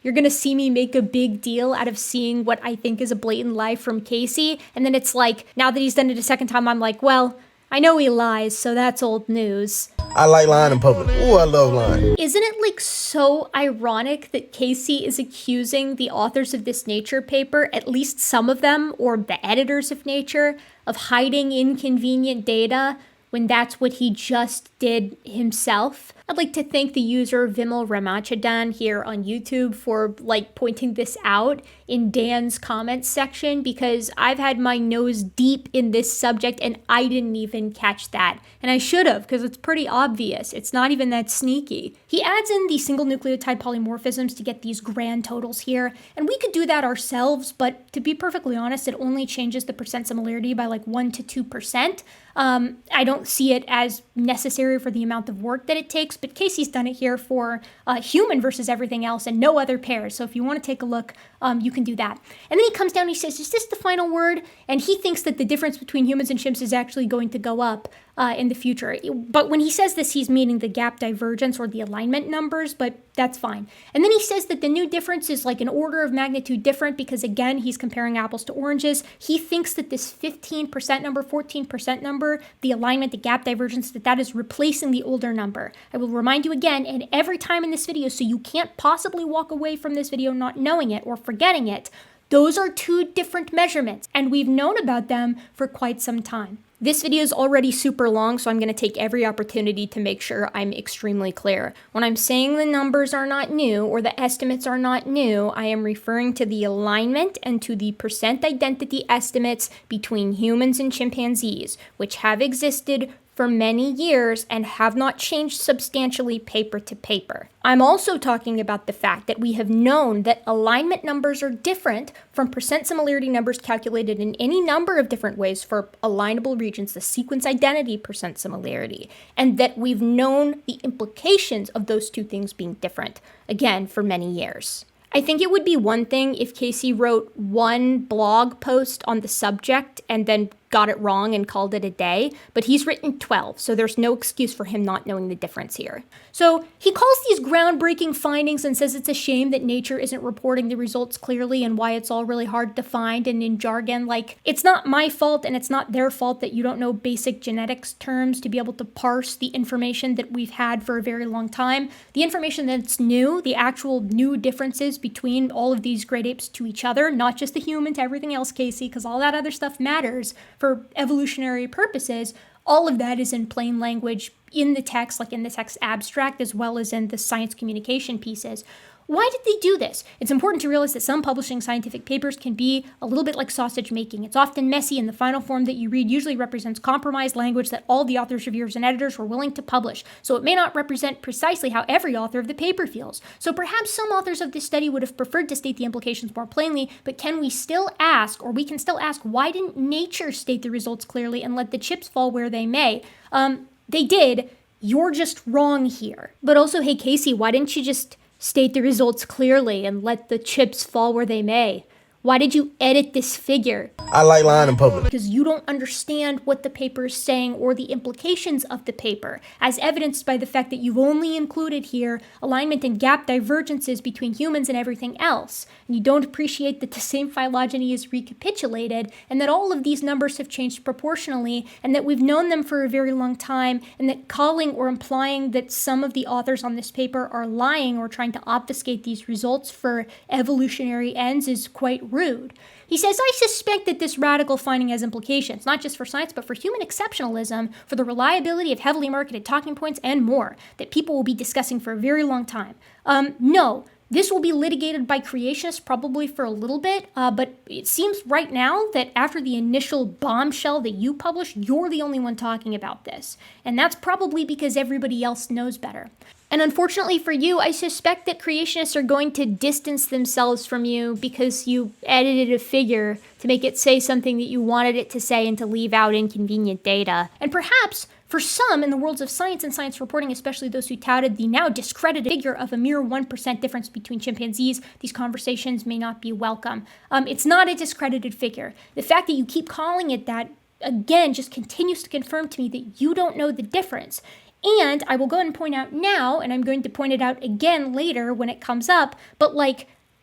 you're gonna see me make a big deal out of seeing what I think is a blatant lie from Casey, and then it's now that he's done it a second time, I'm well, I know he lies, so that's old news. I like lying in public. Ooh, I love lying. Isn't it so ironic that Casey is accusing the authors of this Nature paper, at least some of them, or the editors of Nature, of hiding inconvenient data when that's what he just did himself. I'd like to thank the user Vimal Ramachadan here on YouTube for pointing this out in Dan's comments section, because I've had my nose deep in this subject and I didn't even catch that. And I should have, because it's pretty obvious. It's not even that sneaky. He adds in the single nucleotide polymorphisms to get these grand totals here, and we could do that ourselves, but to be perfectly honest, it only changes the percent similarity by 1 to 2%. I don't see it as necessary for the amount of work that it takes, but Casey's done it here for human versus everything else and no other pairs. So if you want to take a look, you can do that. And then he comes down and he says, is this the final word? And he thinks that the difference between humans and chimps is actually going to go up in the future. But when he says this, he's meaning the gap divergence or the alignment numbers, but that's fine. And then he says that the new difference is an order of magnitude different because, again, he's comparing apples to oranges. He thinks that this 15% number, 14% number, the alignment, the gap divergence, that is replacing the older number. I will remind you again, and every time in this video, so you can't possibly walk away from this video not knowing it or forgetting it, those are two different measurements, and we've known about them for quite some time. This video is already super long, so I'm going to take every opportunity to make sure I'm extremely clear. When I'm saying the numbers are not new or the estimates are not new, I am referring to the alignment and to the percent identity estimates between humans and chimpanzees, which have existed for many years and have not changed substantially paper to paper. I'm also talking about the fact that we have known that alignment numbers are different from percent similarity numbers calculated in any number of different ways for alignable regions, the sequence identity percent similarity, and that we've known the implications of those two things being different, again, for many years. I think it would be one thing if Casey wrote one blog post on the subject and then got it wrong and called it a day, but he's written 12, so there's no excuse for him not knowing the difference here. So he calls these groundbreaking findings and says it's a shame that nature isn't reporting the results clearly and why it's all really hard to find, and in jargon, it's not my fault and it's not their fault that you don't know basic genetics terms to be able to parse the information that we've had for a very long time. The information that's new, the actual new differences between all of these great apes to each other, not just the human to everything else, Casey, because all that other stuff matters for evolutionary purposes. All of that is in plain language in the text, in the text abstract, as well as in the science communication pieces. Why did they do this? It's important to realize that some publishing scientific papers can be a little bit like sausage making. It's often messy, and the final form that you read usually represents compromised language that all the authors, reviewers, and editors were willing to publish. So it may not represent precisely how every author of the paper feels. So perhaps some authors of this study would have preferred to state the implications more plainly, but can we still ask, or we can still ask, why didn't nature state the results clearly and let the chips fall where they may? They did. You're just wrong here. But also, hey, Casey, why didn't you just state the results clearly and let the chips fall where they may? Why did you edit this figure? I like lying in public. Because you don't understand what the paper is saying or the implications of the paper, as evidenced by the fact that you've only included here alignment and gap divergences between humans and everything else. And you don't appreciate that the same phylogeny is recapitulated, and that all of these numbers have changed proportionally, and that we've known them for a very long time, and that calling or implying that some of the authors on this paper are lying or trying to obfuscate these results for evolutionary ends is quite rude. He says, I suspect that this radical finding has implications, not just for science, but for human exceptionalism, for the reliability of heavily marketed talking points, and more, that people will be discussing for a very long time. No, this will be litigated by creationists probably for a little bit, but it seems right now that after the initial bombshell that you published, you're the only one talking about this. And that's probably because everybody else knows better. And unfortunately for you, I suspect that creationists are going to distance themselves from you because you edited a figure to make it say something that you wanted it to say and to leave out inconvenient data. And perhaps, for some in the worlds of science and science reporting, especially those who touted the now discredited figure of a mere 1% difference between chimpanzees, these conversations may not be welcome. It's not a discredited figure. The fact that you keep calling it that, again, just continues to confirm to me that you don't know the difference. And I will go ahead and point out now, and I'm going to point it out again later when it comes up, but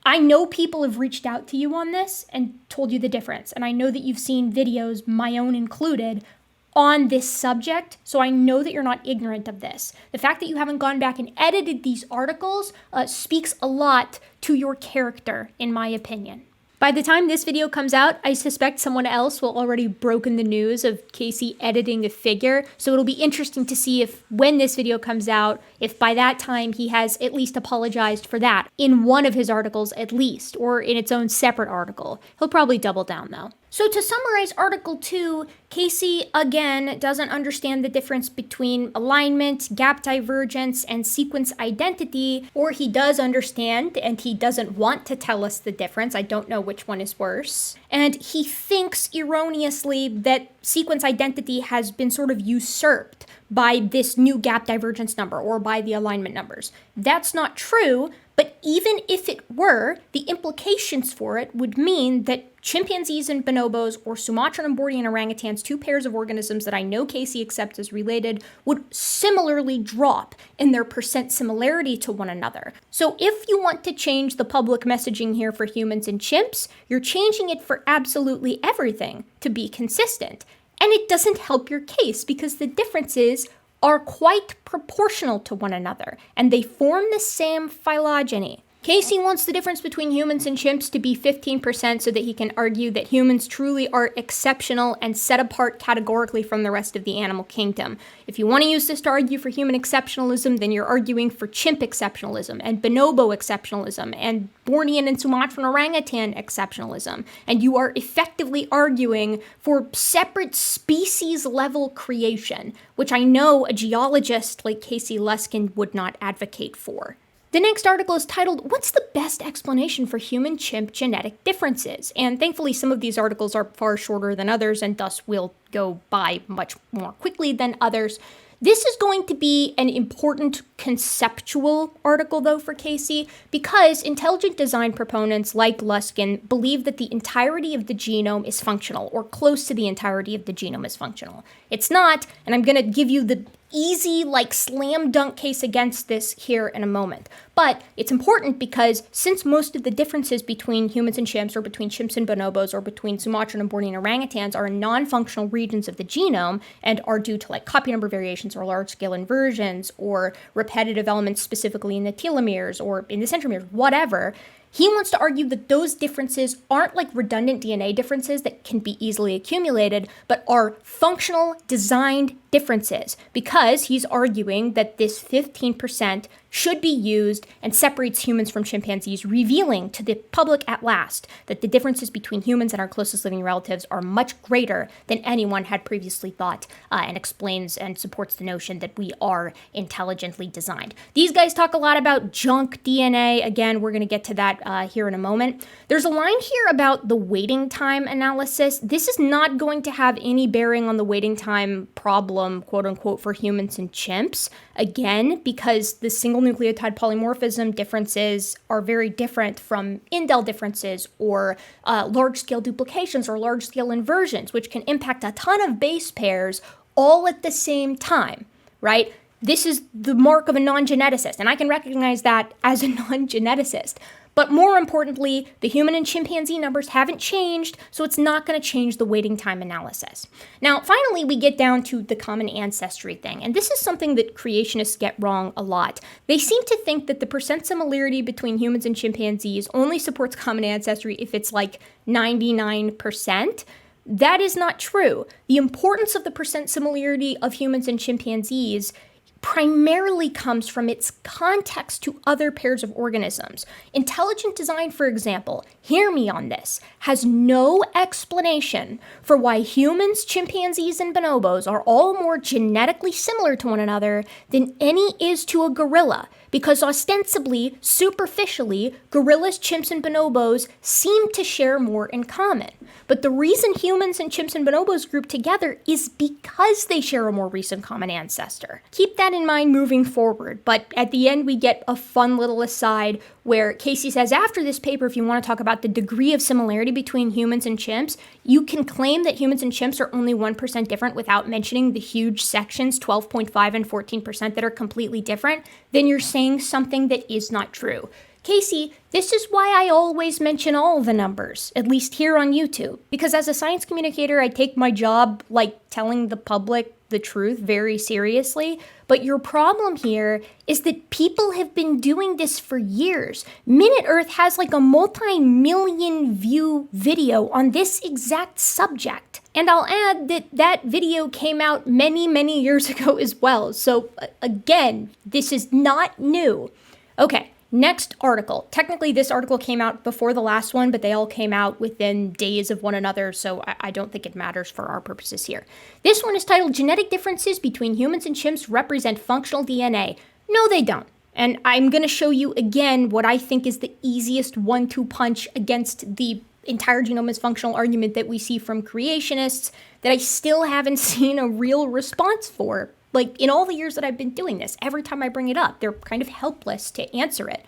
I know people have reached out to you on this and told you the difference. And I know that you've seen videos, my own included, on this subject, so I know that you're not ignorant of this. The fact that you haven't gone back and edited these articles speaks a lot to your character, in my opinion. By the time this video comes out, I suspect someone else will already broken the news of Casey editing a figure, so it'll be interesting to see if, when this video comes out, if by that time he has at least apologized for that, in one of his articles at least, or in its own separate article. He'll probably double down though. So to summarize Article 2, Casey, again, doesn't understand the difference between alignment, gap divergence, and sequence identity, or he does understand, and he doesn't want to tell us the difference. I don't know which one is worse. And he thinks erroneously that sequence identity has been sort of usurped by this new gap divergence number, or by the alignment numbers. That's not true, but even if it were, the implications for it would mean that chimpanzees and bonobos, or Sumatran and Bornean orangutans, two pairs of organisms that I know Casey accepts as related, would similarly drop in their percent similarity to one another. So if you want to change the public messaging here for humans and chimps, you're changing it for absolutely everything to be consistent. And it doesn't help your case because the differences are quite proportional to one another, and they form the same phylogeny. Casey wants the difference between humans and chimps to be 15% so that he can argue that humans truly are exceptional and set apart categorically from the rest of the animal kingdom. If you want to use this to argue for human exceptionalism, then you're arguing for chimp exceptionalism, and bonobo exceptionalism, and Bornean and Sumatran orangutan exceptionalism. And you are effectively arguing for separate species-level creation, which I know a geologist like Casey Luskin would not advocate for. The next article is titled, "What's the best explanation for human-chimp genetic differences?" And thankfully some of these articles are far shorter than others and thus will go by much more quickly than others. This is going to be an important conceptual article, though, for Casey, because intelligent design proponents like Luskin believe that the entirety of the genome is functional, or close to the entirety of the genome is functional. It's not, and I'm going to give you the easy, slam dunk case against this here in a moment. But it's important because since most of the differences between humans and chimps, or between chimps and bonobos, or between Sumatran and Bornean orangutans are in non-functional regions of the genome and are due to copy number variations or large-scale inversions or repetitive elements specifically in the telomeres or in the centromeres, whatever, he wants to argue that those differences aren't redundant DNA differences that can be easily accumulated, but are functional designed differences, because he's arguing that this 15% should be used and separates humans from chimpanzees, revealing to the public at last that the differences between humans and our closest living relatives are much greater than anyone had previously thought, and explains and supports the notion that we are intelligently designed. These guys talk a lot about junk DNA. Again, we're going to get to that here in a moment. There's a line here about the waiting time analysis. This is not going to have any bearing on the waiting time problem, quote unquote, for humans and chimps. Again, because the single nucleotide polymorphism differences are very different from indel differences or large-scale duplications or large-scale inversions, which can impact a ton of base pairs all at the same time, right? This is the mark of a non-geneticist, and I can recognize that as a non-geneticist. But more importantly, the human and chimpanzee numbers haven't changed, so it's not going to change the waiting time analysis. Now, finally, we get down to the common ancestry thing, and this is something that creationists get wrong a lot. They seem to think that the percent similarity between humans and chimpanzees only supports common ancestry if it's 99%. That is not true. The importance of the percent similarity of humans and chimpanzees primarily comes from its context to other pairs of organisms. Intelligent design, for example, hear me on this, has no explanation for why humans, chimpanzees, and bonobos are all more genetically similar to one another than any is to a gorilla, because ostensibly, superficially, gorillas, chimps, and bonobos seem to share more in common. But the reason humans and chimps and bonobos group together is because they share a more recent common ancestor. Keep that in mind moving forward, but at the end we get a fun little aside where Casey says, after this paper, if you want to talk about the degree of similarity between humans and chimps, you can claim that humans and chimps are only 1% different without mentioning the huge sections, 12.5 and 14%, that are completely different, then you're saying something that is not true. Casey, this is why I always mention all the numbers, at least here on YouTube, because as a science communicator, I take my job like telling the public the truth very seriously, but your problem here is that people have been doing this for years. Minute Earth has like a multi-million view video on this exact subject. And I'll add that that video came out many, many years ago as well. So again, this is not new. Okay. Next article. Technically, this article came out before the last one, but they all came out within days of one another, so I don't think it matters for our purposes here. This one is titled, Genetic Differences Between Humans and Chimps Represent Functional DNA. No, they don't. And I'm going to show you again what I think is the easiest 1-2 punch against the entire genome is functional argument that we see from creationists that I still haven't seen a real response for. Like, in all the years that I've been doing this, every time I bring it up, they're kind of helpless to answer it.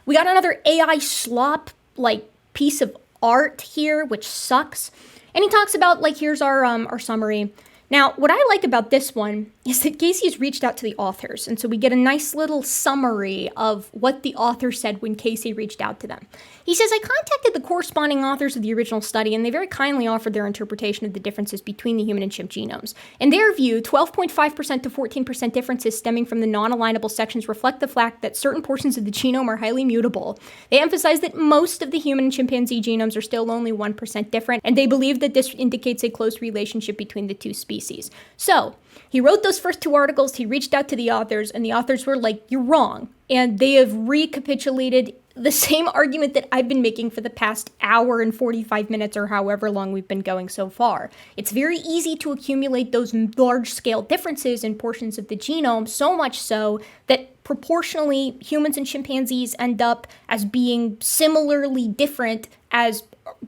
We got another AI slop, like, piece of art here, which sucks. And he talks about, like, here's our summary. Now, what I like about this one is that Casey has reached out to the authors, and so we get a nice little summary of what the author said when Casey reached out to them. He says, I contacted the corresponding authors of the original study, and they very kindly offered their interpretation of the differences between the human and chimp genomes. In their view, 12.5% to 14% differences stemming from the non-alignable sections reflect the fact that certain portions of the genome are highly mutable. They emphasize that most of the human and chimpanzee genomes are still only 1% different, and they believe that this indicates a close relationship between the two species. So, he wrote those first 2 articles, he reached out to the authors, and the authors were like, you're wrong. And they have recapitulated the same argument that I've been making for the past hour and 45 minutes or however long we've been going so far. It's very easy to accumulate those large-scale differences in portions of the genome, so much so that proportionally humans and chimpanzees end up as being similarly different as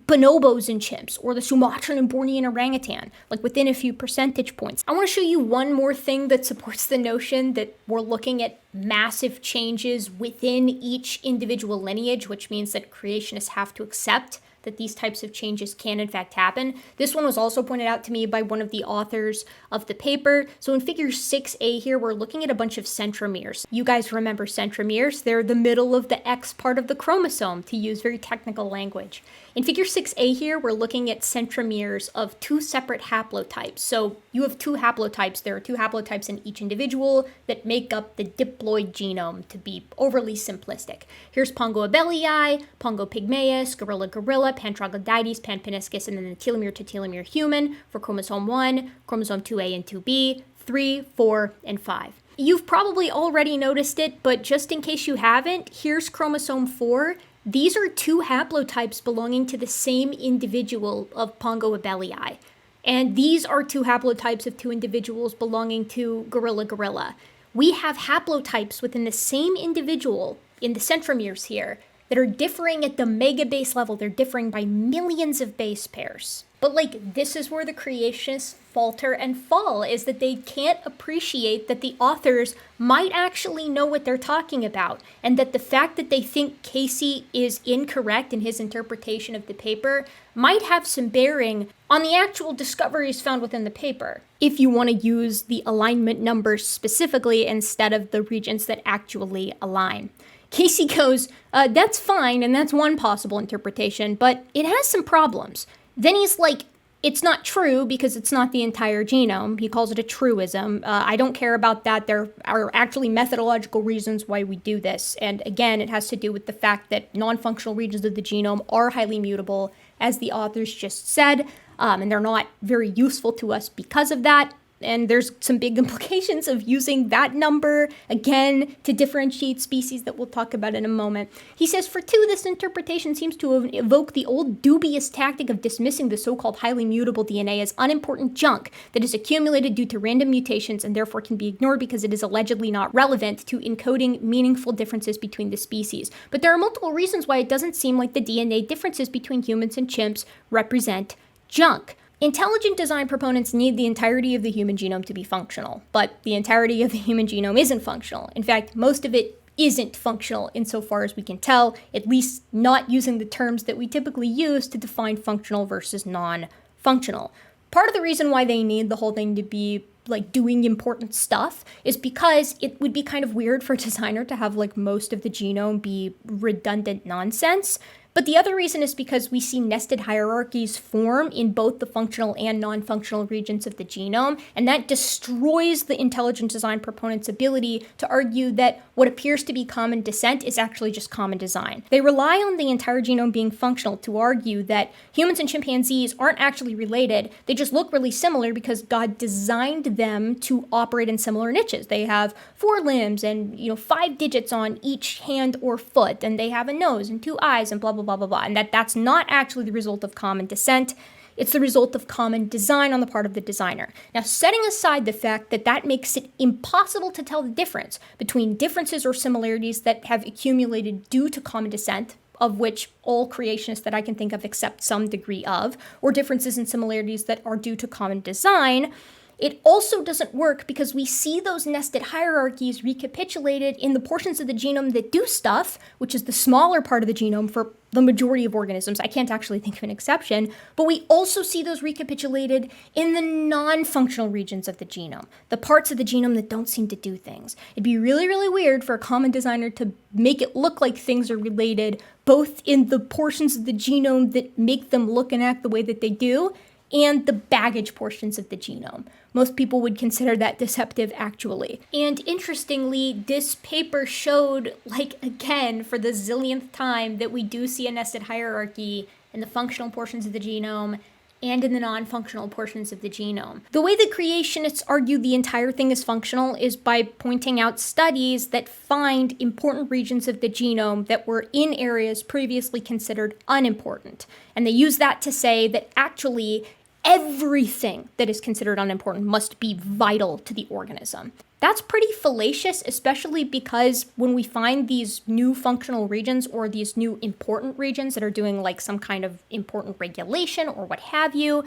bonobos and chimps, or the Sumatran and Bornean orangutan, like within a few percentage points. I want to show you one more thing that supports the notion that we're looking at massive changes within each individual lineage, which means that creationists have to accept that these types of changes can in fact happen. This one was also pointed out to me by one of the authors of the paper. So in figure 6a here, we're looking at a bunch of centromeres. You guys remember centromeres? They're the middle of the X part of the chromosome, to use very technical language. In figure 6a here, we're looking at centromeres of 2 separate haplotypes. So you have 2 haplotypes. There are 2 haplotypes in each individual that make up the diploid genome, to be overly simplistic. Here's Pongo abellii, Pongo pygmaeus, gorilla gorilla, Pan-troglodytes, Pan-peniscus, and then the telomere to telomere human for chromosome 1, chromosome 2a and 2b, 3, 4, and 5. You've probably already noticed it, but just in case you haven't, here's chromosome 4. These are 2 haplotypes belonging to the same individual of Pongo abellii. And these are 2 haplotypes of 2 individuals belonging to gorilla gorilla. We have haplotypes within the same individual in the centromeres here that are differing at the megabase level. They're differing by millions of base pairs. But like, this is where the creationists falter and fall, is that they can't appreciate that the authors might actually know what they're talking about, and that the fact that they think Casey is incorrect in his interpretation of the paper might have some bearing on the actual discoveries found within the paper, if you want to use the alignment numbers specifically instead of the regions that actually align. Casey goes, that's fine, and that's one possible interpretation, but it has some problems. Then he's like, it's not true because it's not the entire genome. He calls it a truism. I don't care about that. There are actually methodological reasons why we do this. And again, it has to do with the fact that non-functional regions of the genome are highly mutable, as the authors just said, and they're not very useful to us because of that. And there's some big implications of using that number, again, to differentiate species that we'll talk about in a moment. He says, for 2, this interpretation seems to evoke the old dubious tactic of dismissing the so-called highly mutable DNA as unimportant junk that is accumulated due to random mutations and therefore can be ignored because it is allegedly not relevant to encoding meaningful differences between the species. But there are multiple reasons why it doesn't seem like the DNA differences between humans and chimps represent junk. Intelligent design proponents need the entirety of the human genome to be functional, but the entirety of the human genome isn't functional. In fact, most of it isn't functional insofar as we can tell, at least not using the terms that we typically use to define functional versus non-functional. Part of the reason why they need the whole thing to be like doing important stuff is because it would be kind of weird for a designer to have like most of the genome be redundant nonsense. But the other reason is because we see nested hierarchies form in both the functional and non-functional regions of the genome, and that destroys the intelligent design proponents' ability to argue that what appears to be common descent is actually just common design. They rely on the entire genome being functional to argue that humans and chimpanzees aren't actually related, they just look really similar because God designed them to operate in similar niches. They have 4 limbs and 5 digits on each hand or foot, and they have a nose and 2 eyes and blah blah blah blah blah, and that's not actually the result of common descent. It's the result of common design on the part of the designer. Now, setting aside the fact that that makes it impossible to tell the difference between differences or similarities that have accumulated due to common descent, of which all creationists that I can think of accept some degree of, or differences and similarities that are due to common design, it also doesn't work because we see those nested hierarchies recapitulated in the portions of the genome that do stuff, which is the smaller part of the genome for the majority of organisms. I can't actually think of an exception, but we also see those recapitulated in the non-functional regions of the genome, the parts of the genome that don't seem to do things. It'd be really, really weird for a common designer to make it look like things are related, both in the portions of the genome that make them look and act the way that they do, and the baggage portions of the genome. Most people would consider that deceptive, actually. And interestingly, this paper showed, again, for the zillionth time, that we do see a nested hierarchy in the functional portions of the genome and in the non-functional portions of the genome. The way the creationists argue the entire thing is functional is by pointing out studies that find important regions of the genome that were in areas previously considered unimportant. And they use that to say that actually everything that is considered unimportant must be vital to the organism. That's pretty fallacious, especially because when we find these new functional regions or these new important regions that are doing some kind of important regulation or what have you,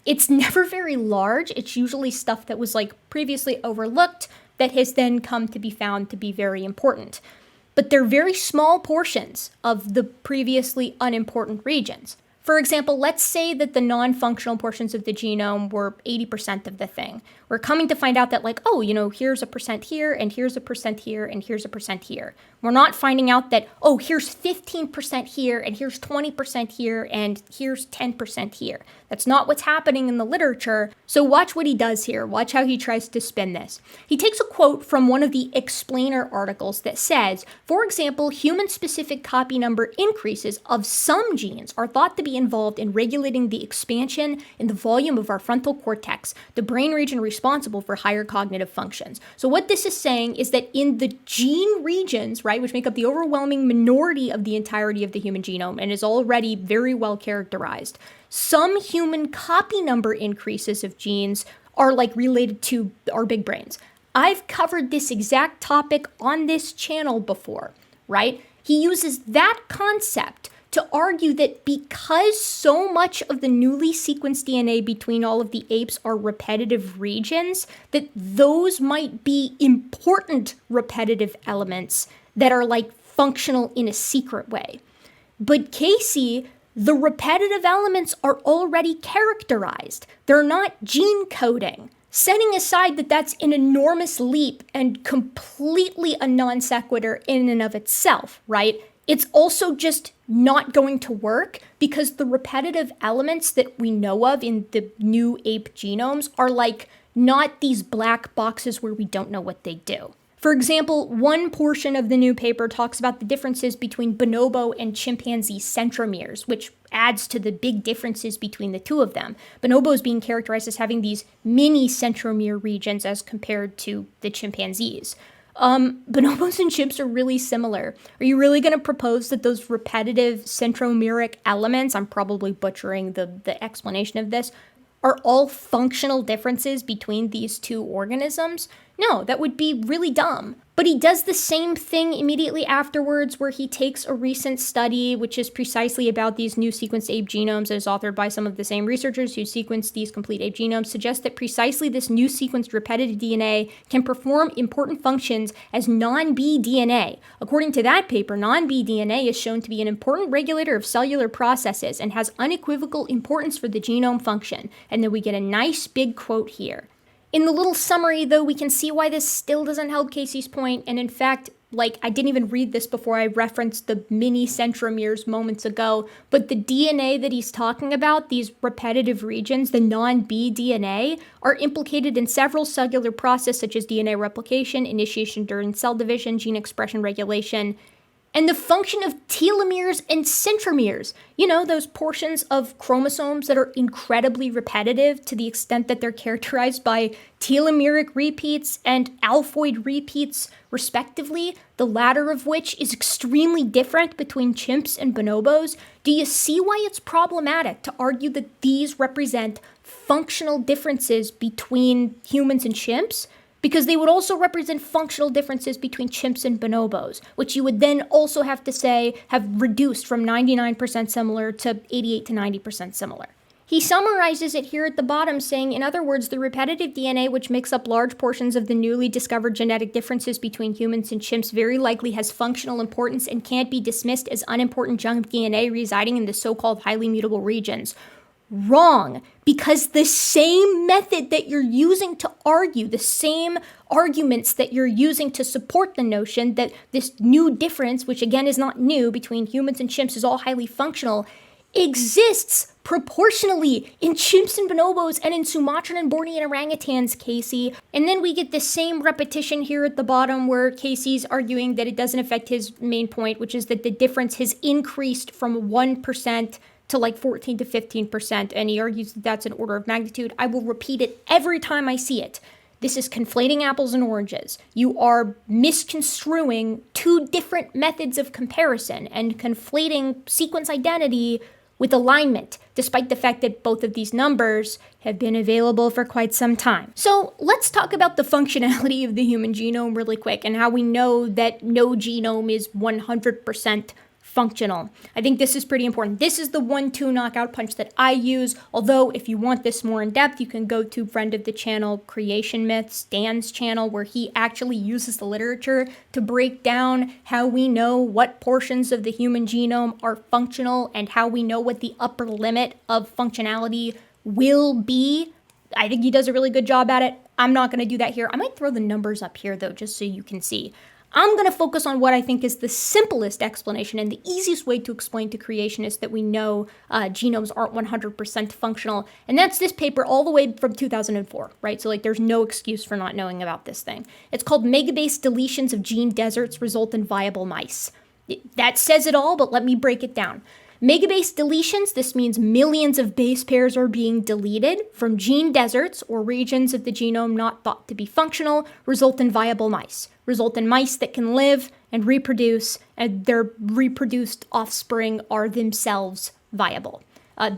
it's never very large. It's usually stuff that was previously overlooked that has then come to be found to be very important. But they're very small portions of the previously unimportant regions. For example, let's say that the non-functional portions of the genome were 80% of the thing. We're coming to find out that here's a percent here, and here's a percent here, and here's a percent here. We're not finding out that, here's 15% here, and here's 20% here, and here's 10% here. That's not what's happening in the literature. So watch what he does here. Watch how he tries to spin this. He takes a quote from one of the explainer articles that says, for example, human-specific copy number increases of some genes are thought to be involved in regulating the expansion in the volume of our frontal cortex, the brain region responsible for higher cognitive functions. So what this is saying is that in the gene regions, right, which make up the overwhelming minority of the entirety of the human genome and is already very well characterized, some human copy number increases of genes are related to our big brains. I've covered this exact topic on this channel before, right? He uses that concept to argue that because so much of the newly sequenced DNA between all of the apes are repetitive regions, that those might be important repetitive elements that are functional in a secret way. But Casey, the repetitive elements are already characterized. They're not gene coding. Setting aside that that's an enormous leap and completely a non sequitur in and of itself, right? It's also just not going to work because the repetitive elements that we know of in the new ape genomes are not these black boxes where we don't know what they do. For example, one portion of the new paper talks about the differences between bonobo and chimpanzee centromeres, which adds to the big differences between the two of them. Bonobo is being characterized as having these mini centromere regions as compared to the chimpanzees. Bonobos and chimps are really similar. Are you really going to propose that those repetitive centromeric elements, I'm probably butchering the explanation of this, are all functional differences between these two organisms? No, that would be really dumb. But he does the same thing immediately afterwards where he takes a recent study, which is precisely about these new sequenced ape genomes and is authored by some of the same researchers who sequenced these complete ape genomes, suggests that precisely this new sequenced repetitive DNA can perform important functions as non-B DNA. According to that paper, non-B DNA is shown to be an important regulator of cellular processes and has unequivocal importance for the genome function. And then we get a nice big quote here. In the little summary, though, we can see why this still doesn't help Casey's point, and in fact, like, I didn't even read this before I referenced the mini centromeres moments ago, but the DNA that he's talking about, these repetitive regions, the non-B DNA, are implicated in several cellular processes such as DNA replication, initiation during cell division, gene expression regulation, and the function of telomeres and centromeres. You know, those portions of chromosomes that are incredibly repetitive to the extent that they're characterized by telomeric repeats and alphoid repeats, respectively, the latter of which is extremely different between chimps and bonobos. Do you see why it's problematic to argue that these represent functional differences between humans and chimps? Because they would also represent functional differences between chimps and bonobos, which you would then also have to say have reduced from 99% similar to 88 to 90% similar. He summarizes it here at the bottom, saying, in other words, the repetitive DNA, which makes up large portions of the newly discovered genetic differences between humans and chimps, very likely has functional importance and can't be dismissed as unimportant junk DNA residing in the so-called highly mutable regions. Wrong, because the same method that you're using to argue, the same arguments that you're using to support the notion that this new difference, which again is not new, between humans and chimps is all highly functional, exists proportionally in chimps and bonobos and in Sumatran and Bornean orangutans, Casey. And then we get the same repetition here at the bottom where Casey's arguing that it doesn't affect his main point, which is that the difference has increased from 1% to like 14 to 15%, and he argues that that's an order of magnitude. I will repeat it every time I see it. This is conflating apples and oranges. You are misconstruing two different methods of comparison and conflating sequence identity with alignment, despite the fact that both of these numbers have been available for quite some time. So let's talk about the functionality of the human genome really quick and how we know that no genome is 100% functional. I think this is pretty important. This is the 1-2 knockout punch that I use, although if you want this more in depth, you can go to friend of the channel, Creation Myths, Dan's channel, where he actually uses the literature to break down how we know what portions of the human genome are functional and how we know what the upper limit of functionality will be. I think he does a really good job at it. I'm not going to do that here. I might throw the numbers up here though, just so you can see. I'm going to focus on what I think is the simplest explanation and the easiest way to explain to creationists that we know genomes aren't 100% functional. And that's this paper all the way from 2004, right? So like there's no excuse for not knowing about this thing. It's called Megabase Deletions of Gene Deserts Result in Viable Mice. That says it all, but let me break it down. Megabase deletions, this means millions of base pairs are being deleted from gene deserts or regions of the genome not thought to be functional, result in viable mice. Result in mice that can live and reproduce, and their reproduced offspring are themselves viable.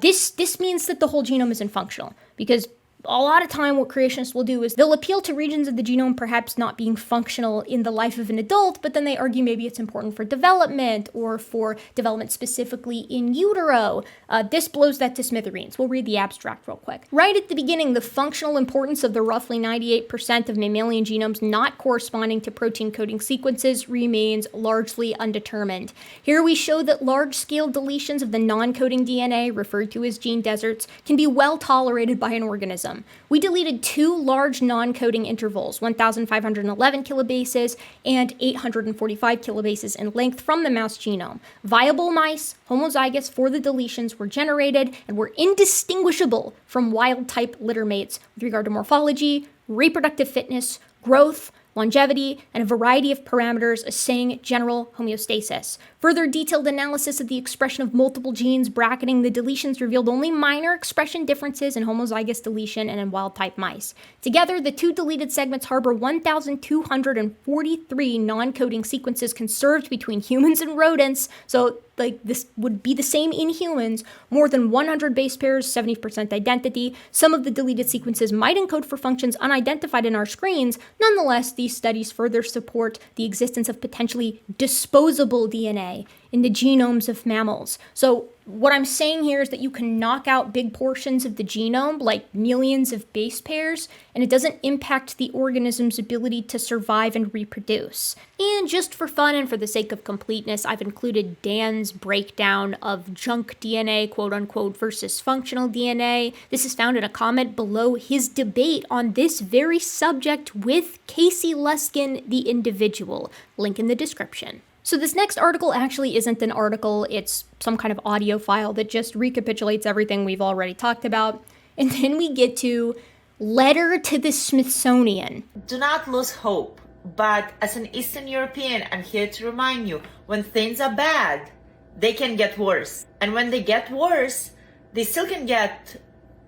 This means that the whole genome isn't functional, because a lot of time what creationists will do is they'll appeal to regions of the genome perhaps not being functional in the life of an adult, but then they argue maybe it's important for development or for development specifically in utero. This blows that to smithereens. We'll read the abstract real quick. Right at the beginning, the functional importance of the roughly 98% of mammalian genomes not corresponding to protein coding sequences remains largely undetermined. Here we show that large-scale deletions of the non-coding DNA, referred to as gene deserts, can be well tolerated by an organism. We deleted two large non-coding intervals, 1,511 kilobases and 845 kilobases in length from the mouse genome. Viable mice, homozygous for the deletions, were generated and were indistinguishable from wild-type littermates with regard to morphology, reproductive fitness, growth, longevity, and a variety of parameters assaying general homeostasis. Further detailed analysis of the expression of multiple genes bracketing the deletions revealed only minor expression differences in homozygous deletion and in wild-type mice. Together, the two deleted segments harbor 1,243 non-coding sequences conserved between humans and rodents, so like this would be the same in humans, more than 100 base pairs, 70% identity. Some of the deleted sequences might encode for functions unidentified in our screens. Nonetheless, these studies further support the existence of potentially disposable DNA in the genomes of mammals. So what I'm saying here is that you can knock out big portions of the genome, like millions of base pairs, and it doesn't impact the organism's ability to survive and reproduce. And just for fun and for the sake of completeness, I've included Dan's breakdown of junk DNA, quote unquote, versus functional DNA. This is found in a comment below his debate on this very subject with Casey Luskin, the individual. Link in the description. So this next article actually isn't an article, it's some kind of audio file that just recapitulates everything we've already talked about. And then we get to Letter to the Smithsonian. Do not lose hope, but as an Eastern European, I'm here to remind you, when things are bad, they can get worse. And when they get worse, they still can get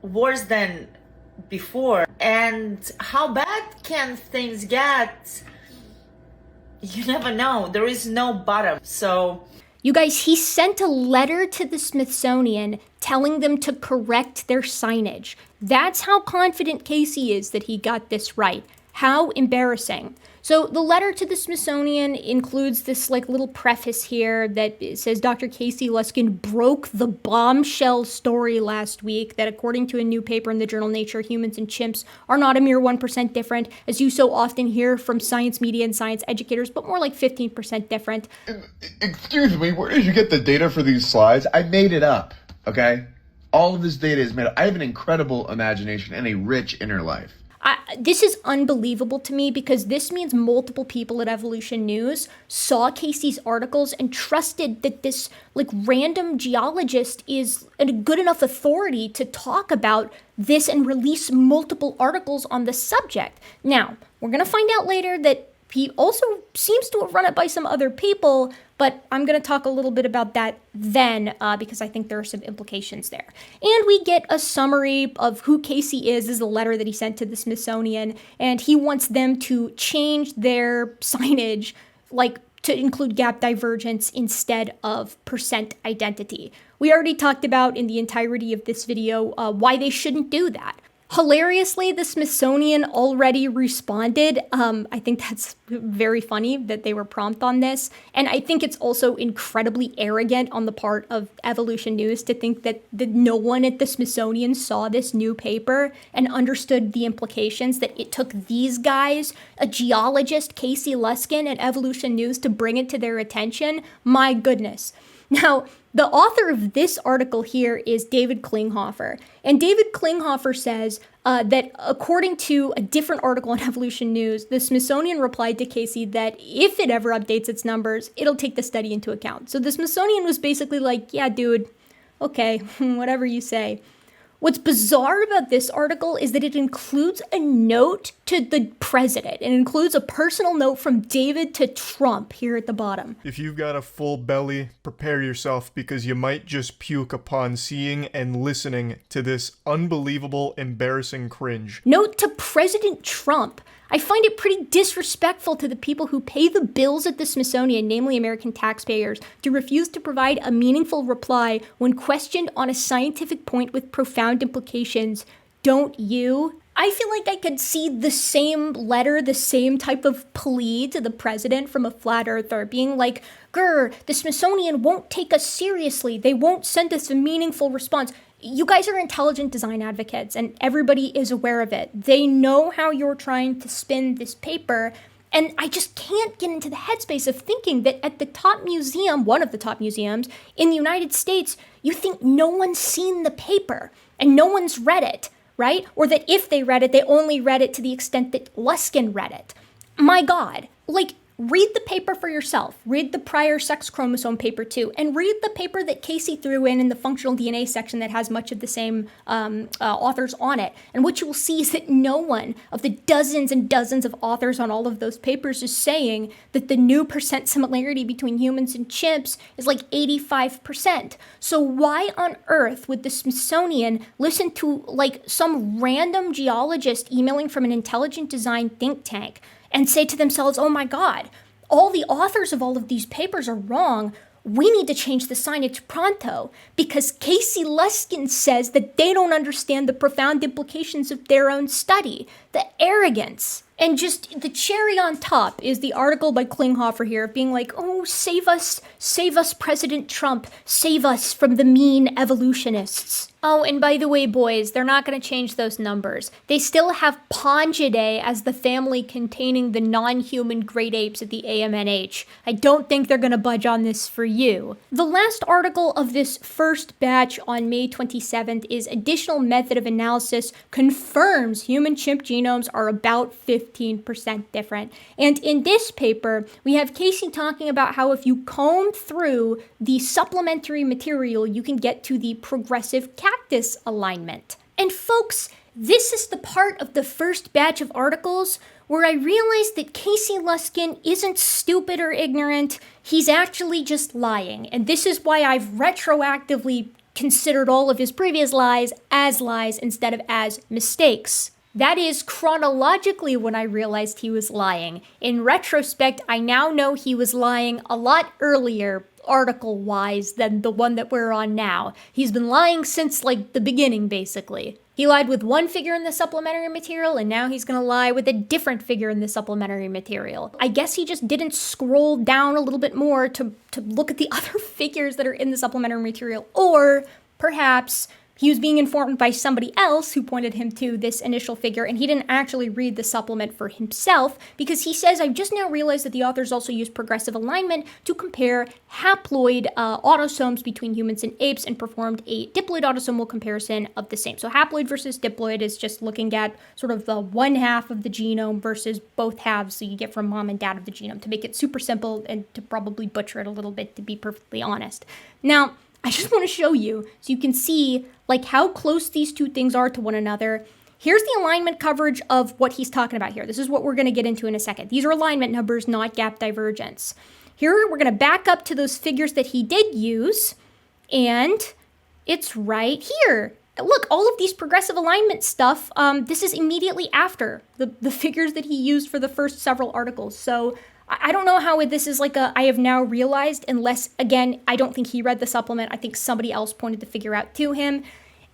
worse than before. And how bad can things get? You never know. There is no bottom. So, you guys, he sent a letter to the Smithsonian telling them to correct their signage. That's how confident Casey is that he got this right. How embarrassing. So the letter to the Smithsonian includes this little preface here that says Dr. Casey Luskin broke the bombshell story last week that according to a new paper in the journal Nature, humans and chimps are not a mere 1% different, as you so often hear from science media and science educators, but more like 15% different. Excuse me, where did you get the data for these slides? I made it up, okay? All of this data is made up. I have an incredible imagination and a rich inner life. This is unbelievable to me because this means multiple people at Evolution News saw Casey's articles and trusted that this random geologist is a good enough authority to talk about this and release multiple articles on the subject. Now, we're going to find out later that he also seems to have run it by some other people, but I'm going to talk a little bit about that then because I think there are some implications there. And we get a summary of who Casey is a letter that he sent to the Smithsonian, and he wants them to change their signage to include gap divergence instead of percent identity. We already talked about in the entirety of this video why they shouldn't do that. Hilariously, the Smithsonian already responded. I think that's very funny that they were prompt on this. And I think it's also incredibly arrogant on the part of Evolution News to think that no one at the Smithsonian saw this new paper and understood the implications, that it took these guys, a geologist, Casey Luskin, and Evolution News to bring it to their attention. My goodness. Now, the author of this article here is David Klinghoffer. And David Klinghoffer says that according to a different article in Evolution News, the Smithsonian replied to Casey that if it ever updates its numbers, it'll take the study into account. So the Smithsonian was basically like, yeah, dude, okay, whatever you say. What's bizarre about this article is that it includes a note to the president. It includes a personal note from David to Trump here at the bottom. If you've got a full belly, prepare yourself because you might just puke upon seeing and listening to this unbelievable, embarrassing cringe. Note to President Trump. I find it pretty disrespectful to the people who pay the bills at the Smithsonian, namely American taxpayers, to refuse to provide a meaningful reply when questioned on a scientific point with profound implications. Don't you? I feel like I could see the same letter, the same type of plea to the president from a flat earther being like, grr, the Smithsonian won't take us seriously. They won't send us a meaningful response. You guys are intelligent design advocates, and everybody is aware of it. They know how you're trying to spin this paper, and I just can't get into the headspace of thinking that at the top museum, one of the top museums in the United States, you think no one's seen the paper, and no one's read it, right? Or that if they read it, they only read it to the extent that Luskin read it. My God, read the paper for yourself. Read the prior sex chromosome paper too. And read the paper that Casey threw in the functional DNA section that has much of the same authors on it. And what you will see is that no one of the dozens and dozens of authors on all of those papers is saying that the new percent similarity between humans and chimps is 85%. So why on earth would the Smithsonian listen to some random geologist emailing from an intelligent design think tank and say to themselves, oh my God, all the authors of all of these papers are wrong. We need to change the signage pronto because Casey Luskin says that they don't understand the profound implications of their own study. The arrogance. And just the cherry on top is the article by Klinghoffer here being like, oh, save us, President Trump, save us from the mean evolutionists. Oh, and by the way, boys, they're not going to change those numbers. They still have Pongidae as the family containing the non-human great apes at the AMNH. I don't think they're going to budge on this for you. The last article of this first batch on May 27th is additional method of analysis confirms human chimp genomes are about 15% different. And in this paper, we have Casey talking about how if you comb through the supplementary material, you can get to the progressive cactus alignment. And folks, this is the part of the first batch of articles where I realized that Casey Luskin isn't stupid or ignorant, he's actually just lying. And this is why I've retroactively considered all of his previous lies as lies instead of as mistakes. That is chronologically when I realized he was lying. In retrospect, I now know he was lying a lot earlier, article-wise, than the one that we're on now. He's been lying since, like, the beginning, basically. He lied with one figure in the supplementary material, and now he's gonna lie with a different figure in the supplementary material. I guess he just didn't scroll down a little bit more to look at the other figures that are in the supplementary material, or perhaps he was being informed by somebody else who pointed him to this initial figure, and he didn't actually read the supplement for himself, because he says, I've just now realized that the authors also use progressive alignment to compare haploid autosomes between humans and apes and performed a diploid autosomal comparison of the same. So haploid versus diploid is just looking at sort of the one half of the genome versus both halves, so you get from mom and dad of the genome, to make it super simple and to probably butcher it a little bit, to be perfectly honest. Now, I just want to show you so you can see like how close these two things are to one another. Here's the alignment coverage of what he's talking about here. This is what we're going to get into in a second. These are alignment numbers, not gap divergence. Here, we're going to back up to those figures that he did use, and it's right here. Look, all of these progressive alignment stuff, this is immediately after the figures that he used for the first several articles. So I don't know how this is like I have now realized, unless, again, I don't think he read the supplement. I think somebody else pointed the figure out to him.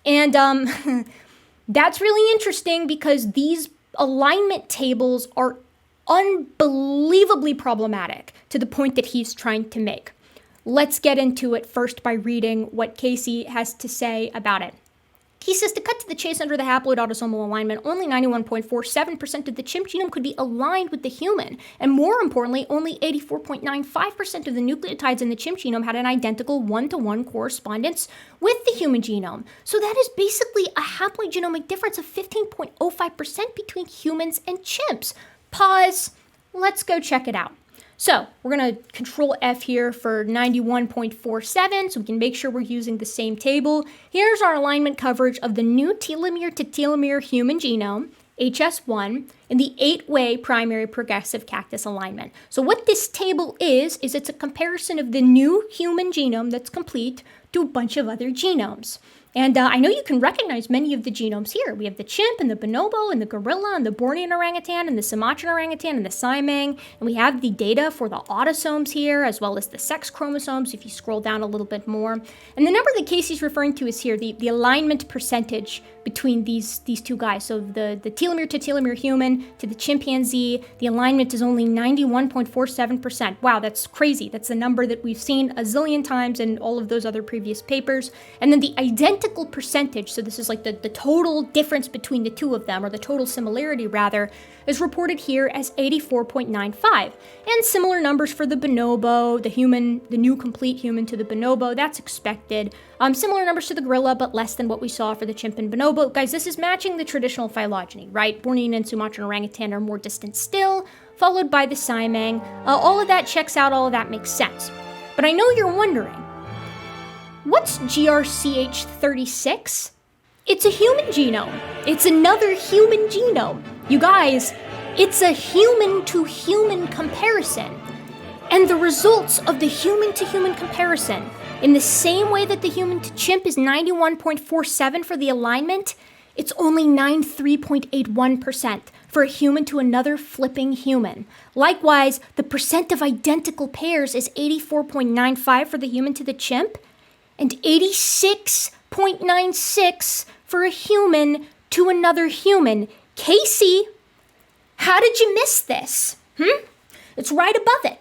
And that's really interesting because these alignment tables are unbelievably problematic to the point that he's trying to make. Let's get into it first by reading what Casey has to say about it. He says, to cut to the chase, under the haploid autosomal alignment, only 91.47% of the chimp genome could be aligned with the human. And more importantly, only 84.95% of the nucleotides in the chimp genome had an identical one-to-one correspondence with the human genome. So that is basically a haploid genomic difference of 15.05% between humans and chimps. Pause. Let's go check it out. So we're going to control F here for 91.47 so we can make sure we're using the same table. Here's our alignment coverage of the new telomere to telomere human genome, HS1, in the 8-way primary progressive cactus alignment. So what this table is it's a comparison of the new human genome that's complete to a bunch of other genomes. And I know you can recognize many of the genomes here. We have the chimp and the bonobo and the gorilla and the Bornean orangutan and the Sumatran orangutan and the Simang. And we have the data for the autosomes here, as well as the sex chromosomes if you scroll down a little bit more. And the number that Casey's referring to is here, the alignment percentage between these two guys. So the telomere to telomere human to the chimpanzee, the alignment is only 91.47%. Wow, that's crazy. That's a number that we've seen a zillion times in all of those other previous papers. And then the identical percentage, so this is like the total difference between the two of them, or the total similarity rather, is reported here as 84.95. And similar numbers for the bonobo, the new complete human to the bonobo, that's expected. Similar numbers to the gorilla, but less than what we saw for the chimp and bonobo. Guys, this is matching the traditional phylogeny, right? Bornean and Sumatran orangutan are more distant still, followed by the Simang. All of that checks out, all of that makes sense. But I know you're wondering, what's GRCH36? It's a human genome. It's another human genome. You guys, it's a human-to-human comparison. And the results of the human-to-human comparison, in the same way that the human-to-chimp is 91.47 for the alignment, it's only 93.81% for a human to another flipping human. Likewise, the percent of identical pairs is 84.95 for the human to the chimp, and 86.96 for a human to another human. Casey, How did you miss this? It's right above it.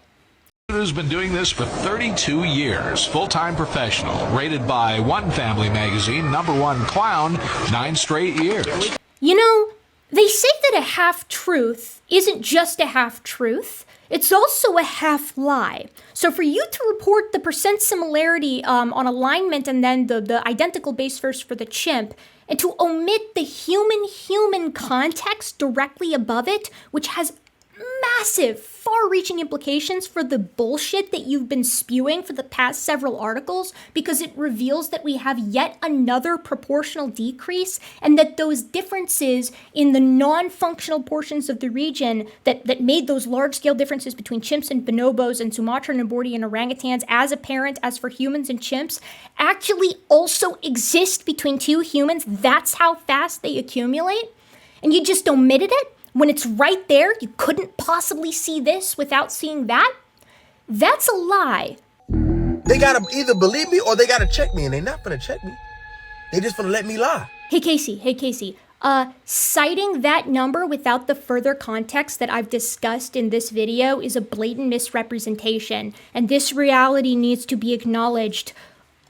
Who's been doing this for 32 years, full-time professional, rated by One Family magazine, #1 clown, 9 straight years. You know, they say that a half-truth isn't just a half-truth, it's also a half-lie. So for you to report the percent similarity on alignment and then the identical base pairs for the chimp, and to omit the human-human context directly above it, which has massive, far-reaching implications for the bullshit that you've been spewing for the past several articles, because it reveals that we have yet another proportional decrease, and that those differences in the non-functional portions of the region that made those large-scale differences between chimps and bonobos and Sumatran and Borneo and orangutans as apparent as for humans and chimps actually also exist between two humans. That's how fast they accumulate. And you just omitted it? When it's right there, you couldn't possibly see this without seeing that? That's a lie. They gotta either believe me or they gotta check me, and they're not gonna check me. They just gonna let me lie. Hey Casey, citing that number without the further context that I've discussed in this video is a blatant misrepresentation, and this reality needs to be acknowledged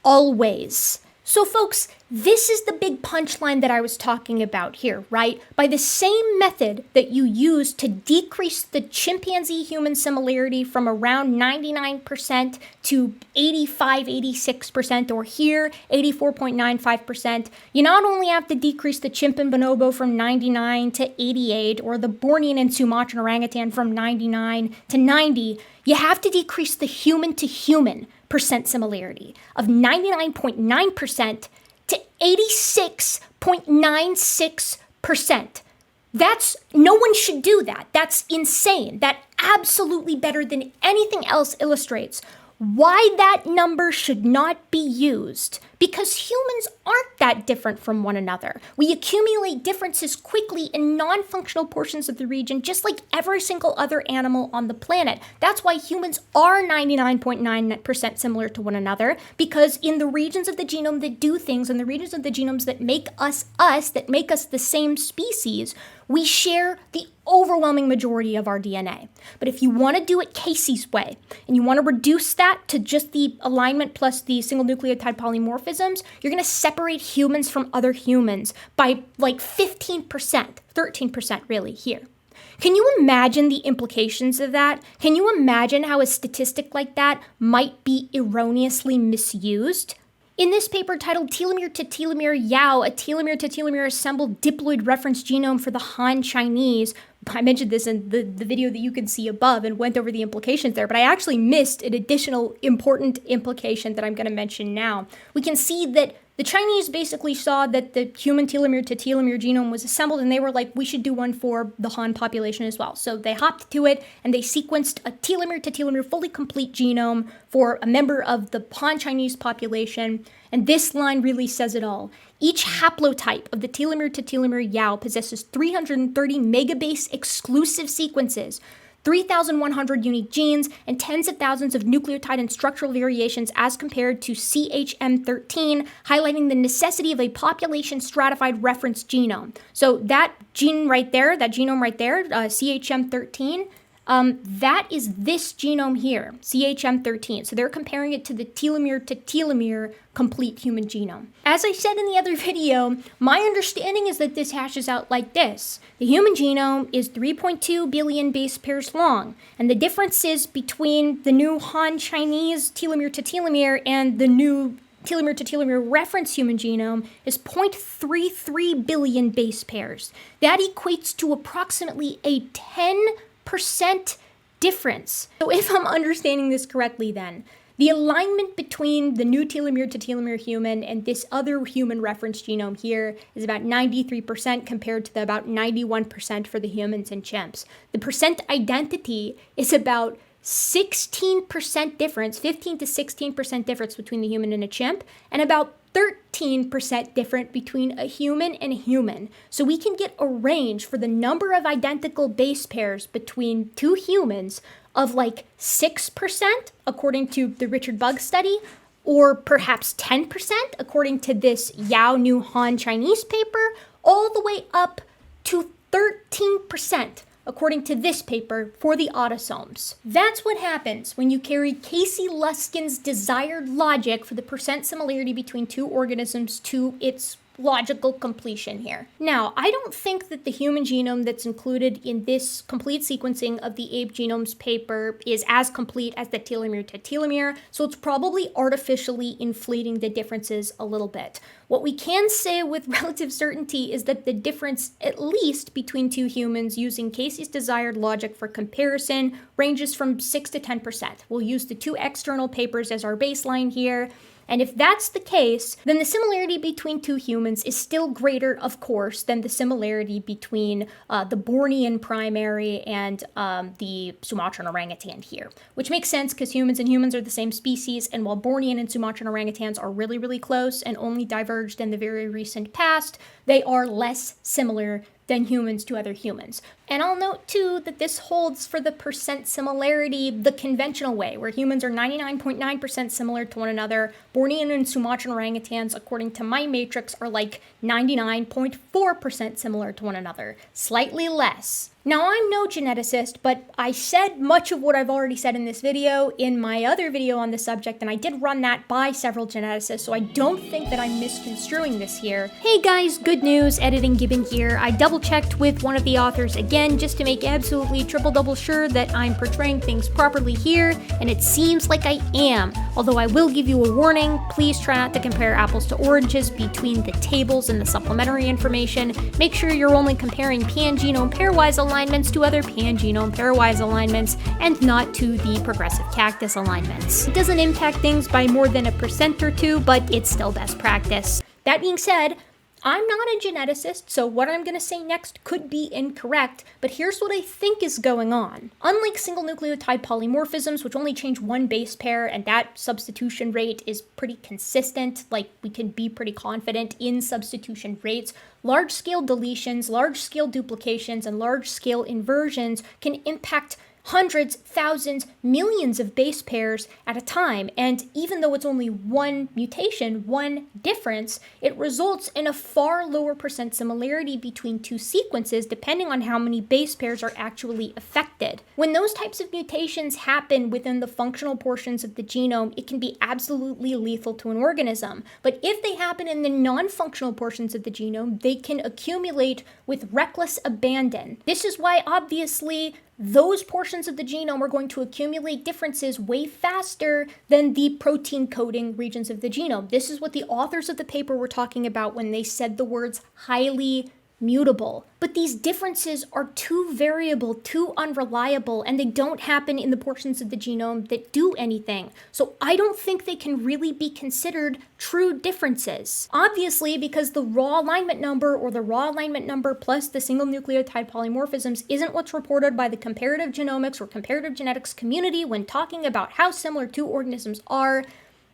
always. So folks, this is the big punchline that I was talking about here, right? By the same method that you use to decrease the chimpanzee-human similarity from around 99% to 85, 86%, or here, 84.95%, you not only have to decrease the chimp and bonobo from 99 to 88, or the Bornean and Sumatran orangutan from 99 to 90, you have to decrease the human-to-human percent similarity of 99.9% to 86.96%. No one should do that. That's insane. That absolutely better than anything else illustrates why that number should not be used. Because humans aren't that different from one another. We accumulate differences quickly in non-functional portions of the region, just like every single other animal on the planet. That's why humans are 99.9% similar to one another, because in the regions of the genome that do things, and the regions of the genomes that make us us, that make us the same species, we share the overwhelming majority of our DNA. But if you want to do it Casey's way, and you want to reduce that to just the alignment plus the single nucleotide polymorphisms, you're going to separate humans from other humans by like 15%, 13% really here. Can you imagine the implications of that? Can you imagine how a statistic like that might be erroneously misused? In this paper titled Telomere to Telomere Yao, a telomere to telomere assembled diploid reference genome for the Han Chinese, I mentioned this in the video that you can see above and went over the implications there, but I actually missed an additional important implication that I'm going to mention now. We can see that the Chinese basically saw that the human telomere to telomere genome was assembled, and they were like, we should do one for the Han population as well. So they hopped to it and they sequenced a telomere to telomere fully complete genome for a member of the Han Chinese population. And this line really says it all. Each haplotype of the telomere to telomere Yao possesses 330 megabase exclusive sequences, 3,100 unique genes, and tens of thousands of nucleotide and structural variations as compared to CHM13, highlighting the necessity of a population stratified reference genome. So that gene right there, that genome right there, CHM13, that is this genome here, CHM13. So they're comparing it to the telomere to telomere complete human genome. As I said in the other video, my understanding is that this hashes out like this. The human genome is 3.2 billion base pairs long, and the differences between the new Han Chinese telomere to telomere and the new telomere to telomere reference human genome is 0.33 billion base pairs. That equates to approximately a 10% difference. So if I'm understanding this correctly then, the alignment between the new telomere to telomere human and this other human reference genome here is about 93% compared to the about 91% for the humans and chimps. The percent identity is about 16% difference, 15 to 16% difference between the human and a chimp, and about 13% different between a human and a human. So we can get a range for the number of identical base pairs between two humans of like 6%, according to the Richard Bugg study, or perhaps 10%, according to this Yao New Han Chinese paper, all the way up to 13% according to this paper, for the autosomes. That's what happens when you carry Casey Luskin's desired logic for the percent similarity between two organisms to its logical completion here. Now, I don't think that the human genome that's included in this complete sequencing of the ape genomes paper is as complete as the telomere to telomere, so it's probably artificially inflating the differences a little bit. What we can say with relative certainty is that the difference, at least between two humans using Casey's desired logic for comparison, ranges from 6 to 10%. We'll use the two external papers as our baseline here. And if that's the case, then the similarity between two humans is still greater, of course, than the similarity between the Bornean primary and the Sumatran orangutan here. Which makes sense because humans and humans are the same species, and while Bornean and Sumatran orangutans are really, really close and only diverged in the very recent past, they are less similar than humans to other humans. And I'll note too that this holds for the percent similarity the conventional way, where humans are 99.9% similar to one another. Bornean and Sumatran orangutans, according to my matrix, are like 99.4% similar to one another, slightly less. Now, I'm no geneticist, but I said much of what I've already said in this video in my other video on the subject, and I did run that by several geneticists, so I don't think that I'm misconstruing this here. Hey guys, good news, Editing Gibbon here. I double-checked with one of the authors again, just to make absolutely triple-double sure that I'm portraying things properly here, and it seems like I am. Although I will give you a warning, please try not to compare apples to oranges between the tables and the supplementary information. Make sure you're only comparing pan-genome pairwise alignments to other pan-genome pairwise alignments, and not to the progressive cactus alignments. It doesn't impact things by more than 1% or 2%, but it's still best practice. That being said, I'm not a geneticist, so what I'm going to say next could be incorrect, but here's what I think is going on. Unlike single nucleotide polymorphisms, which only change one base pair, and that substitution rate is pretty consistent, like we can be pretty confident in substitution rates, large-scale deletions, large-scale duplications, and large-scale inversions can impact hundreds, thousands, millions of base pairs at a time, and even though it's only one mutation, one difference, it results in a far lower percent similarity between two sequences depending on how many base pairs are actually affected. When those types of mutations happen within the functional portions of the genome, it can be absolutely lethal to an organism. But if they happen in the non-functional portions of the genome, they can accumulate with reckless abandon. This is why, obviously, those portions of the genome are going to accumulate differences way faster than the protein coding regions of the genome. This is what the authors of the paper were talking about when they said the words highly mutable. But these differences are too variable, too unreliable, and they don't happen in the portions of the genome that do anything. So I don't think they can really be considered true differences. Obviously, because the raw alignment number or the raw alignment number plus the single nucleotide polymorphisms isn't what's reported by the comparative genomics or comparative genetics community when talking about how similar two organisms are.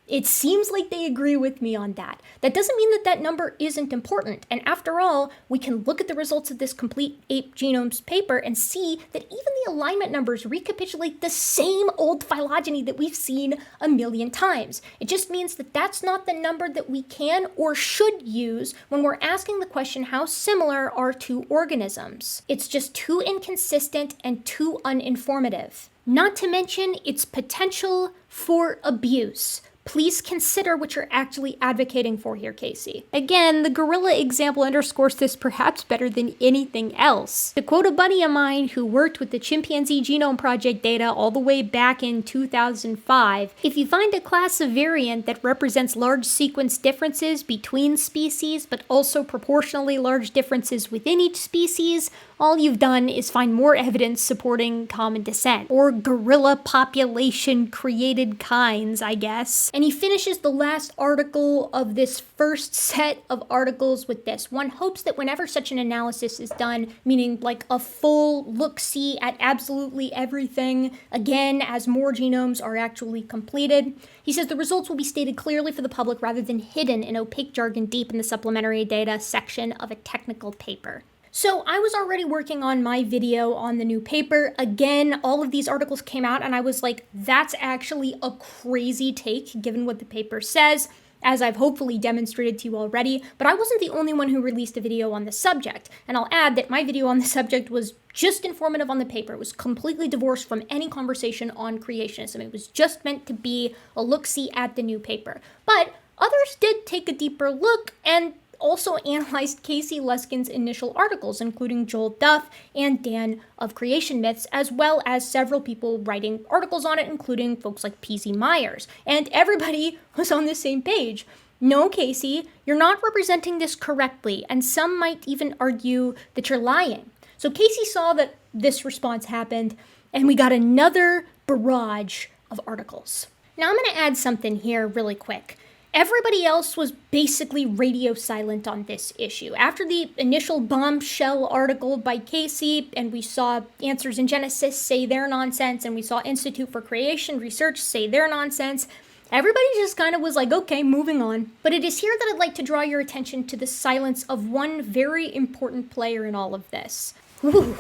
It seems like they agree with me on that. That doesn't mean that that number isn't important. And after all, we can look at the results of this complete ape genomes paper and see that even the alignment numbers recapitulate the same old phylogeny that we've seen a million times. It just means that that's not the number that we can or should use when we're asking the question how similar are two organisms. It's just too inconsistent and too uninformative. Not to mention its potential for abuse. Please consider what you're actually advocating for here, Casey. Again, the gorilla example underscores this perhaps better than anything else. To quote a buddy of mine who worked with the Chimpanzee Genome Project data all the way back in 2005, if you find a class of variant that represents large sequence differences between species, but also proportionally large differences within each species, all you've done is find more evidence supporting common descent, or gorilla population created kinds, I guess. And he finishes the last article of this first set of articles with this. One hopes that whenever such an analysis is done, meaning like a full look-see at absolutely everything, again, as more genomes are actually completed, he says the results will be stated clearly for the public rather than hidden in opaque jargon deep in the supplementary data section of a technical paper. So I was already working on my video on the new paper. Again, all of these articles came out and I was like, that's actually a crazy take given what the paper says, as I've hopefully demonstrated to you already, but I wasn't the only one who released a video on the subject. And I'll add that my video on the subject was just informative on the paper. It was completely divorced from any conversation on creationism. It was just meant to be a look-see at the new paper. But others did take a deeper look and also analyzed Casey Luskin's initial articles, including Joel Duff and Dan of Creation Myths, as well as several people writing articles on it, including folks like P.Z. Myers. And everybody was on the same page. No, Casey, you're not representing this correctly, and some might even argue that you're lying. So Casey saw that this response happened, and we got another barrage of articles. Now I'm going to add something here really quick. Everybody else was basically radio silent on this issue. After the initial bombshell article by Casey, and we saw Answers in Genesis say their nonsense, and we saw Institute for Creation Research say their nonsense, everybody just kind of was like, okay, moving on. But it is here that I'd like to draw your attention to the silence of one very important player in all of this. Whew,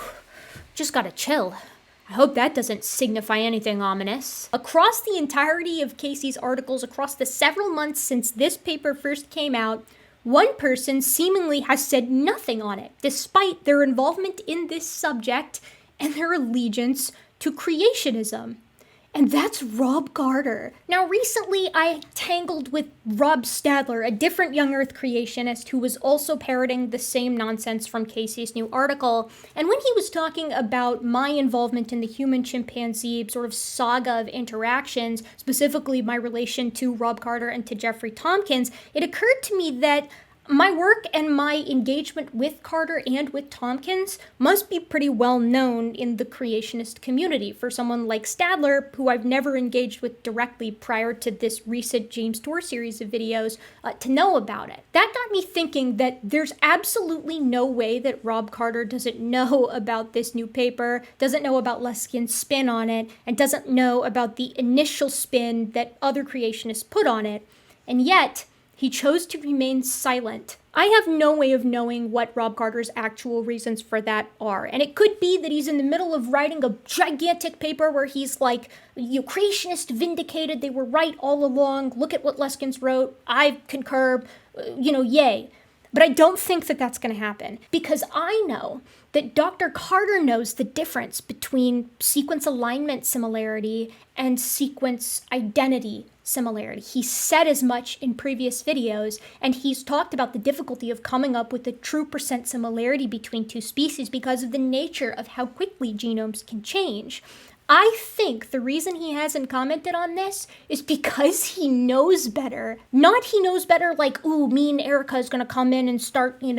just gotta chill. I hope that doesn't signify anything ominous. Across the entirety of Casey's articles, across the several months since this paper first came out, one person seemingly has said nothing on it, despite their involvement in this subject and their allegiance to creationism. And that's Rob Carter. Now, recently I tangled with Rob Stadler, a different young Earth creationist who was also parroting the same nonsense from Casey's new article. And when he was talking about my involvement in the human-chimpanzee sort of saga of interactions, specifically my relation to Rob Carter and to Jeffrey Tompkins, it occurred to me that my work and my engagement with Carter and with Tompkins must be pretty well known in the creationist community for someone like Stadler, who I've never engaged with directly prior to this recent James Tour series of videos, to know about it. That got me thinking that there's absolutely no way that Rob Carter doesn't know about this new paper, doesn't know about Luskin's spin on it, and doesn't know about the initial spin that other creationists put on it. And yet, he chose to remain silent. I have no way of knowing what Rob Carter's actual reasons for that are. And it could be that he's in the middle of writing a gigantic paper where he's like, you creationists vindicated, they were right all along, look at what Luskin's wrote, I concur, yay. But I don't think that that's going to happen, because I know that Dr. Carter knows the difference between sequence alignment similarity and sequence identity similarity. He said as much in previous videos, and he's talked about the difficulty of coming up with a true percent similarity between two species because of the nature of how quickly genomes can change. I think the reason he hasn't commented on this is because he knows better. Not he knows better like, ooh, me and Erica is going to come in and start, doing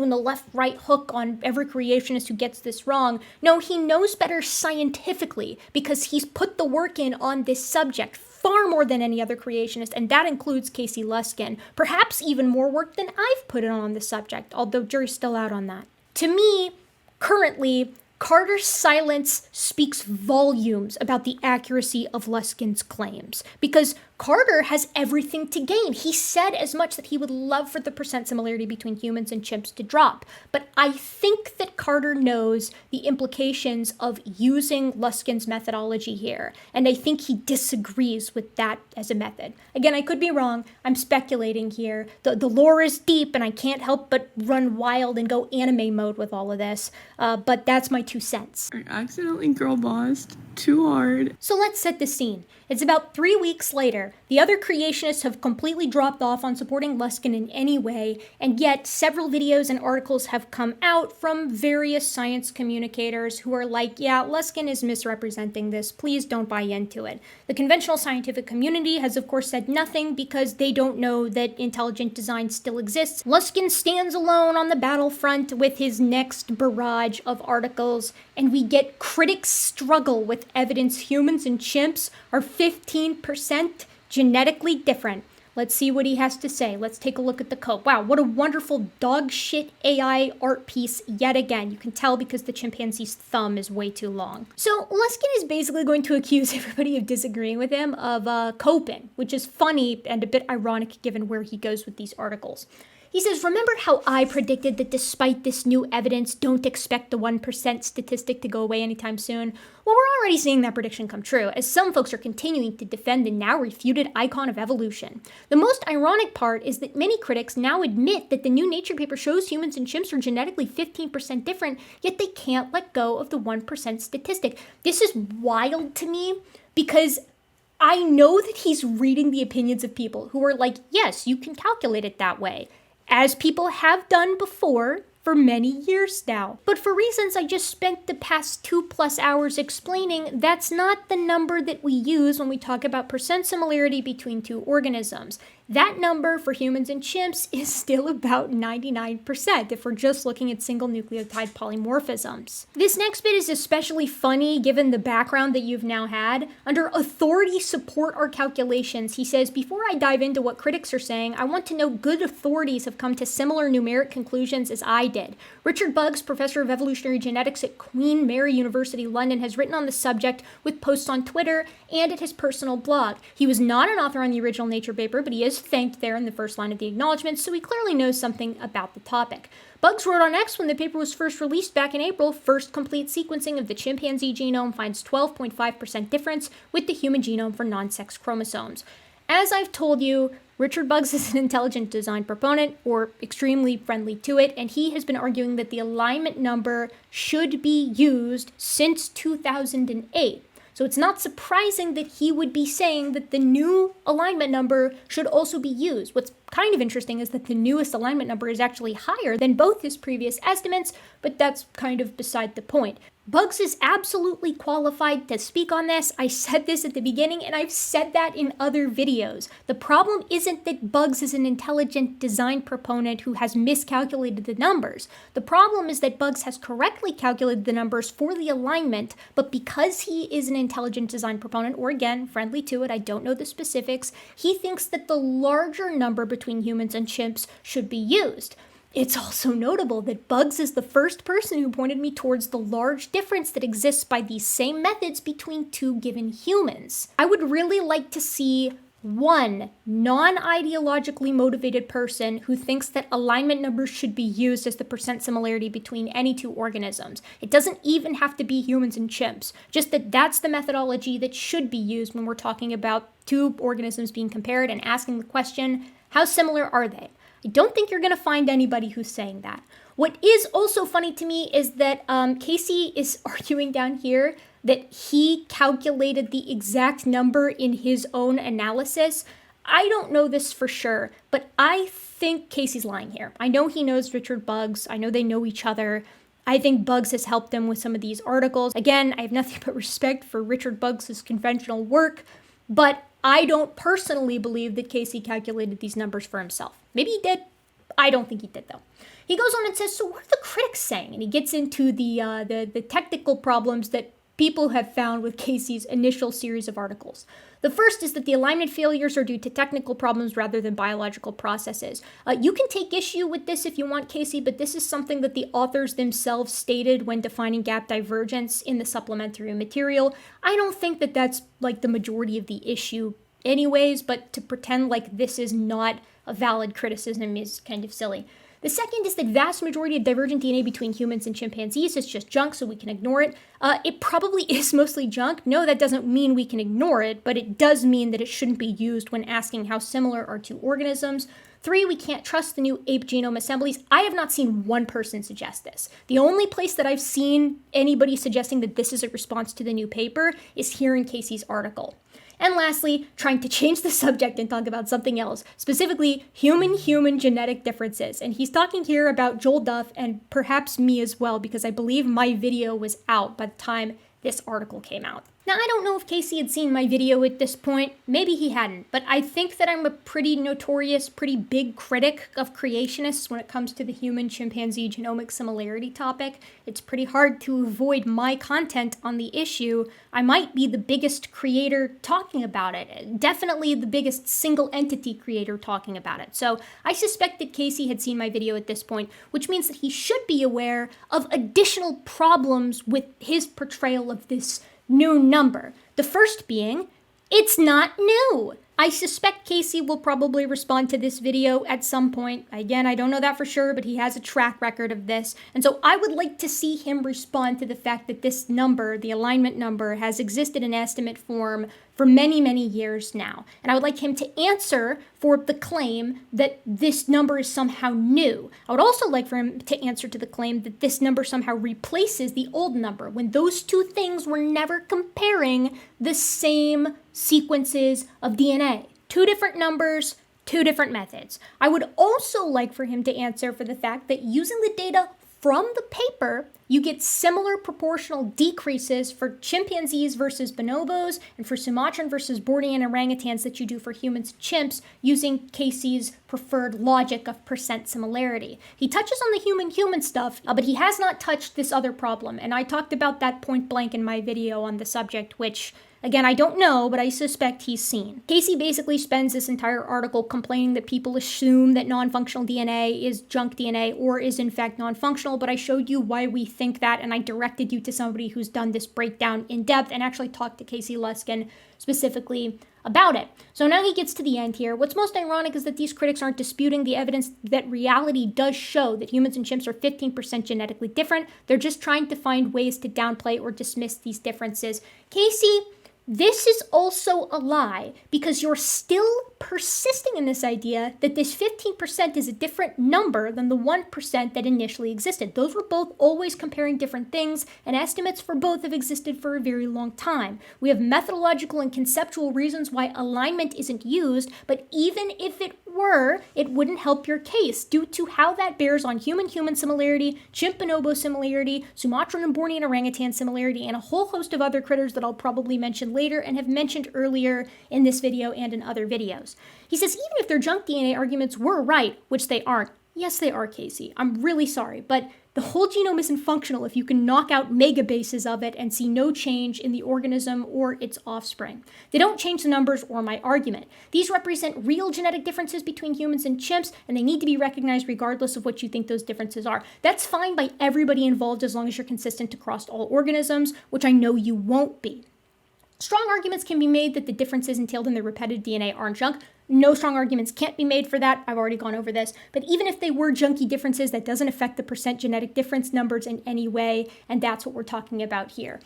the left-right hook on every creationist who gets this wrong. No, he knows better scientifically because he's put the work in on this subject far more than any other creationist, and that includes Casey Luskin. Perhaps even more work than I've put in on the subject, although jury's still out on that. To me, currently, Carter's silence speaks volumes about the accuracy of Luskin's claims, because Carter has everything to gain. He said as much that he would love for the percent similarity between humans and chimps to drop, but I think that Carter knows the implications of using Luskin's methodology here, and I think he disagrees with that as a method. Again, I could be wrong. I'm speculating here. The lore is deep, and I can't help but run wild and go anime mode with all of this, but that's my 2 cents. I accidentally girl bossed too hard. So let's set the scene. It's about 3 weeks later. The other creationists have completely dropped off on supporting Luskin in any way, and yet several videos and articles have come out from various science communicators who are like, yeah, Luskin is misrepresenting this, please don't buy into it. The conventional scientific community has of course said nothing because they don't know that intelligent design still exists. Luskin stands alone on the battlefront with his next barrage of articles, and we get critics struggle with evidence humans and chimps are 15% genetically different. Let's see what he has to say. Let's take a look at the code. Wow, what a wonderful dog shit AI art piece yet again. You can tell because the chimpanzee's thumb is way too long. So Luskin is basically going to accuse everybody of disagreeing with him of coping, which is funny and a bit ironic given where he goes with these articles. He says, remember how I predicted that despite this new evidence, don't expect the 1% statistic to go away anytime soon? Well, we're already seeing that prediction come true, as some folks are continuing to defend the now refuted icon of evolution. The most ironic part is that many critics now admit that the new Nature paper shows humans and chimps are genetically 15% different, yet they can't let go of the 1% statistic. This is wild to me, because I know that he's reading the opinions of people who are like, yes, you can calculate it that way, as people have done before for many years now. But for reasons I just spent the past 2+ hours explaining, that's not the number that we use when we talk about percent similarity between two organisms. That number for humans and chimps is still about 99% if we're just looking at single nucleotide polymorphisms. This next bit is especially funny given the background that you've now had. Under authority support our calculations, he says, before I dive into what critics are saying, I want to know good authorities have come to similar numeric conclusions as I did. Richard Buggs, professor of evolutionary genetics at Queen Mary University, London, has written on the subject with posts on Twitter and at his personal blog. He was not an author on the original Nature paper, but he is thanked there in the first line of the acknowledgement, so he clearly knows something about the topic. Buggs wrote on X when the paper was first released back in April, first complete sequencing of the chimpanzee genome finds 12.5% difference with the human genome for non-sex chromosomes. As I've told you, Richard Buggs is an intelligent design proponent, or extremely friendly to it, and he has been arguing that the alignment number should be used since 2008. So it's not surprising that he would be saying that the new alignment number should also be used. What's kind of interesting is that the newest alignment number is actually higher than both his previous estimates, but that's kind of beside the point. Buggs is absolutely qualified to speak on this. I said this at the beginning, and I've said that in other videos. The problem isn't that Buggs is an intelligent design proponent who has miscalculated the numbers. The problem is that Buggs has correctly calculated the numbers for the alignment, but because he is an intelligent design proponent, or again, friendly to it, I don't know the specifics, he thinks that the larger number between humans and chimps should be used. It's also notable that Buggs is the first person who pointed me towards the large difference that exists by these same methods between two given humans. I would really like to see one non-ideologically motivated person who thinks that alignment numbers should be used as the percent similarity between any two organisms. It doesn't even have to be humans and chimps, just that that's the methodology that should be used when we're talking about two organisms being compared and asking the question, how similar are they? I don't think you're going to find anybody who's saying that. What is also funny to me is that Casey is arguing down here that he calculated the exact number in his own analysis. I don't know this for sure, but I think Casey's lying here. I know he knows Richard Buggs. I know they know each other. I think Buggs has helped him with some of these articles. Again, I have nothing but respect for Richard Buggs' conventional work, but I don't personally believe that Casey calculated these numbers for himself. Maybe he did. I don't think he did, though. He goes on and says, so what are the critics saying? And he gets into the technical problems that people have found with Casey's initial series of articles. The first is that the alignment failures are due to technical problems rather than biological processes. You can take issue with this if you want, Casey, but this is something that the authors themselves stated when defining gap divergence in the supplementary material. I don't think that that's like the majority of the issue anyways, but to pretend like this is not a valid criticism is kind of silly. The second is that vast majority of divergent DNA between humans and chimpanzees is just junk, so we can ignore it. It probably is mostly junk. No, that doesn't mean we can ignore it, but it does mean that it shouldn't be used when asking how similar are two organisms. 3, we can't trust the new ape genome assemblies. I have not seen one person suggest this. The only place that I've seen anybody suggesting that this is a response to the new paper is here in Casey's article. And lastly, trying to change the subject and talk about something else, specifically human-human genetic differences. And he's talking here about Joel Duff and perhaps me as well, because I believe my video was out by the time this article came out. Now, I don't know if Casey had seen my video at this point. Maybe he hadn't, but I think that I'm a pretty notorious, pretty big critic of creationists when it comes to the human-chimpanzee genomic similarity topic. It's pretty hard to avoid my content on the issue. I might be the biggest creator talking about it, definitely the biggest single entity creator talking about it. So I suspect that Casey had seen my video at this point, which means that he should be aware of additional problems with his portrayal of this new number. The first being, it's not new. I suspect Casey will probably respond to this video at some point. Again, I don't know that for sure, but he has a track record of this. And so I would like to see him respond to the fact that this number, the alignment number, has existed in estimate form for many, many years now. And I would like him to answer for the claim that this number is somehow new. I would also like for him to answer to the claim that this number somehow replaces the old number, when those two things were never comparing the same sequences of DNA. Two different numbers, two different methods. I would also like for him to answer for the fact that using the data from the paper, you get similar proportional decreases for chimpanzees versus bonobos and for Sumatran versus Bornean orangutans that you do for humans and chimps using Casey's preferred logic of percent similarity. He touches on the human-human stuff, but he has not touched this other problem, and I talked about that point blank in my video on the subject, which again, I don't know, but I suspect he's seen. Casey basically spends this entire article complaining that people assume that non-functional DNA is junk DNA or is in fact non-functional, but I showed you why we think that, and I directed you to somebody who's done this breakdown in depth and actually talked to Casey Luskin specifically about it. So now he gets to the end here. What's most ironic is that these critics aren't disputing the evidence that reality does show that humans and chimps are 15% genetically different. They're just trying to find ways to downplay or dismiss these differences. Casey, this is also a lie because you're still persisting in this idea that this 15% is a different number than the 1% that initially existed. Those were both always comparing different things, and estimates for both have existed for a very long time. We have methodological and conceptual reasons why alignment isn't used, but even if it were, it wouldn't help your case due to how that bears on human-human similarity, chimp-bonobo similarity, Sumatran and Bornean orangutan similarity, and a whole host of other critters that I'll probably mention later and have mentioned earlier in this video and in other videos. He says even if their junk DNA arguments were right, which they aren't, yes they are, Casey, I'm really sorry, but the whole genome isn't functional if you can knock out megabases of it and see no change in the organism or its offspring. They don't change the numbers or my argument. These represent real genetic differences between humans and chimps, and they need to be recognized regardless of what you think those differences are. That's fine by everybody involved as long as you're consistent across all organisms, which I know you won't be. Strong arguments can be made that the differences entailed in the repetitive DNA aren't junk. No strong arguments can't be made for that. I've already gone over this. But even if they were junky differences, that doesn't affect the percent genetic difference numbers in any way, and that's what we're talking about here.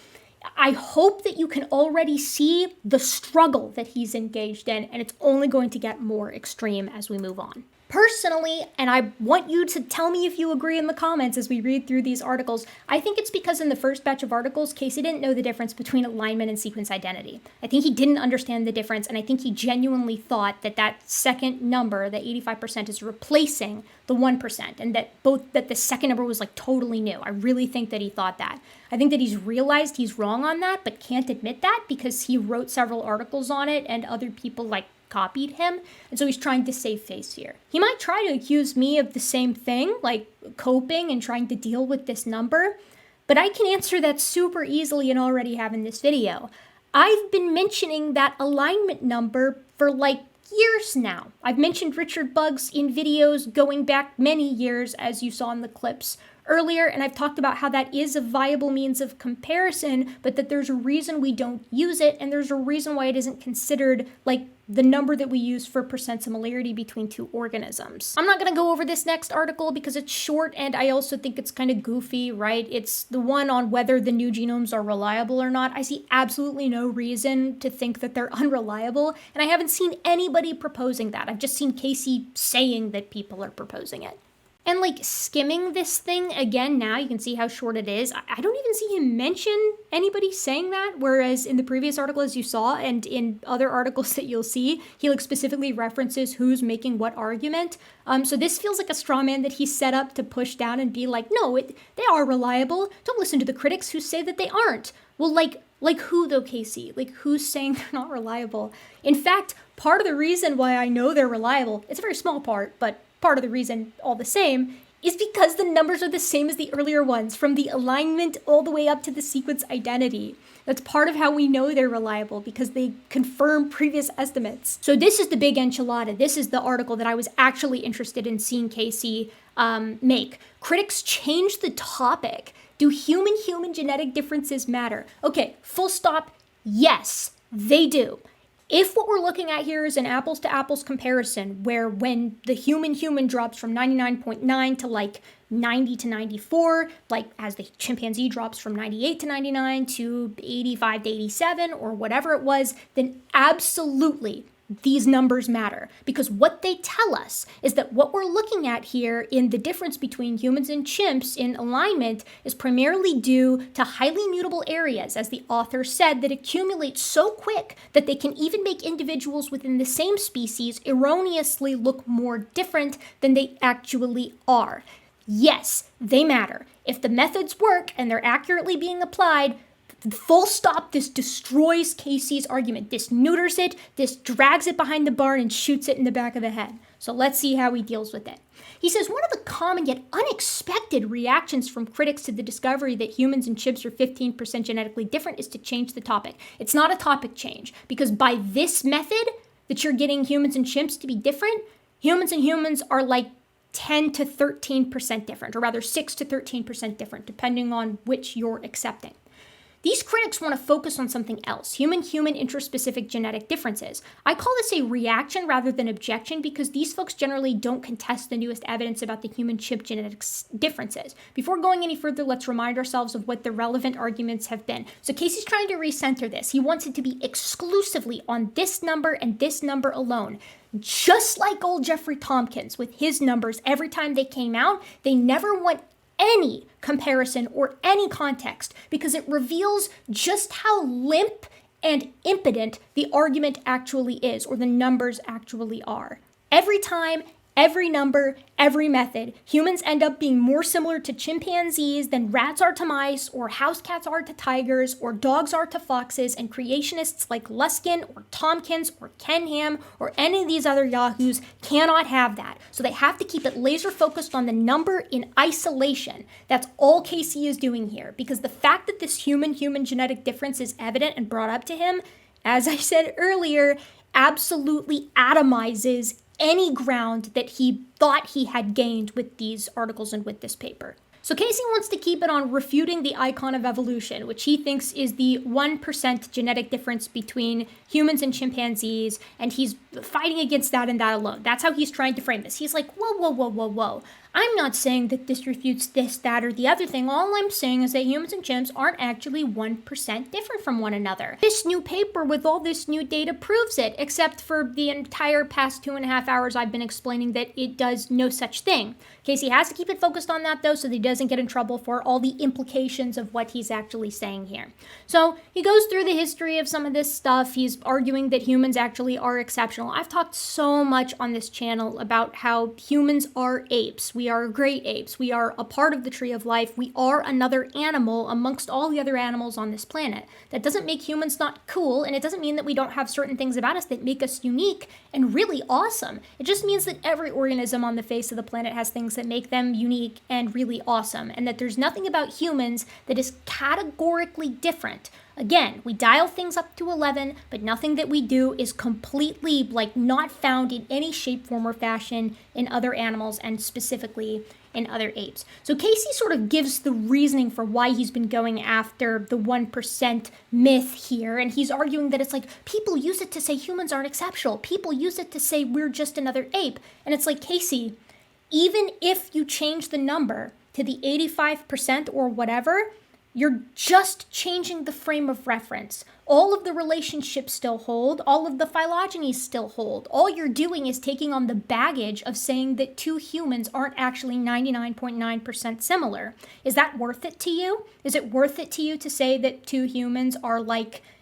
I hope that you can already see the struggle that he's engaged in, and it's only going to get more extreme as we move on. Personally, and I want you to tell me if you agree in the comments as we read through these articles, I think it's because in the first batch of articles, Casey didn't know the difference between alignment and sequence identity. I think he didn't understand the difference, and I think he genuinely thought that that second number, the 85%, is replacing the 1%, and that the second number was like totally new. I really think that he thought that. I think that he's realized he's wrong on that, but can't admit that because he wrote several articles on it and other people copied him, and so he's trying to save face here. He might try to accuse me of the same thing, like coping and trying to deal with this number, but I can answer that super easily and already have in this video. I've been mentioning that alignment number for years now. I've mentioned Richard Bugs in videos going back many years, as you saw in the clips earlier, and I've talked about how that is a viable means of comparison, but that there's a reason we don't use it, and there's a reason why it isn't considered the number that we use for percent similarity between two organisms. I'm not going to go over this next article because it's short, and I also think it's kind of goofy, right? It's the one on whether the new genomes are reliable or not. I see absolutely no reason to think that they're unreliable, and I haven't seen anybody proposing that. I've just seen Casey saying that people are proposing it. And skimming this thing again now, you can see how short it is. I don't even see him mention anybody saying that, whereas in the previous article, as you saw, and in other articles that you'll see, he specifically references who's making what argument. So this feels like a straw man that he set up to push down and be like, no, they are reliable. Don't listen to the critics who say that they aren't. Well, like who though, Casey? Who's saying they're not reliable? In fact, part of the reason why I know they're reliable, it's a very small part, but part of the reason all the same, is because the numbers are the same as the earlier ones, from the alignment all the way up to the sequence identity. That's part of how we know they're reliable, because they confirm previous estimates. So this is the big enchilada. This is the article that I was actually interested in seeing Casey make. Critics change the topic. Do human-human genetic differences matter? Okay, full stop, yes, they do. If what we're looking at here is an apples to apples comparison, where when the human drops from 99.9 to like 90 to 94, like as the chimpanzee drops from 98 to 99 to 85 to 87 or whatever it was, then absolutely these numbers matter, because what they tell us is that what we're looking at here in the difference between humans and chimps in alignment is primarily due to highly mutable areas, as the author said, that accumulate so quick that they can even make individuals within the same species erroneously look more different than they actually are. Yes, they matter. If the methods work and they're accurately being applied, full stop, this destroys Casey's argument. This neuters it, this drags it behind the barn and shoots it in the back of the head. So let's see how he deals with it. He says, one of the common yet unexpected reactions from critics to the discovery that humans and chimps are 15% genetically different is to change the topic. It's not a topic change, because by this method that you're getting humans and chimps to be different, humans and humans are like 10 to 13% different, or rather 6 to 13% different, depending on which you're accepting. These critics want to focus on something else, human-human interspecific genetic differences. I call this a reaction rather than objection, because these folks generally don't contest the newest evidence about the human-chimp genetic differences. Before going any further, let's remind ourselves of what the relevant arguments have been. So Casey's trying to recenter this. He wants it to be exclusively on this number and this number alone. Just like old Jeffrey Tompkins with his numbers every time they came out, they never want any comparison or any context, because it reveals just how limp and impotent the argument actually is, or the numbers actually are. Every time, every number, every method, humans end up being more similar to chimpanzees than rats are to mice, or house cats are to tigers, or dogs are to foxes, and creationists like Luskin or Tompkins or Kenham or any of these other yahoos cannot have that. So they have to keep it laser focused on the number in isolation. That's all Casey is doing here, because the fact that this human-human genetic difference is evident and brought up to him, as I said earlier, absolutely atomizes any ground that he thought he had gained with these articles and with this paper. So Casey wants to keep it on refuting the icon of evolution, which he thinks is the 1% genetic difference between humans and chimpanzees, and he's fighting against that and that alone. That's how he's trying to frame this. He's like, whoa. I'm not saying that this refutes this, that, or the other thing. All I'm saying is that humans and chimps aren't actually 1% different from one another. This new paper with all this new data proves it, except for the entire past 2.5 hours I've been explaining that it does no such thing. Casey has to keep it focused on that, though, so that he doesn't get in trouble for all the implications of what he's actually saying here. So he goes through the history of some of this stuff. He's arguing that humans actually are exceptional. I've talked so much on this channel about how humans are apes. We are great apes. We are a part of the tree of life. We are another animal amongst all the other animals on this planet. That doesn't make humans not cool, and it doesn't mean that we don't have certain things about us that make us unique and really awesome. It just means that every organism on the face of the planet has things that make them unique and really awesome, and that there's nothing about humans that is categorically different. Again, we dial things up to 11, but nothing that we do is completely, not found in any shape, form, or fashion in other animals, and specifically in other apes. So Casey sort of gives the reasoning for why he's been going after the 1% myth here, and he's arguing that it's like, people use it to say humans aren't exceptional. People use it to say we're just another ape. And it's like, Casey, even if you change the number to the 85% or whatever, you're just changing the frame of reference. All of the relationships still hold. All of the phylogenies still hold. All you're doing is taking on the baggage of saying that two humans aren't actually 99.9% similar. Is that worth it to you? Is it worth it to you to say that two humans are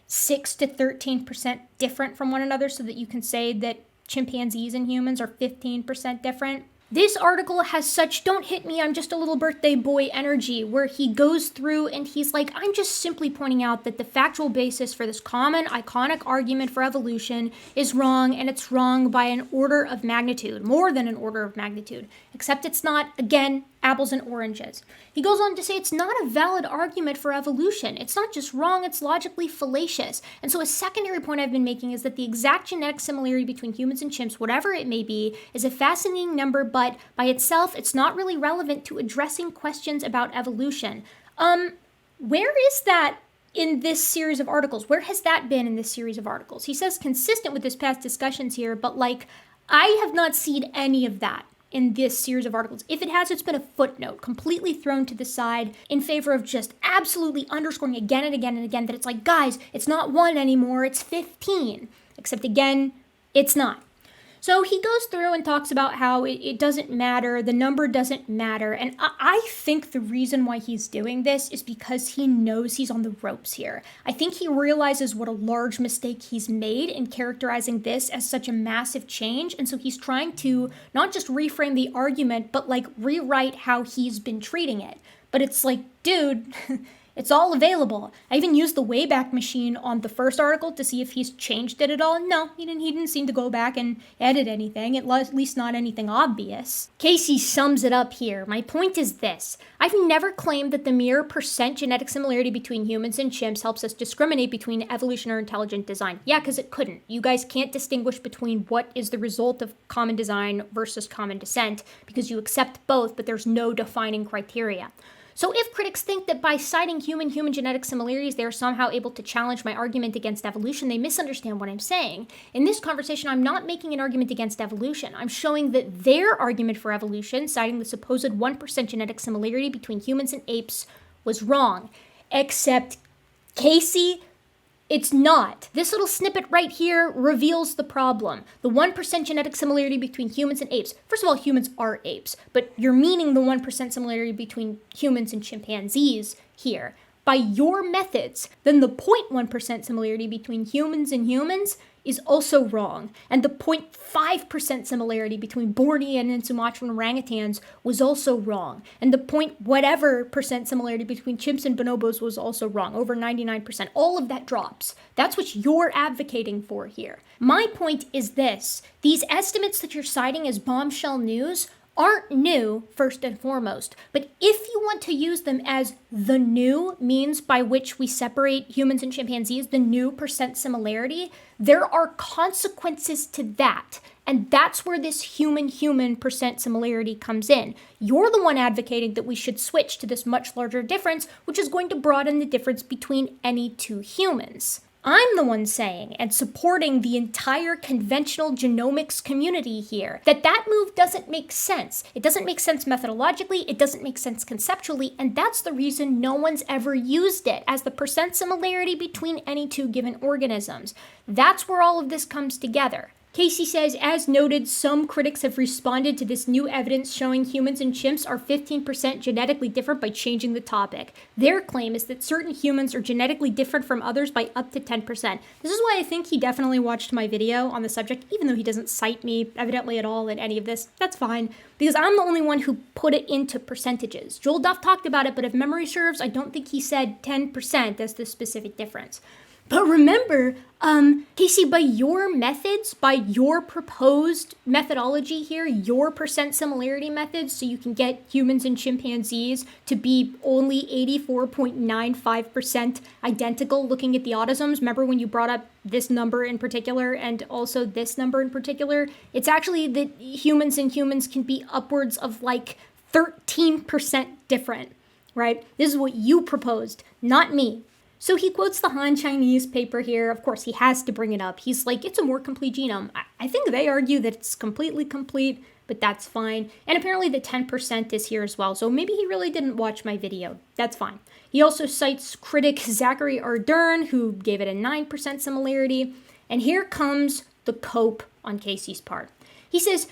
6 to 13% different from one another, so that you can say that chimpanzees and humans are 15% different? This article has such don't hit me, I'm just a little birthday boy energy, where he goes through and he's like, I'm just simply pointing out that the factual basis for this common, iconic argument for evolution is wrong, and it's wrong by an order of magnitude, more than an order of magnitude, except it's not, again, apples and oranges. He goes on to say it's not a valid argument for evolution. It's not just wrong, it's logically fallacious. And so a secondary point I've been making is that the exact genetic similarity between humans and chimps, whatever it may be, is a fascinating number, but by itself, it's not really relevant to addressing questions about evolution. Where is that in this series of articles? Where has that been in this series of articles? He says consistent with his past discussions here, but like, I have not seen any of that in this series of articles. If it has, it's been a footnote, completely thrown to the side in favor of just absolutely underscoring again and again and again that it's like, guys, it's not 1 anymore, it's 15. Except again, it's not. So he goes through and talks about how it doesn't matter, the number doesn't matter, and I think the reason why he's doing this is because he knows he's on the ropes here. I think he realizes what a large mistake he's made in characterizing this as such a massive change, and so he's trying to not just reframe the argument, but like rewrite how he's been treating it. But it's like, dude... It's all available. I even used the Wayback Machine on the first article to see if he's changed it at all. No, he didn't seem to go back and edit anything, at least not anything obvious. Casey sums it up here. My point is this. I've never claimed that the mere % genetic similarity between humans and chimps helps us discriminate between evolution or intelligent design. Yeah, because it couldn't. You guys can't distinguish between what is the result of common design versus common descent because you accept both, but there's no defining criteria. So if critics think that by citing human-human genetic similarities, they are somehow able to challenge my argument against evolution, they misunderstand what I'm saying. In this conversation, I'm not making an argument against evolution. I'm showing that their argument for evolution, citing the supposed 1% genetic similarity between humans and apes, was wrong. Except, Casey, it's not. This little snippet right here reveals the problem. The 1% genetic similarity between humans and apes. First of all, humans are apes, but you're meaning the 1% similarity between humans and chimpanzees here. By your methods, then the 0.1% similarity between humans and humans is also wrong. And the 0.5% similarity between Bornean and Sumatran orangutans was also wrong. And the whatever% similarity between chimps and bonobos was also wrong, over 99%. All of that drops. That's what you're advocating for here. My point is this. These estimates that you're citing as bombshell news aren't new, first and foremost. But if you want to use them as the new means by which we separate humans and chimpanzees, the new % similarity, there are consequences to that. And that's where this human-human % similarity comes in. You're the one advocating that we should switch to this much larger difference, which is going to broaden the difference between any two humans. I'm the one saying and supporting the entire conventional genomics community here that move doesn't make sense. It doesn't make sense methodologically, it doesn't make sense conceptually, and that's the reason no one's ever used it as the % similarity between any two given organisms. That's where all of this comes together. Casey says, as noted, some critics have responded to this new evidence showing humans and chimps are 15% genetically different by changing the topic. Their claim is that certain humans are genetically different from others by up to 10%. This is why I think he definitely watched my video on the subject, even though he doesn't cite me evidently at all in any of this. That's fine, because I'm the only one who put it into percentages. Joel Duff talked about it, but if memory serves, I don't think he said 10% as the specific difference. But remember, Casey, by your methods, by your proposed methodology here, your % similarity methods, so you can get humans and chimpanzees to be only 84.95% identical looking at the autosomes. Remember when you brought up this number in particular and also this number in particular? It's actually that humans and humans can be upwards of like 13% different, right? This is what you proposed, not me. So he quotes the Han Chinese paper here. Of course, he has to bring it up. He's like, it's a more complete genome. I think they argue that it's completely complete, but that's fine. And apparently the 10% is here as well. So maybe he really didn't watch my video. That's fine. He also cites critic Zachary Ardern, who gave it a 9% similarity. And here comes the cope on Casey's part. He says,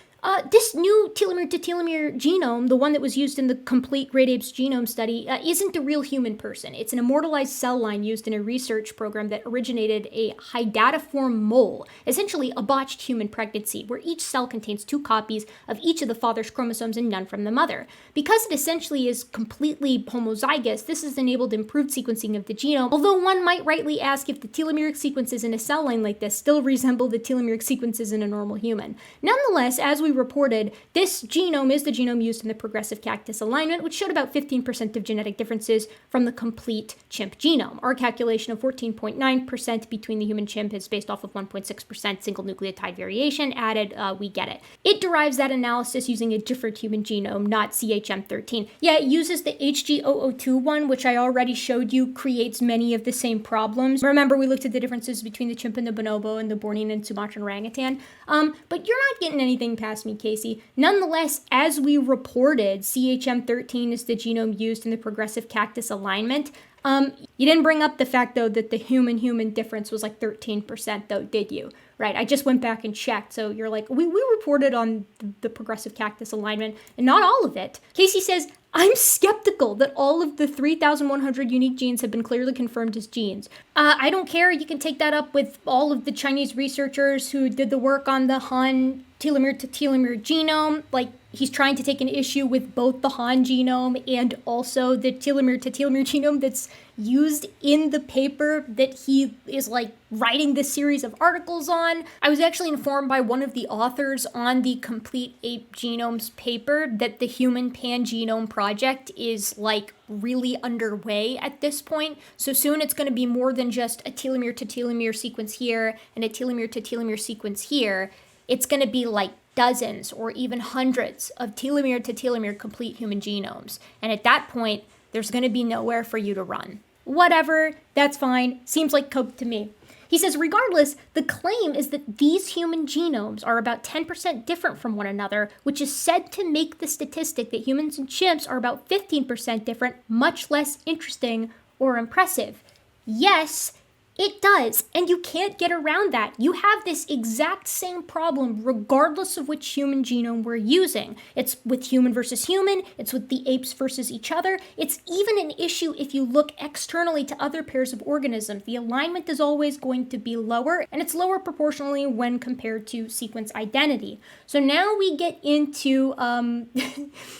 this new telomere-to-telomere genome, the one that was used in the complete Great Apes genome study, isn't a real human person. It's an immortalized cell line used in a research program that originated a hydatiform mole, essentially a botched human pregnancy, where each cell contains 2 copies of each of the father's chromosomes and none from the mother. Because it essentially is completely homozygous, this has enabled improved sequencing of the genome, although one might rightly ask if the telomeric sequences in a cell line like this still resemble the telomeric sequences in a normal human. Nonetheless, as we we reported, this genome is the genome used in the progressive cactus alignment, which showed about 15% of genetic differences from the complete chimp genome. Our calculation of 14.9% between the human chimp is based off of 1.6% single nucleotide variation added. We get it. It derives that analysis using a different human genome, not CHM13. Yeah, it uses the HG002 one, which I already showed you creates many of the same problems. Remember, we looked at the differences between the chimp and the bonobo and the Bornean and Sumatran orangutan. But you're not getting anything past me, Casey. Nonetheless, as we reported, CHM13 is the genome used in the progressive cactus alignment. You didn't bring up the fact, though, that the human-human difference was like 13%, though, did you? Right, I just went back and checked, so you're like, we reported on the progressive cactus alignment, and not all of it. Casey says, I'm skeptical that all of the 3,100 unique genes have been clearly confirmed as genes. I don't care, you can take that up with all of the Chinese researchers who did the work on the Han telomere to telomere genome. Like, he's trying to take an issue with both the Han genome and also the telomere to telomere genome that's used in the paper that he is like writing this series of articles on. I was actually informed by one of the authors on the Complete Ape Genomes paper that the Human Pangenome Project is like really underway at this point. So soon it's going to be more than just a telomere to telomere sequence here and a telomere to telomere sequence here. It's going to be like dozens or even hundreds of telomere to telomere complete human genomes. And at that point, there's going to be nowhere for you to run. Whatever, that's fine. Seems like coke to me. He says, regardless, the claim is that these human genomes are about 10% different from one another, which is said to make the statistic that humans and chimps are about 15% different much less interesting or impressive. Yes, it does, and you can't get around that. You have this exact same problem regardless of which human genome we're using. It's with human versus human, it's with the apes versus each other. It's even an issue if you look externally to other pairs of organisms. The alignment is always going to be lower, and it's lower proportionally when compared to sequence identity. So now we get into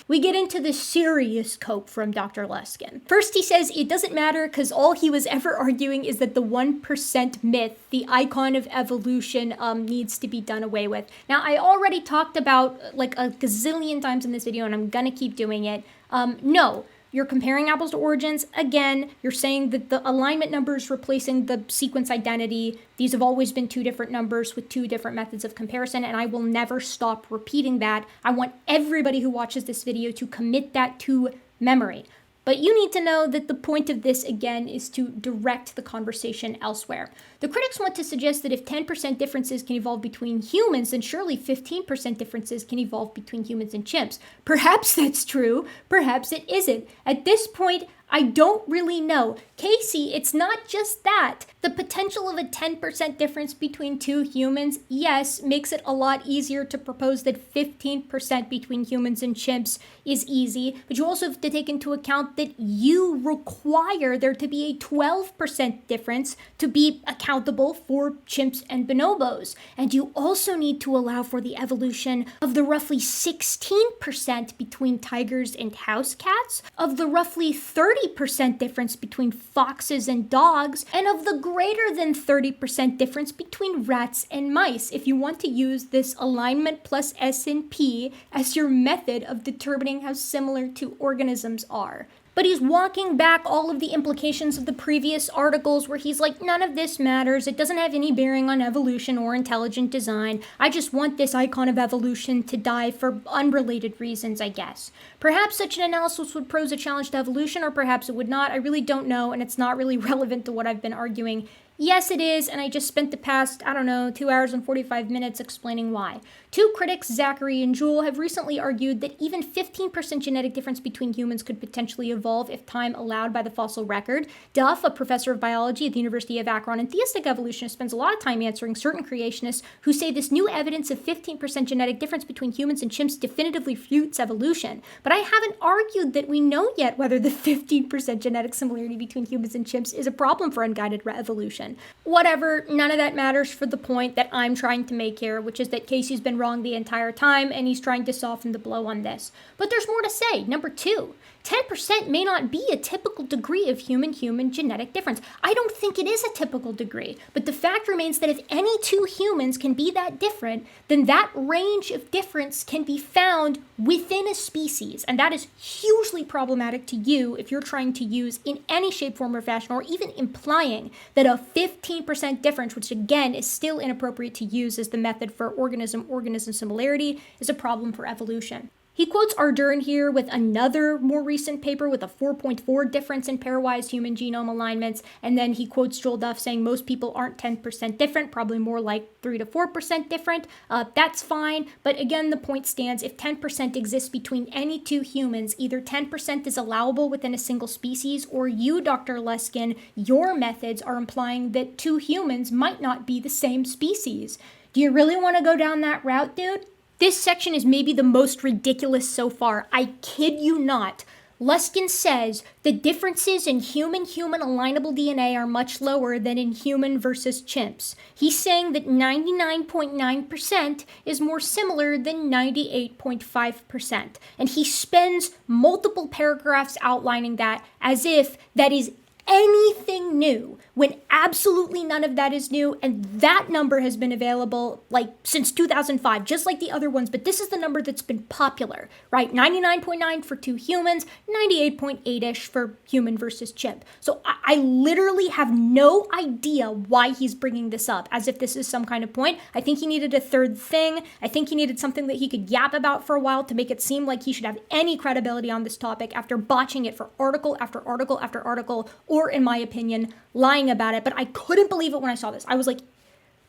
the serious cope from Dr. Luskin. First, he says it doesn't matter because all he was ever arguing is that the 1% myth, the icon of evolution, needs to be done away with. Now, I already talked about like a gazillion times in this video, and I'm gonna keep doing it. No, you're comparing apples to origins. Again, you're saying that the alignment number is replacing the sequence identity. These have always been two different numbers with two different methods of comparison, and I will never stop repeating that. I want everybody who watches this video to commit that to memory. But you need to know that the point of this, again, is to direct the conversation elsewhere. The critics want to suggest that if 10% differences can evolve between humans, then surely 15% differences can evolve between humans and chimps. Perhaps that's true, perhaps it isn't. At this point, I don't really know. Casey, it's not just that. The potential of a 10% difference between two humans, yes, makes it a lot easier to propose that 15% between humans and chimps is easy, but you also have to take into account that you require there to be a 12% difference to be accountable for chimps and bonobos. And you also need to allow for the evolution of the roughly 16% between tigers and house cats, of the roughly 30% difference between foxes and dogs, and of the greater than 30% difference between rats and mice, if you want to use this alignment plus S&P as your method of determining how similar two organisms are. But he's walking back all of the implications of the previous articles where he's like, none of this matters, it doesn't have any bearing on evolution or intelligent design, I just want this icon of evolution to die for unrelated reasons, I guess. Perhaps such an analysis would pose a challenge to evolution, or perhaps it would not, I really don't know, and it's not really relevant to what I've been arguing. Yes, it is, and I just spent the past, 2 hours and 45 minutes explaining why. Two critics, Zachary and Jewel, have recently argued that even 15% genetic difference between humans could potentially evolve if time allowed by the fossil record. Duff, a professor of biology at the University of Akron and theistic evolutionist, spends a lot of time answering certain creationists who say this new evidence of 15% genetic difference between humans and chimps definitively refutes evolution. But I haven't argued that we know yet whether the 15% genetic similarity between humans and chimps is a problem for unguided evolution. Whatever, none of that matters for the point that I'm trying to make here, which is that Casey's been wrong the entire time and he's trying to soften the blow on this. But there's more to say. Number two, 10% may not be a typical degree of human-human genetic difference. I don't think it is a typical degree, but the fact remains that if any two humans can be that different, then that range of difference can be found within a species, and that is hugely problematic to you if you're trying to use in any shape, form, or fashion, or even implying that a 15% difference, which again is still inappropriate to use as the method for organism-organism similarity, is a problem for evolution. He quotes Ardern here with another more recent paper with a 4.4 difference in pairwise human genome alignments, and then he quotes Joel Duff saying most people aren't 10% different, probably more like 3 to 4% different. That's fine, but again, the point stands. If 10% exists between any two humans, either 10% is allowable within a single species, or you, Dr. Luskin, your methods are implying that two humans might not be the same species. Do you really want to go down that route, dude? This section is maybe the most ridiculous so far. I kid you not. Luskin says the differences in human-human alignable DNA are much lower than in human versus chimps. He's saying that 99.9% is more similar than 98.5%. And he spends multiple paragraphs outlining that as if that is anything new, when absolutely none of that is new, and that number has been available since 2005, just like the other ones, but this is the number that's been popular, right? 99.9 for two humans, 98.8-ish for human versus chimp. So I literally have no idea why he's bringing this up, as if this is some kind of point. I think he needed a third thing. I think he needed something that he could yap about for a while to make it seem like he should have any credibility on this topic after botching it for article after article after article, or in my opinion, lying about it. But I couldn't believe it when I saw this. I was like,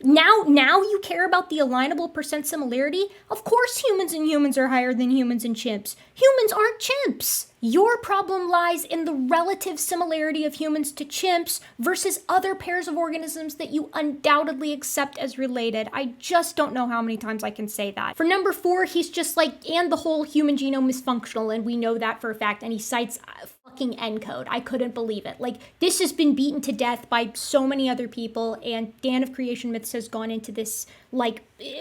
now you care about the alignable percent similarity? Of course humans and humans are higher than humans and chimps. Humans aren't chimps. Your problem lies in the relative similarity of humans to chimps versus other pairs of organisms that you undoubtedly accept as related. I just don't know how many times I can say that. For number 4, he's just like, and the whole human genome is functional, and we know that for a fact, and he cites fucking ENCODE. I couldn't believe it. This has been beaten to death by so many other people, and Dan of Creation Myths has gone into this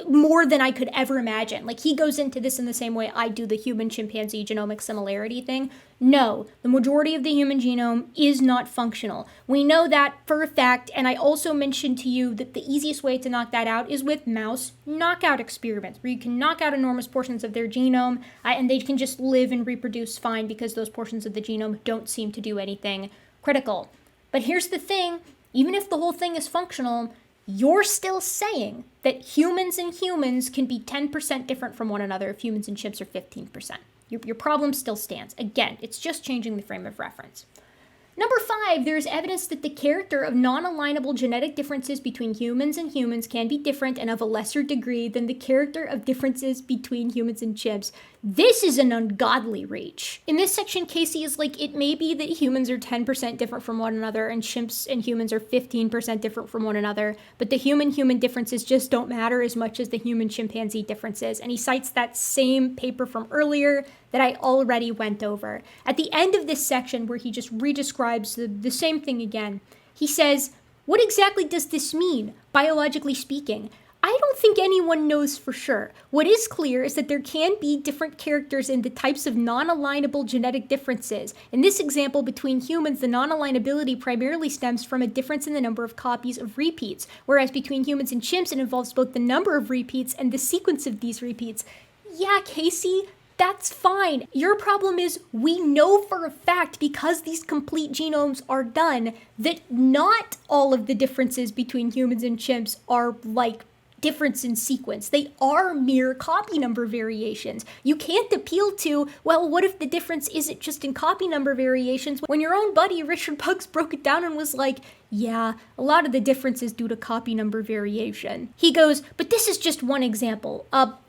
more than I could ever imagine. He goes into this in the same way I do the human-chimpanzee genomic similarity thing. No, the majority of the human genome is not functional. We know that for a fact, and I also mentioned to you that the easiest way to knock that out is with mouse knockout experiments, where you can knock out enormous portions of their genome, and they can just live and reproduce fine because those portions of the genome don't seem to do anything critical. But here's the thing, even if the whole thing is functional, you're still saying that humans and humans can be 10% different from one another if humans and chimps are 15%. Your problem still stands. Again, it's just changing the frame of reference. Number 5, there is evidence that the character of non-alignable genetic differences between humans and humans can be different and of a lesser degree than the character of differences between humans and chimps. This is an ungodly reach. In this section, Casey is like, it may be that humans are 10% different from one another and chimps and humans are 15% different from one another, but the human-human differences just don't matter as much as the human-chimpanzee differences. And he cites that same paper from earlier that I already went over. At the end of this section, where he just redescribes the same thing again, he says, what exactly does this mean, biologically speaking? I don't think anyone knows for sure. What is clear is that there can be different characters in the types of non-alignable genetic differences. In this example, between humans, the non-alignability primarily stems from a difference in the number of copies of repeats, whereas between humans and chimps, it involves both the number of repeats and the sequence of these repeats. Yeah, Casey, that's fine. Your problem is we know for a fact, because these complete genomes are done, that not all of the differences between humans and chimps are difference in sequence. They are mere copy number variations. You can't appeal to, well, what if the difference isn't just in copy number variations, when your own buddy Richard Puggs broke it down and was like, yeah, a lot of the difference is due to copy number variation. He goes, but this is just one example. Out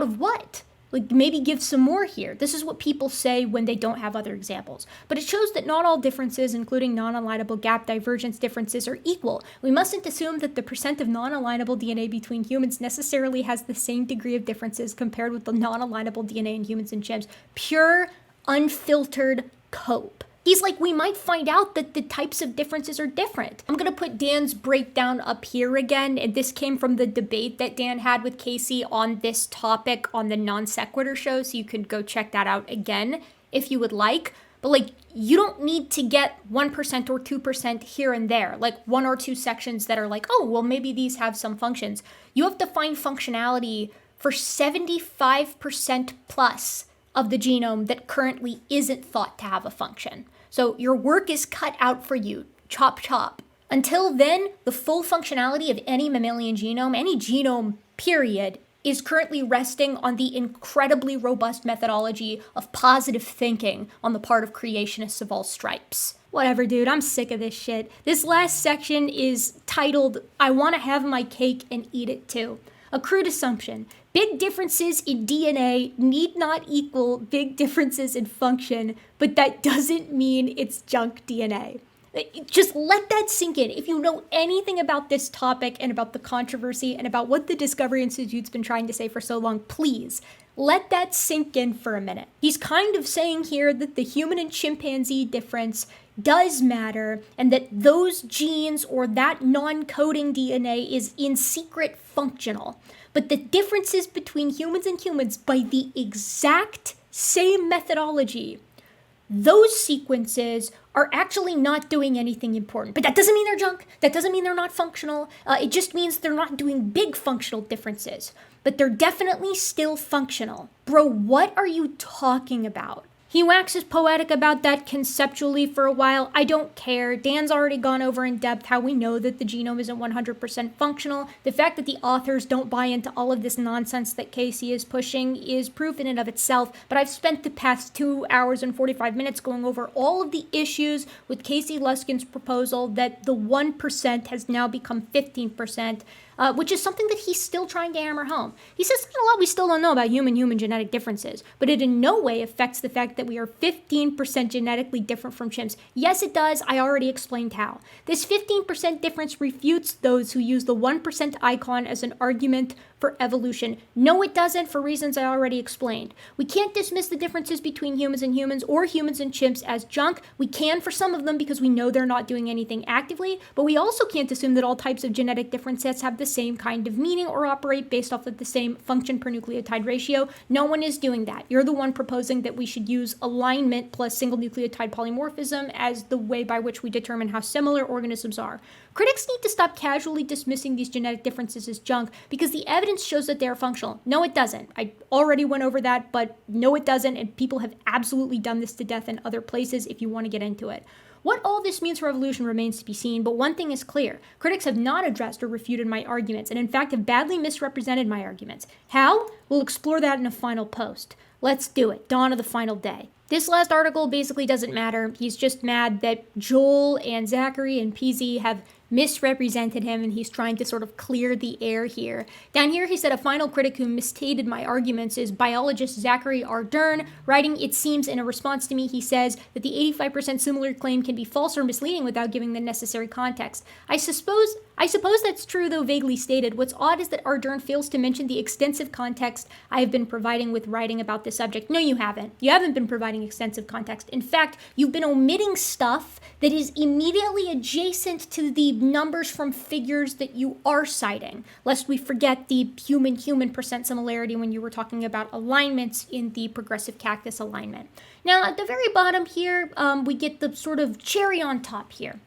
of what? Maybe give some more here. This is what people say when they don't have other examples. But it shows that not all differences, including non-alignable gap divergence differences, are equal. We mustn't assume that the percent of non-alignable DNA between humans necessarily has the same degree of differences compared with the non-alignable DNA in humans and chimps. Pure, unfiltered cope. He's like, we might find out that the types of differences are different. I'm going to put Dan's breakdown up here again, and this came from the debate that Dan had with Casey on this topic on the Non Sequitur show, so you can go check that out again. if you would like, but like, you don't need to get 1% or 2% here and there, like 1 or 2 sections that are like, oh, well, maybe these have some functions. You have to find functionality for 75% plus of the genome that currently isn't thought to have a function. So your work is cut out for you. Chop, chop. Until then, the full functionality of any mammalian genome, any genome period, is currently resting on the incredibly robust methodology of positive thinking on the part of creationists of all stripes. Whatever, dude, I'm sick of this shit. This last section is titled, I Want to Have My Cake and Eat It Too. A crude assumption. Big differences in DNA need not equal big differences in function, but that doesn't mean it's junk DNA. Just let that sink in. If you know anything about this topic and about the controversy and about what the Discovery Institute's been trying to say for so long, please let that sink in for a minute. He's kind of saying here that the human and chimpanzee difference does matter and that those genes or that non-coding DNA is in secret functional. But the differences between humans and humans by the exact same methodology, those sequences are actually not doing anything important. But that doesn't mean they're junk. That doesn't mean they're not functional. It just means they're not doing big functional differences. But they're definitely still functional. Bro, what are you talking about? He waxes poetic about that conceptually for a while. I don't care. Dan's already gone over in depth how we know that the genome isn't 100% functional. The fact that the authors don't buy into all of this nonsense that Casey is pushing is proof in and of itself. But I've spent the past 2 hours and 45 minutes going over all of the issues with Casey Luskin's proposal that the 1% has now become 15%. Which is something that he's still trying to hammer home. He says a lot we still don't know about human-human genetic differences, but it in no way affects the fact that we are 15% genetically different from chimps. Yes, it does. I already explained how. This 15% difference refutes those who use the 1% icon as an argument for evolution. No, it doesn't, for reasons I already explained. We can't dismiss the differences between humans and humans or humans and chimps as junk. We can for some of them because we know they're not doing anything actively, but we also can't assume that all types of genetic different sets have the same kind of meaning or operate based off of the same function per nucleotide ratio. No one is doing that. You're the one proposing that we should use alignment plus single nucleotide polymorphism as the way by which we determine how similar organisms are. Critics need to stop casually dismissing these genetic differences as junk because the evidence shows that they are functional. No, it doesn't. I already went over that, but no, it doesn't, and people have absolutely done this to death in other places if you want to get into it. What all this means for evolution remains to be seen, but one thing is clear. Critics have not addressed or refuted my arguments, and in fact have badly misrepresented my arguments. How? We'll explore that in a final post. Let's do it. Dawn of the final day. This last article basically doesn't matter. He's just mad that Joel and Zachary and PZ have misrepresented him, and he's trying to sort of clear the air here. Down here, he said a final critic who misstated my arguments is biologist Zachary R. Dern. Writing, it seems, in a response to me, he says that the 85% similar claim can be false or misleading without giving the necessary context. I suppose that's true, though vaguely stated. What's odd is that R. Dern fails to mention the extensive context I have been providing with writing about this subject. No, you haven't. You haven't been providing extensive context. In fact, you've been omitting stuff that is immediately adjacent to the numbers from figures that you are citing, lest we forget the human-human percent similarity when you were talking about alignments in the progressive cactus alignment. Now, at the very bottom here, we get the sort of cherry on top here.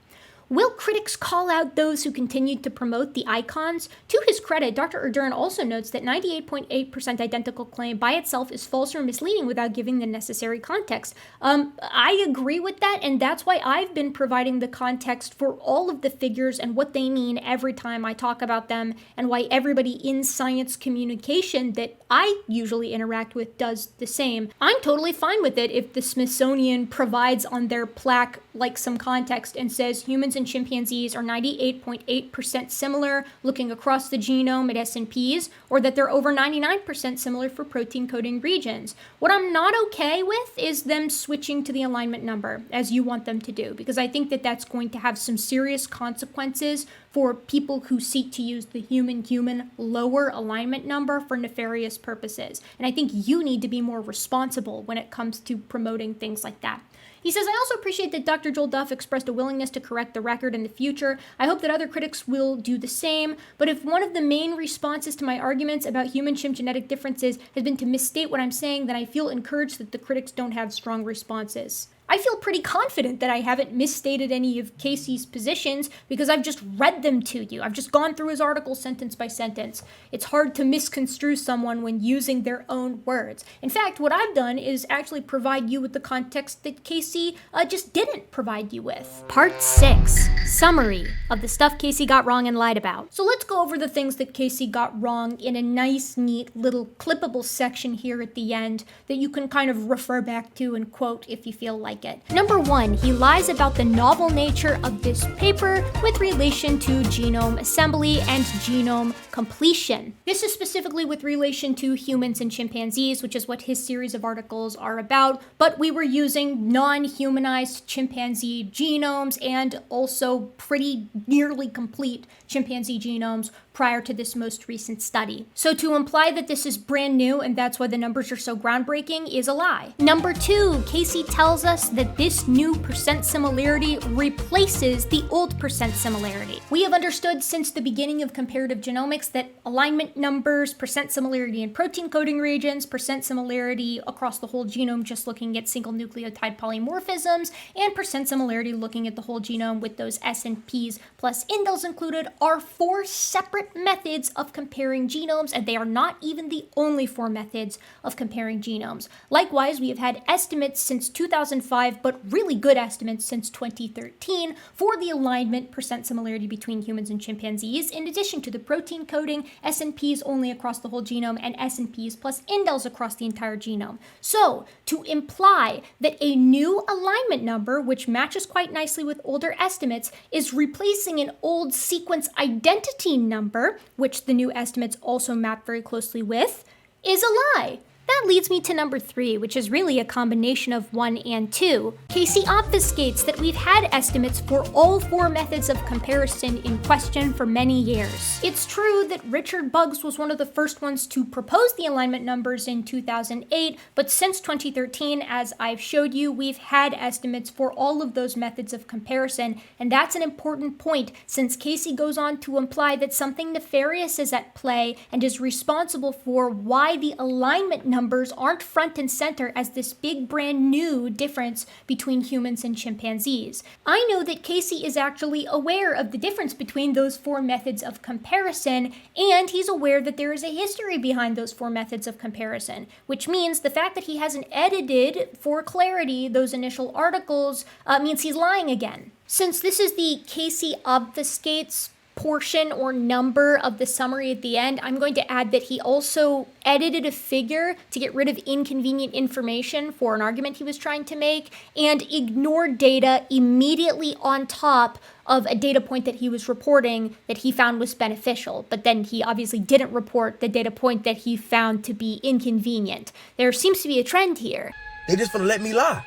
Will critics call out those who continued to promote the icons? To his credit, Dr. Erdern also notes that 98.8% identical claim by itself is false or misleading without giving the necessary context. I agree with that, and that's why I've been providing the context for all of the figures and what they mean every time I talk about them, and why everybody in science communication that I usually interact with does the same. I'm totally fine with it if the Smithsonian provides on their plaque like some context and says humans and chimpanzees are 98.8% similar looking across the genome at SNPs, or that they're over 99% similar for protein coding regions. What I'm not okay with is them switching to the alignment number as you want them to do, because I think that that's going to have some serious consequences for people who seek to use the human-human lower alignment number for nefarious purposes. And I think you need to be more responsible when it comes to promoting things like that. He says, I also appreciate that Dr. Joel Duff expressed a willingness to correct the record in the future. I hope that other critics will do the same. But if one of the main responses to my arguments about human-chimp genetic differences has been to misstate what I'm saying, then I feel encouraged that the critics don't have strong responses. I feel pretty confident that I haven't misstated any of Casey's positions because I've just read them to you. I've just gone through his article sentence by sentence. It's hard to misconstrue someone when using their own words. In fact, what I've done is actually provide you with the context that Casey just didn't provide you with. Part 6. Summary of the stuff Casey got wrong and lied about. So let's go over the things that Casey got wrong in a nice, neat, little clippable section here at the end that you can kind of refer back to and quote if you feel like it. Number 1, he lies about the novel nature of this paper with relation to genome assembly and genome completion. This is specifically with relation to humans and chimpanzees, which is what his series of articles are about, but we were using non-humanized chimpanzee genomes and also pretty nearly complete chimpanzee genomes prior to this most recent study. So to imply that this is brand new and that's why the numbers are so groundbreaking is a lie. Number 2, Casey tells us that this new percent similarity replaces the old percent similarity. We have understood since the beginning of comparative genomics that alignment numbers, percent similarity in protein coding regions, percent similarity across the whole genome just looking at single nucleotide polymorphisms, and percent similarity looking at the whole genome with those SNPs plus indels included are 4 separate methods of comparing genomes, and they are not even the only 4 methods of comparing genomes. Likewise, we have had estimates since 2005, but really good estimates since 2013 for the alignment percent similarity between humans and chimpanzees, in addition to the protein coding, SNPs only across the whole genome, and SNPs plus indels across the entire genome. So, to imply that a new alignment number, which matches quite nicely with older estimates, is replacing an old sequence identity number, which the new estimates also map very closely with, is a lie. That leads me to number 3, which is really a combination of 1 and 2. Casey obfuscates that we've had estimates for all 4 methods of comparison in question for many years. It's true that Richard Buggs was one of the first ones to propose the alignment numbers in 2008, but since 2013, as I've showed you, we've had estimates for all of those methods of comparison, and that's an important point since Casey goes on to imply that something nefarious is at play and is responsible for why the alignment numbers aren't front and center as this big brand new difference between humans and chimpanzees. I know that Casey is actually aware of the difference between those 4 methods of comparison, and he's aware that there is a history behind those 4 methods of comparison, which means the fact that he hasn't edited for clarity those initial articles means he's lying again. Since this is the Casey obfuscates portion or number of the summary at the end, I'm going to add that he also edited a figure to get rid of inconvenient information for an argument he was trying to make and ignored data immediately on top of a data point that he was reporting that he found was beneficial, but then he obviously didn't report the data point that he found to be inconvenient. There seems to be a trend here. They just gonna let me lie.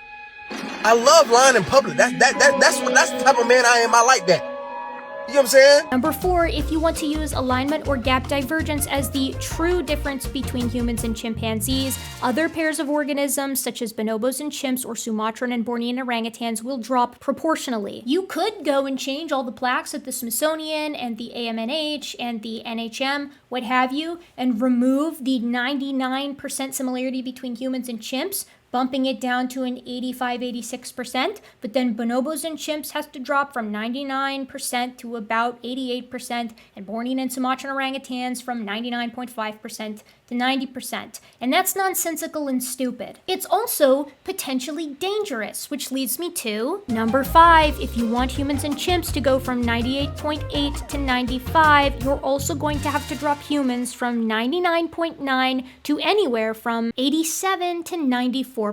I love lying in public. That's the type of man I am. I like that. You know what I'm saying? Number 4, if you want to use alignment or gap divergence as the true difference between humans and chimpanzees, other pairs of organisms such as bonobos and chimps or Sumatran and Bornean orangutans will drop proportionally. You could go and change all the plaques at the Smithsonian and the AMNH and the NHM, what have you, and remove the 99% similarity between humans and chimps, bumping it down to an 85-86%, but then bonobos and chimps has to drop from 99% to about 88%, and Bornean and Sumatran orangutans from 99.5% to 90%. And that's nonsensical and stupid. It's also potentially dangerous, which leads me to number 5. If you want humans and chimps to go from 98.8 to 95, you're also going to have to drop humans from 99.9 to anywhere from 87 to 94%.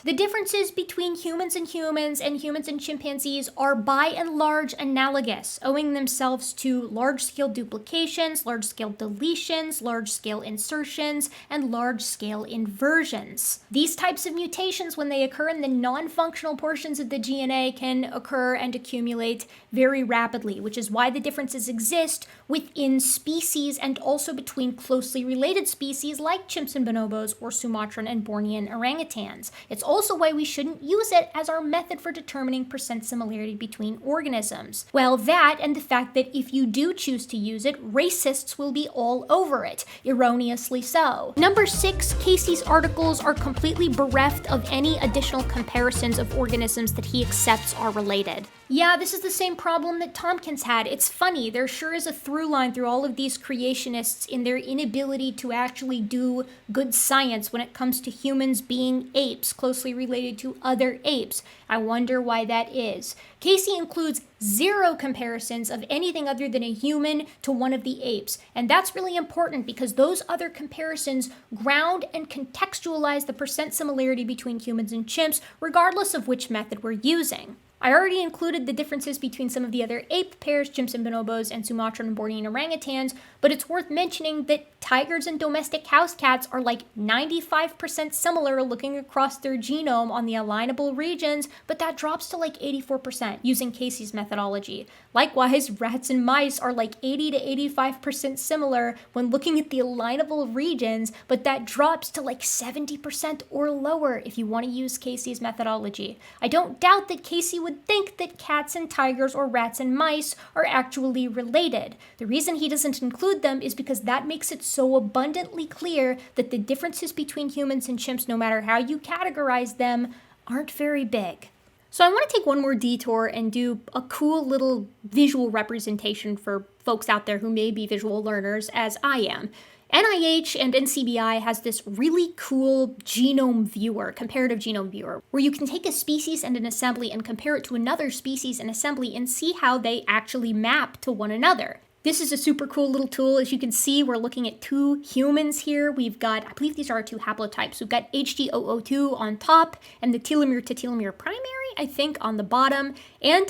The differences between humans and humans and chimpanzees are by and large analogous, owing themselves to large-scale duplications, large-scale deletions, large-scale insertions, insertions and large-scale inversions. These types of mutations, when they occur in the non-functional portions of the DNA, can occur and accumulate very rapidly, which is why the differences exist within species and also between closely related species like chimps and bonobos or Sumatran and Bornean orangutans. It's also why we shouldn't use it as our method for determining percent similarity between organisms. Well, that and the fact that if you do choose to use it, racists will be all over it, erroneously so. Number 6, Casey's articles are completely bereft of any additional comparisons of organisms that he accepts are related. Yeah, this is the same problem that Tompkins had. It's funny, there sure is a through line through all of these creationists in their inability to actually do good science when it comes to humans being apes, closely related to other apes. I wonder why that is. Casey includes 0 comparisons of anything other than a human to one of the apes, and that's really important because those other comparisons ground and contextualize the percent similarity between humans and chimps, regardless of which method we're using. I already included the differences between some of the other ape pairs, chimps and bonobos, and Sumatran and Bornean orangutans, but it's worth mentioning that tigers and domestic house cats are like 95% similar looking across their genome on the alignable regions, but that drops to like 84% using Casey's methodology. Likewise, rats and mice are like 80 to 85% similar when looking at the alignable regions, but that drops to like 70% or lower if you want to use Casey's methodology. I don't doubt that Casey would think that cats and tigers or rats and mice are actually related. The reason he doesn't include them is because that makes it so abundantly clear that the differences between humans and chimps, no matter how you categorize them, aren't very big. So I want to take one more detour and do a cool little visual representation for folks out there who may be visual learners, as I am. NIH and NCBI has this really cool genome viewer, comparative genome viewer, where you can take a species and an assembly and compare it to another species and assembly and see how they actually map to one another. This is a super cool little tool. As you can see, we're looking at 2 humans here. We've got, I believe these are our 2 haplotypes. We've got HG002 on top and the telomere to telomere primary, I think, on the bottom. And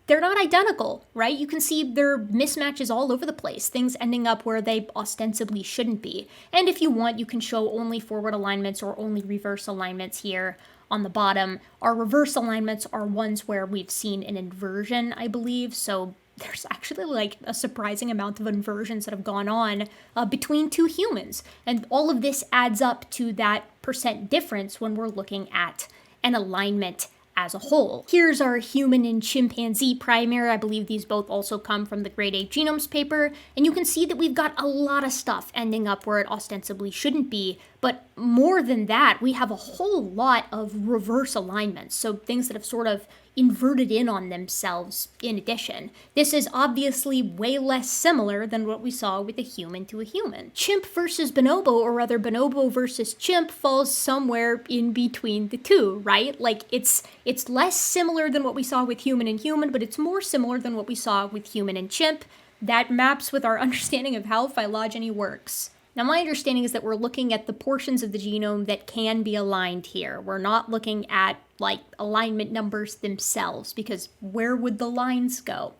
they're not identical, right? You can see there are mismatches all over the place, things ending up where they ostensibly shouldn't be. And if you want, you can show only forward alignments or only reverse alignments here on the bottom. Our reverse alignments are ones where we've seen an inversion, I believe, so there's actually like a surprising amount of inversions that have gone on between 2 humans. And all of this adds up to that percent difference when we're looking at an alignment as a whole. Here's our human and chimpanzee primary. I believe these both also come from the Grade A Genomes paper. And you can see that we've got a lot of stuff ending up where it ostensibly shouldn't be. But more than that, we have a whole lot of reverse alignments. So things that have sort of inverted in on themselves in addition. This is obviously way less similar than what we saw with a human to a human. Chimp versus bonobo, or rather bonobo versus chimp, falls somewhere in between the two, right? Like it's less similar than what we saw with human and human, but it's more similar than what we saw with human and chimp. That maps with our understanding of how phylogeny works. Now, my understanding is that we're looking at the portions of the genome that can be aligned here. We're not looking at, like, alignment numbers themselves, because where would the lines go?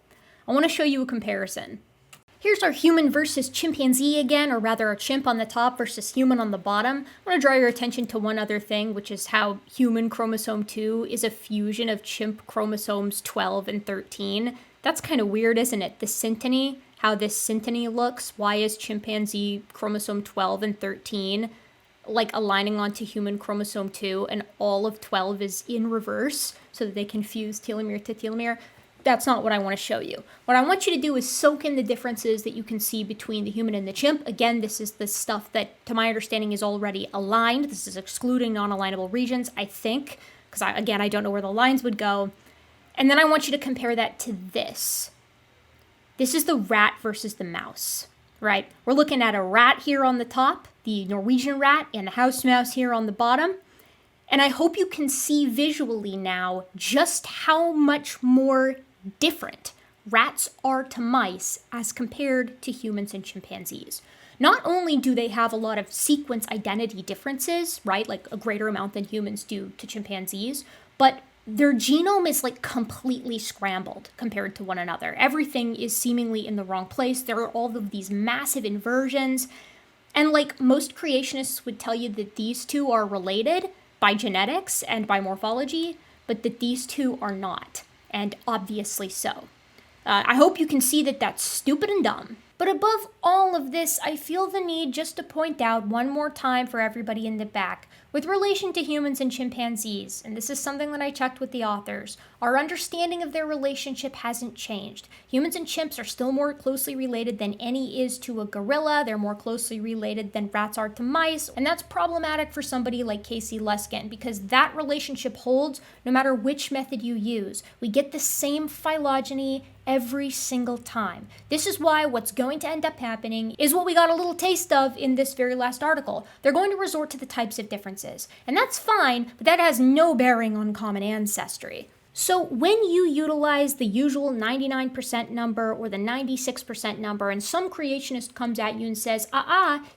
I want to show you a comparison. Here's our human versus chimpanzee again, or rather a chimp on the top versus human on the bottom. I want to draw your attention to one other thing, which is how human chromosome 2 is a fusion of chimp chromosomes 12 and 13. That's kind of weird, isn't it? The synteny. How this synteny looks. Why is chimpanzee chromosome 12 and 13 like aligning onto human chromosome 2 and all of 12 is in reverse so that they can fuse telomere to telomere? That's not what I want to show you. What I want you to do is soak in the differences that you can see between the human and the chimp. Again, this is the stuff that, to my understanding, is already aligned. This is excluding non-alignable regions, I think, because I don't know where the lines would go. And then I want you to compare that to this. This is the rat versus the mouse, right? We're looking at a rat here on the top, the Norwegian rat, and the house mouse here on the bottom. And I hope you can see visually now just how much more different rats are to mice as compared to humans and chimpanzees. Not only do they have a lot of sequence identity differences, right? Like a greater amount than humans do to chimpanzees, but their genome is like completely scrambled compared to one another. Everything is seemingly in the wrong place. There are all of these massive inversions. And like most creationists would tell you that these two are related by genetics and by morphology, but that these two are not, and obviously so. I hope you can see that that's stupid and dumb. But above all of this, I feel the need just to point out one more time for everybody in the back, with relation to humans and chimpanzees, and this is something that I checked with the authors, our understanding of their relationship hasn't changed. Humans and chimps are still more closely related than any is to a gorilla, they're more closely related than rats are to mice, and that's problematic for somebody like Casey Luskin, because that relationship holds no matter which method you use. We get the same phylogeny every single time. This is why what's going to end up happening is what we got a little taste of in this very last article. They're going to resort to the types of differences. And that's fine, but that has no bearing on common ancestry. So when you utilize the usual 99% number or the 96% number, and some creationist comes at you and says,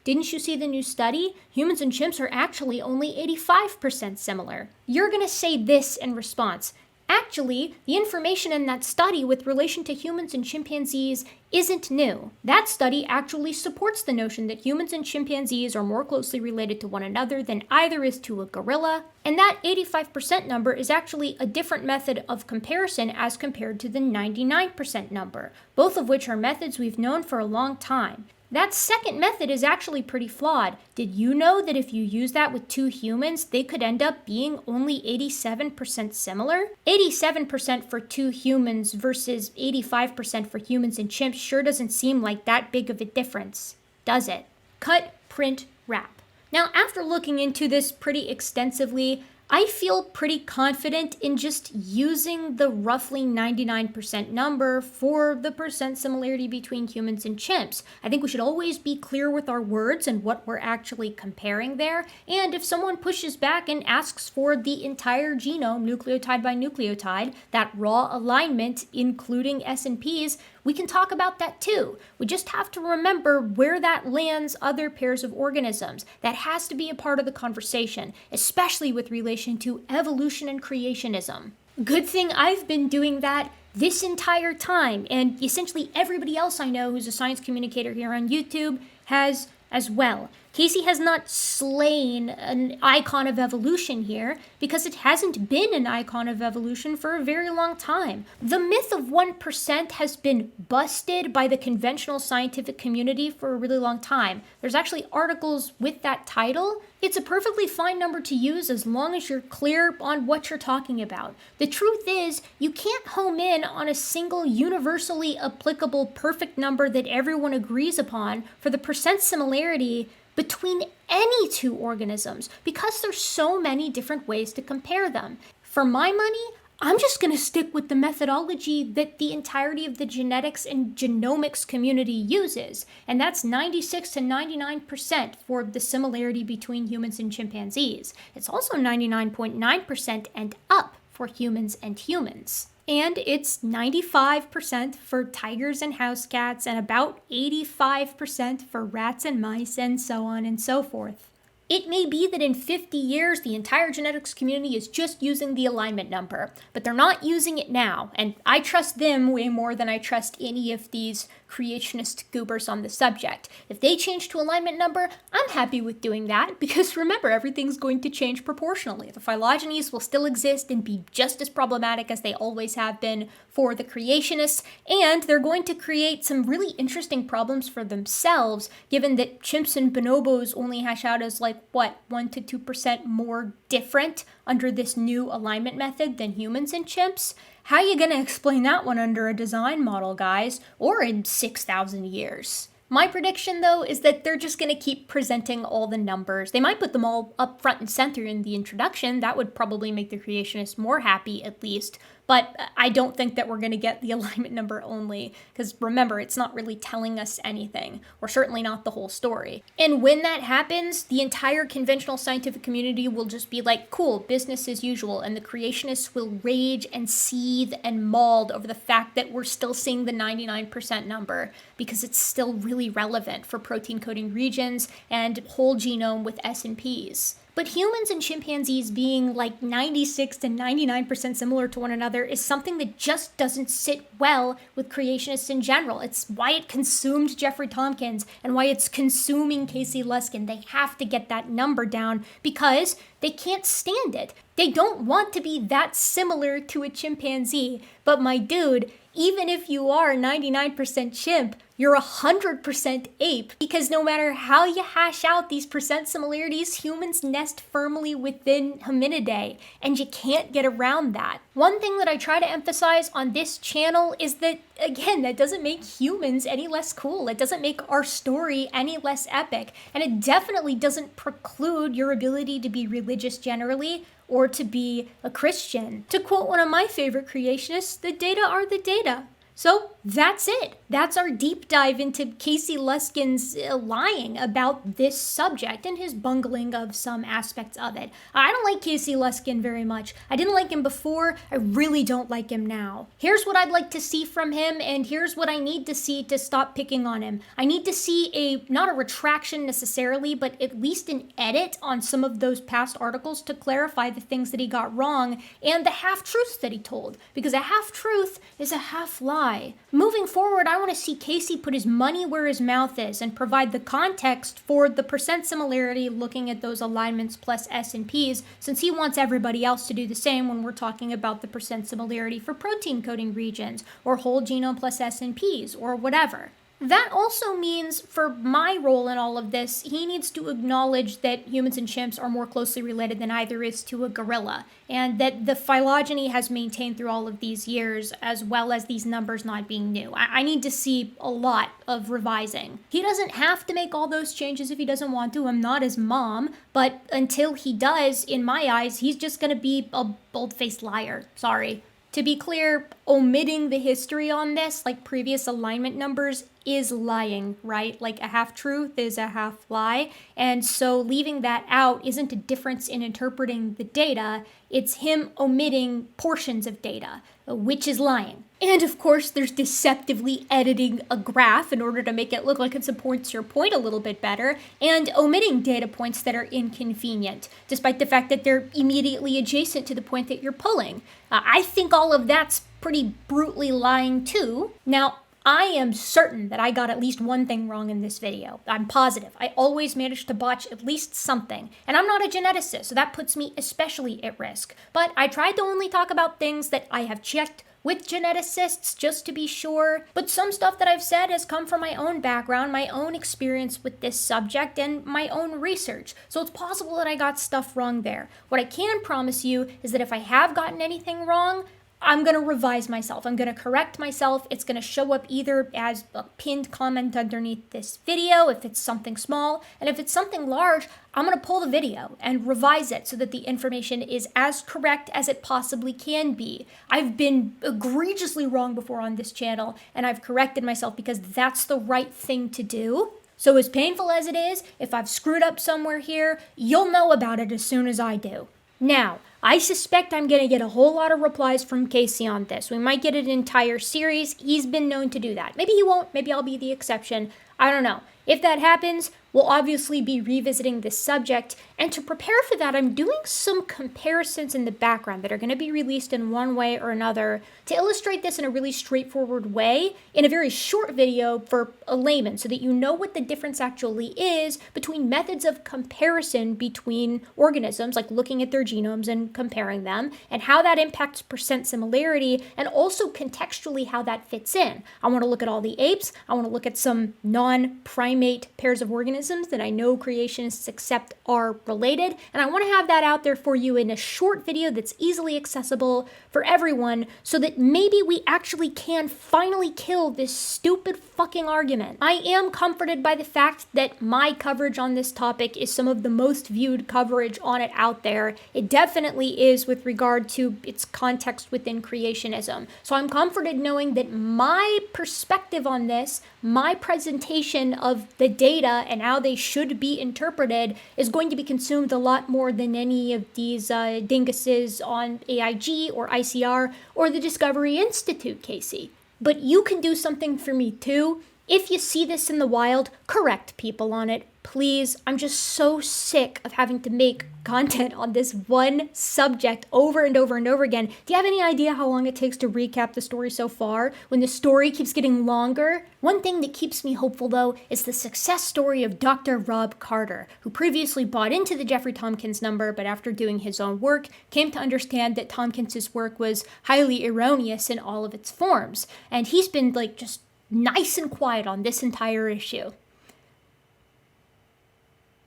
didn't you see the new study? Humans and chimps are actually only 85% similar. You're gonna say this in response. Actually, the information in that study with relation to humans and chimpanzees isn't new. That study actually supports the notion that humans and chimpanzees are more closely related to one another than either is to a gorilla, and that 85% number is actually a different method of comparison as compared to the 99% number, both of which are methods we've known for a long time. That second method is actually pretty flawed. Did you know that if you use that with two humans, they could end up being only 87% similar? 87% for two humans versus 85% for humans and chimps sure doesn't seem like that big of a difference, does it? Cut, print, wrap. Now, after looking into this pretty extensively, I feel pretty confident in just using the roughly 99% number for the percent similarity between humans and chimps. I think we should always be clear with our words and what we're actually comparing there. And if someone pushes back and asks for the entire genome, nucleotide by nucleotide, that raw alignment, including S&Ps, we can talk about that too. We just have to remember where that lands other pairs of organisms. That has to be a part of the conversation, especially with relation to evolution and creationism. Good thing I've been doing that this entire time, and essentially everybody else I know who's a science communicator here on YouTube has as well. Casey has not slain an icon of evolution here because it hasn't been an icon of evolution for a very long time. The myth of 1% has been busted by the conventional scientific community for a really long time. There's actually articles with that title. It's a perfectly fine number to use as long as you're clear on what you're talking about. The truth is, you can't home in on a single universally applicable perfect number that everyone agrees upon for the percent similarity between any two organisms because there's so many different ways to compare them. For my money, I'm just going to stick with the methodology that the entirety of the genetics and genomics community uses, and that's 96 to 99% for the similarity between humans and chimpanzees. It's also 99.9% and up for humans and humans. And it's 95% for tigers and house cats, and about 85% for rats and mice, and so on and so forth. It may be that in 50 years, the entire genetics community is just using the alignment number, but they're not using it now, and I trust them way more than I trust any of these creationist goobers on the subject. If they change to alignment number, I'm happy with doing that, because remember, everything's going to change proportionally. The phylogenies will still exist and be just as problematic as they always have been for the creationists, and they're going to create some really interesting problems for themselves, given that chimps and bonobos only hash out as 1 to 2% more different under this new alignment method than humans and chimps. How are you going to explain that one under a design model, guys? Or in 6,000 years? My prediction, though, is that they're just going to keep presenting all the numbers. They might put them all up front and center in the introduction. That would probably make the creationists more happy, at least. But I don't think that we're going to get the alignment number only, because remember, it's not really telling us anything, or certainly not the whole story. And when that happens, the entire conventional scientific community will just be like, cool, business as usual, and the creationists will rage and seethe and maul over the fact that we're still seeing the 99% number, because it's still really relevant for protein coding regions and whole genome with S&Ps. But But humans and chimpanzees being like 96 to 99% similar to one another is something that just doesn't sit well with creationists in general. It's why it consumed Jeffrey Tompkins and why it's consuming Casey Luskin. They have to get that number down because they can't stand it. They don't want to be that similar to a chimpanzee. But my dude, even if you are 99% chimp, you're 100% ape, because no matter how you hash out these percent similarities, humans nest firmly within hominidae, and you can't get around that. One thing that I try to emphasize on this channel is that, again, that doesn't make humans any less cool. It doesn't make our story any less epic, and it definitely doesn't preclude your ability to be religious generally, or to be a Christian. To quote one of my favorite creationists, the data are the data. So that's it. That's our deep dive into Casey Luskin's lying about this subject and his bungling of some aspects of it. I don't like Casey Luskin very much. I didn't like him before. I really don't like him now. Here's what I'd like to see from him, and here's what I need to see to stop picking on him. I need to see not a retraction necessarily, but at least an edit on some of those past articles to clarify the things that he got wrong and the half-truths that he told, because a half-truth is a half-lie. Moving forward, I want to see Casey put his money where his mouth is and provide the context for the percent similarity looking at those alignments plus S and Ps, since he wants everybody else to do the same when we're talking about the percent similarity for protein coding regions or whole genome plus S and Ps or whatever. That also means, for my role in all of this, he needs to acknowledge that humans and chimps are more closely related than either is to a gorilla, and that the phylogeny has maintained through all of these years, as well as these numbers not being new. I need to see a lot of revising. He doesn't have to make all those changes if he doesn't want to. I'm not his mom, but until he does, in my eyes, he's just gonna be a bold-faced liar. Sorry. To be clear, omitting the history on this, like previous alignment numbers, is lying, right? Like a half-truth is a half-lie. And so leaving that out isn't a difference in interpreting the data, it's him omitting portions of data, which is lying. And of course, there's deceptively editing a graph in order to make it look like it supports your point a little bit better, and omitting data points that are inconvenient, despite the fact that they're immediately adjacent to the point that you're pulling. I think all of that's pretty brutally lying too. Now, I am certain that I got at least one thing wrong in this video. I'm positive. I always manage to botch at least something. And I'm not a geneticist, so that puts me especially at risk. But I tried to only talk about things that I have checked with geneticists just to be sure. But some stuff that I've said has come from my own background, my own experience with this subject, and my own research. So it's possible that I got stuff wrong there. What I can promise you is that if I have gotten anything wrong, I'm going to revise myself. I'm going to correct myself. It's going to show up either as a pinned comment underneath this video if it's something small, and if it's something large, I'm going to pull the video and revise it so that the information is as correct as it possibly can be. I've been egregiously wrong before on this channel, and I've corrected myself because that's the right thing to do. So as painful as it is, if I've screwed up somewhere here, you'll know about it as soon as I do. Now, I suspect I'm going to get a whole lot of replies from Casey on this. We might get an entire series. He's been known to do that. Maybe he won't. Maybe I'll be the exception. I don't know. If that happens, we'll obviously be revisiting this subject. And to prepare for that, I'm doing some comparisons in the background that are going to be released in one way or another to illustrate this in a really straightforward way in a very short video for a layman so that you know what the difference actually is between methods of comparison between organisms, like looking at their genomes and comparing them, and how that impacts percent similarity, and also contextually how that fits in. I want to look at all the apes. I want to look at some non-primate pairs of organisms that I know creationists accept are related, and I want to have that out there for you in a short video that's easily accessible for everyone so that maybe we actually can finally kill this stupid fucking argument. I am comforted by the fact that my coverage on this topic is some of the most viewed coverage on it out there. It definitely is with regard to its context within creationism. So I'm comforted knowing that my perspective on this, my presentation of the data and how they should be interpreted is going to be consumed a lot more than any of these dinguses on AIG or ICR or the Discovery Institute, Casey. But you can do something for me too. If you see this in the wild, correct people on it. please, I'm just so sick of having to make content on this one subject over and over and over again. Do you have any idea how long it takes to recap the story so far when the story keeps getting longer? One thing that keeps me hopeful, though, is the success story of Dr. Rob Carter, who previously bought into the Jeffrey Tompkins number, but after doing his own work, came to understand that Tompkins' work was highly erroneous in all of its forms. And he's been, like, just nice and quiet on this entire issue.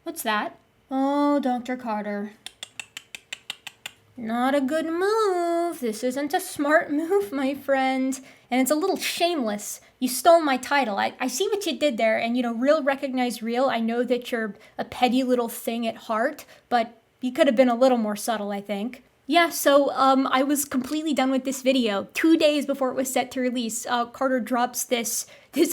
What's that? Oh, Dr. Carter. Not a good move. This isn't a smart move, my friend. And it's a little shameless. You stole my title. I see what you did there. And, real recognize real. I know that you're a petty little thing at heart, but you could have been a little more subtle, I think. Yeah, so I was completely done with this video. 2 days before it was set to release, Carter drops this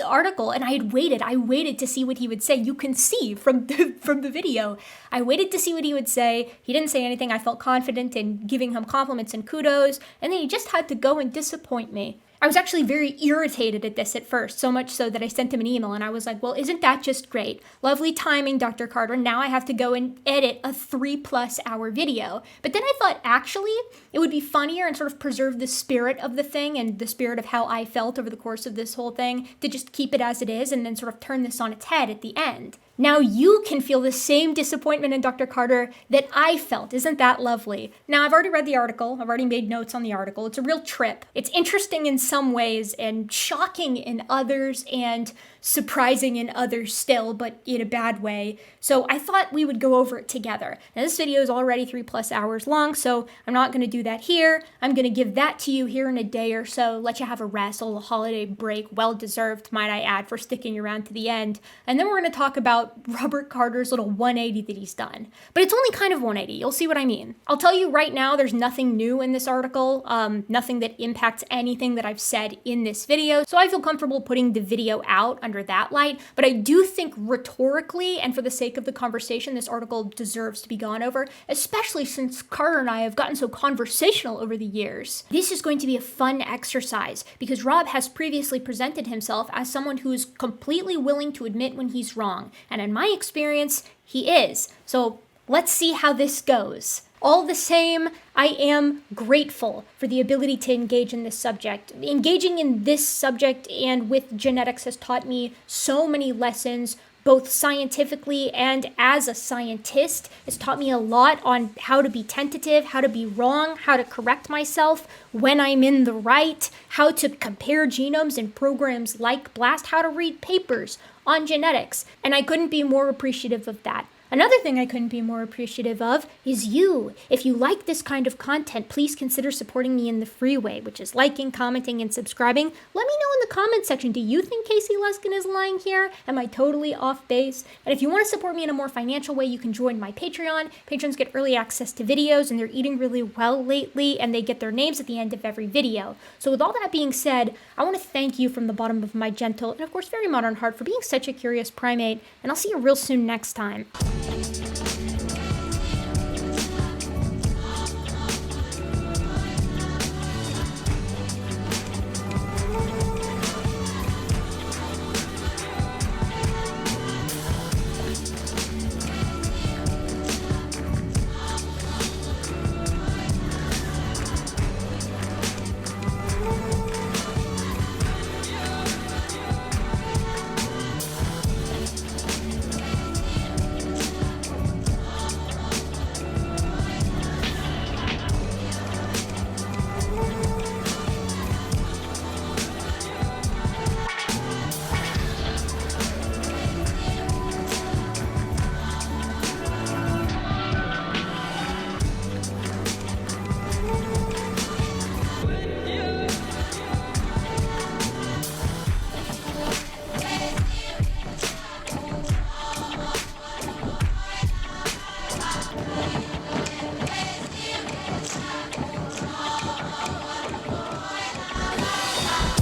article, and I waited to see what he would say. You can see from the video. I waited to see what he would say. He didn't say anything. I felt confident in giving him compliments and kudos, and then he just had to go and disappoint me. I was actually very irritated at this at first, so much so that I sent him an email and I was like, well, isn't that just great? Lovely timing, Dr. Carter. Now I have to go and edit a 3+ hour video. But then I thought, actually, it would be funnier and sort of preserve the spirit of the thing and the spirit of how I felt over the course of this whole thing to just keep it as it is and then sort of turn this on its head at the end. Now you can feel the same disappointment in Dr. Carter that I felt. Isn't that lovely? Now, I've already read the article. I've already made notes on the article. It's a real trip. It's interesting in some ways and shocking in others and surprising in others still, but in a bad way. So I thought we would go over it together. Now, this video is already 3+ hours long, so I'm not going to do that here. I'm going to give that to you here in a day or so, let you have a rest, a little holiday break, well-deserved, might I add, for sticking around to the end. And then we're going to talk about Robert Carter's little 180 that he's done. But it's only kind of 180. You'll see what I mean. I'll tell you right now, there's nothing new in this article, nothing that impacts anything that I've said in this video. So I feel comfortable putting the video out under that light. But I do think rhetorically and for the sake of the conversation, this article deserves to be gone over, especially since Carter and I have gotten so conversational over the years. This is going to be a fun exercise because Rob has previously presented himself as someone who is completely willing to admit when he's wrong. And in my experience, he is. So let's see how this goes. All the same, I am grateful for the ability to engage in this subject. Engaging in this subject and with genetics has taught me so many lessons, both scientifically and as a scientist. It's taught me a lot on how to be tentative, how to be wrong, how to correct myself when I'm in the right, how to compare genomes in programs like BLAST, how to read papers on genetics. And I couldn't be more appreciative of that. Another thing I couldn't be more appreciative of is you. If you like this kind of content, please consider supporting me in the free way, which is liking, commenting, and subscribing. Let me know in the comment section, do you think Casey Luskin is lying here? Am I totally off base? And if you want to support me in a more financial way, you can join my Patreon. Patrons get early access to videos, and they're eating really well lately, and they get their names at the end of every video. So with all that being said, I want to thank you from the bottom of my gentle and of course very modern heart for being such a curious primate, and I'll see you real soon next time.